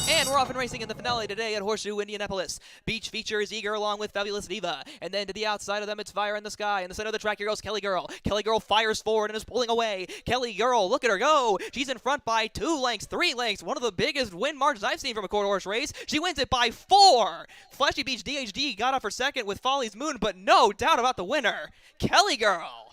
And And we're off and racing in the finale today at Horseshoe Indianapolis. Beach features Eager along with Fabulous Diva. And then to the outside of them, it's Fire in the Sky. In the center of the track, here goes Kelly Girl. Kelly Girl fires forward and is pulling away. Kelly Girl, look at her go. She's in front by 2 lengths, 3 lengths. One of the biggest win margins I've seen from a quarter horse race. She wins it by 4. Flashy Beach DHD got off for second with Folly's Moon, but no doubt about the winner, Kelly Girl.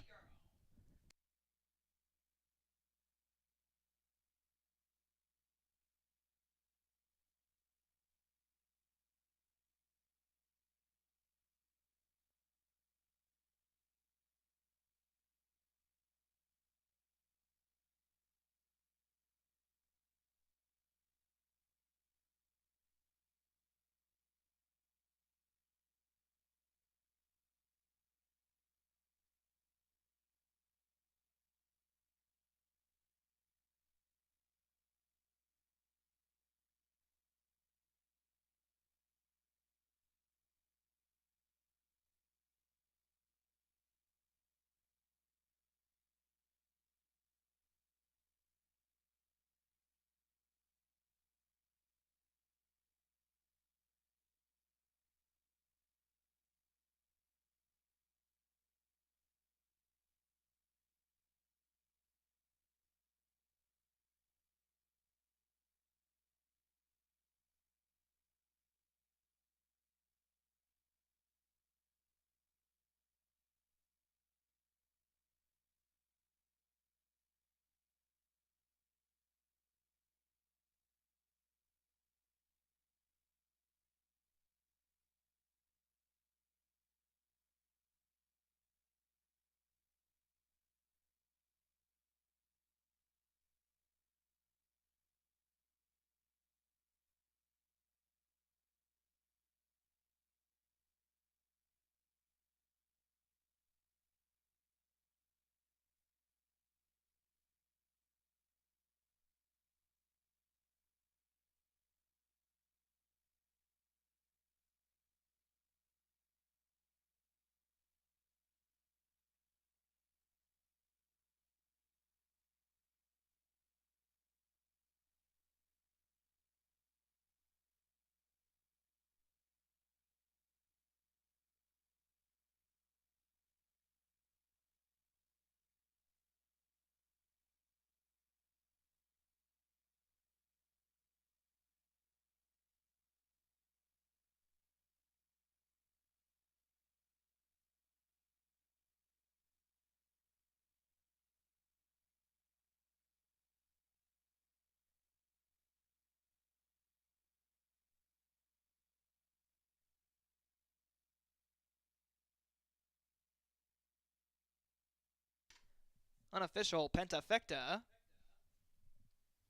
Unofficial Pentafecta.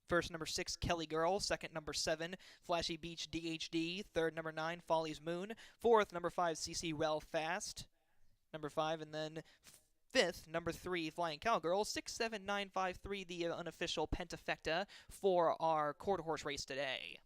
First, number 6, Kelly Girl. Second, number 7, Flashy Beach DHD. Third, number 9, Folly's Moon. Fourth, number 5, CC Rel Fast. Number 5, and then fifth, number 3, Flying Cowgirl. 67953, the unofficial Pentafecta for our quarter horse race today.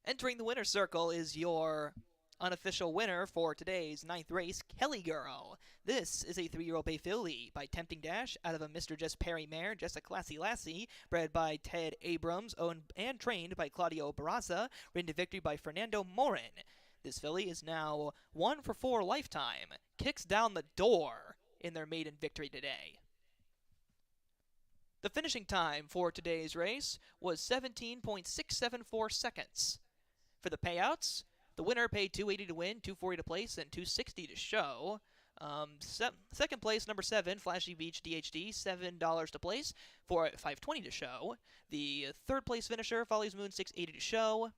Entering the winner's circle is your unofficial winner for today's 9th race, Kelly Girl. This is a 3-year-old bay filly by Tempting Dash out of a Mr. Just Perry mare, Just a Classy Lassie, bred by Ted Abrams, owned and trained by Claudio Barraza, ridden to victory by Fernando Morin. This filly is now 1 for 4 lifetime, kicks down the door in their maiden victory today. The finishing time for today's race was 17.674 seconds. For the payouts, The winner paid $280 to win, $240 to place, and $260 to show. Second place, number 7, Flashy Beach DHD, $7 to place for $520 to show. The third place finisher, Folly's Moon, $680 to show.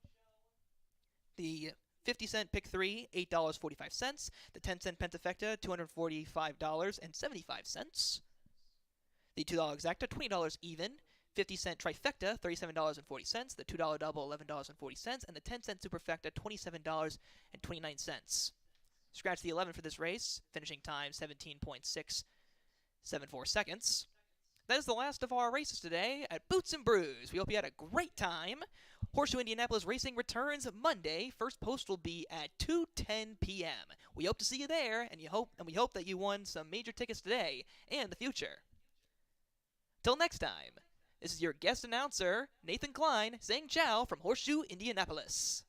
The 50-cent pick 3, $8.45. The 10-cent Pentafecta, $245.75. The $2 exacta, $20 even. 50-cent trifecta, $37.40. The $2 double, $11.40. And the 10-cent superfecta, $27.29. Scratch the 11 for this race. Finishing time, 17.674 seconds. That is the last of our races today at Boots and Brews. We hope you had a great time. Horseshoe Indianapolis Racing returns Monday. First post will be at 2:10 p.m. We hope to see you there, and we hope that you won some major tickets today and the future. Till next time, this is your guest announcer, Nathan Klein, saying ciao from Horseshoe Indianapolis.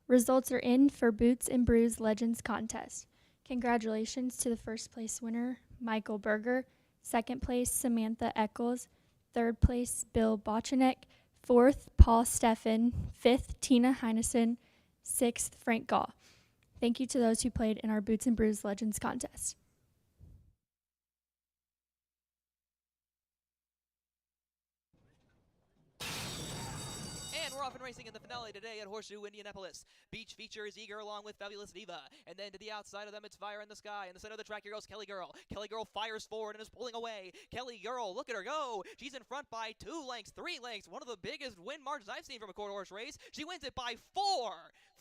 Results are in for Boots and Brews Legends Contest. Congratulations to the first place winner, Michael Berger. Second place, Samantha Eccles. Third place, Bill Bochenek. Fourth, Paul Steffen. Fifth, Tina Heineson. Sixth, Frank Gall. Thank you to those who played in our Boots and Brews Legends Contest. And we're off and racing in the finale today at Horseshoe Indianapolis. Beach features Eager along with Fabulous Diva. And then to the outside of them, it's Fire in the Sky. In the center of the track, here goes Kelly Girl. Kelly Girl fires forward and is pulling away. Kelly Girl, look at her go. She's in front by 2 lengths, 3 lengths. One of the biggest win margins I've seen from a quarter horse race. She wins it by 4.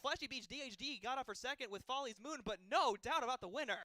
Flashy Beach DHD got off for second with Folly's Moon, but no doubt about the winner.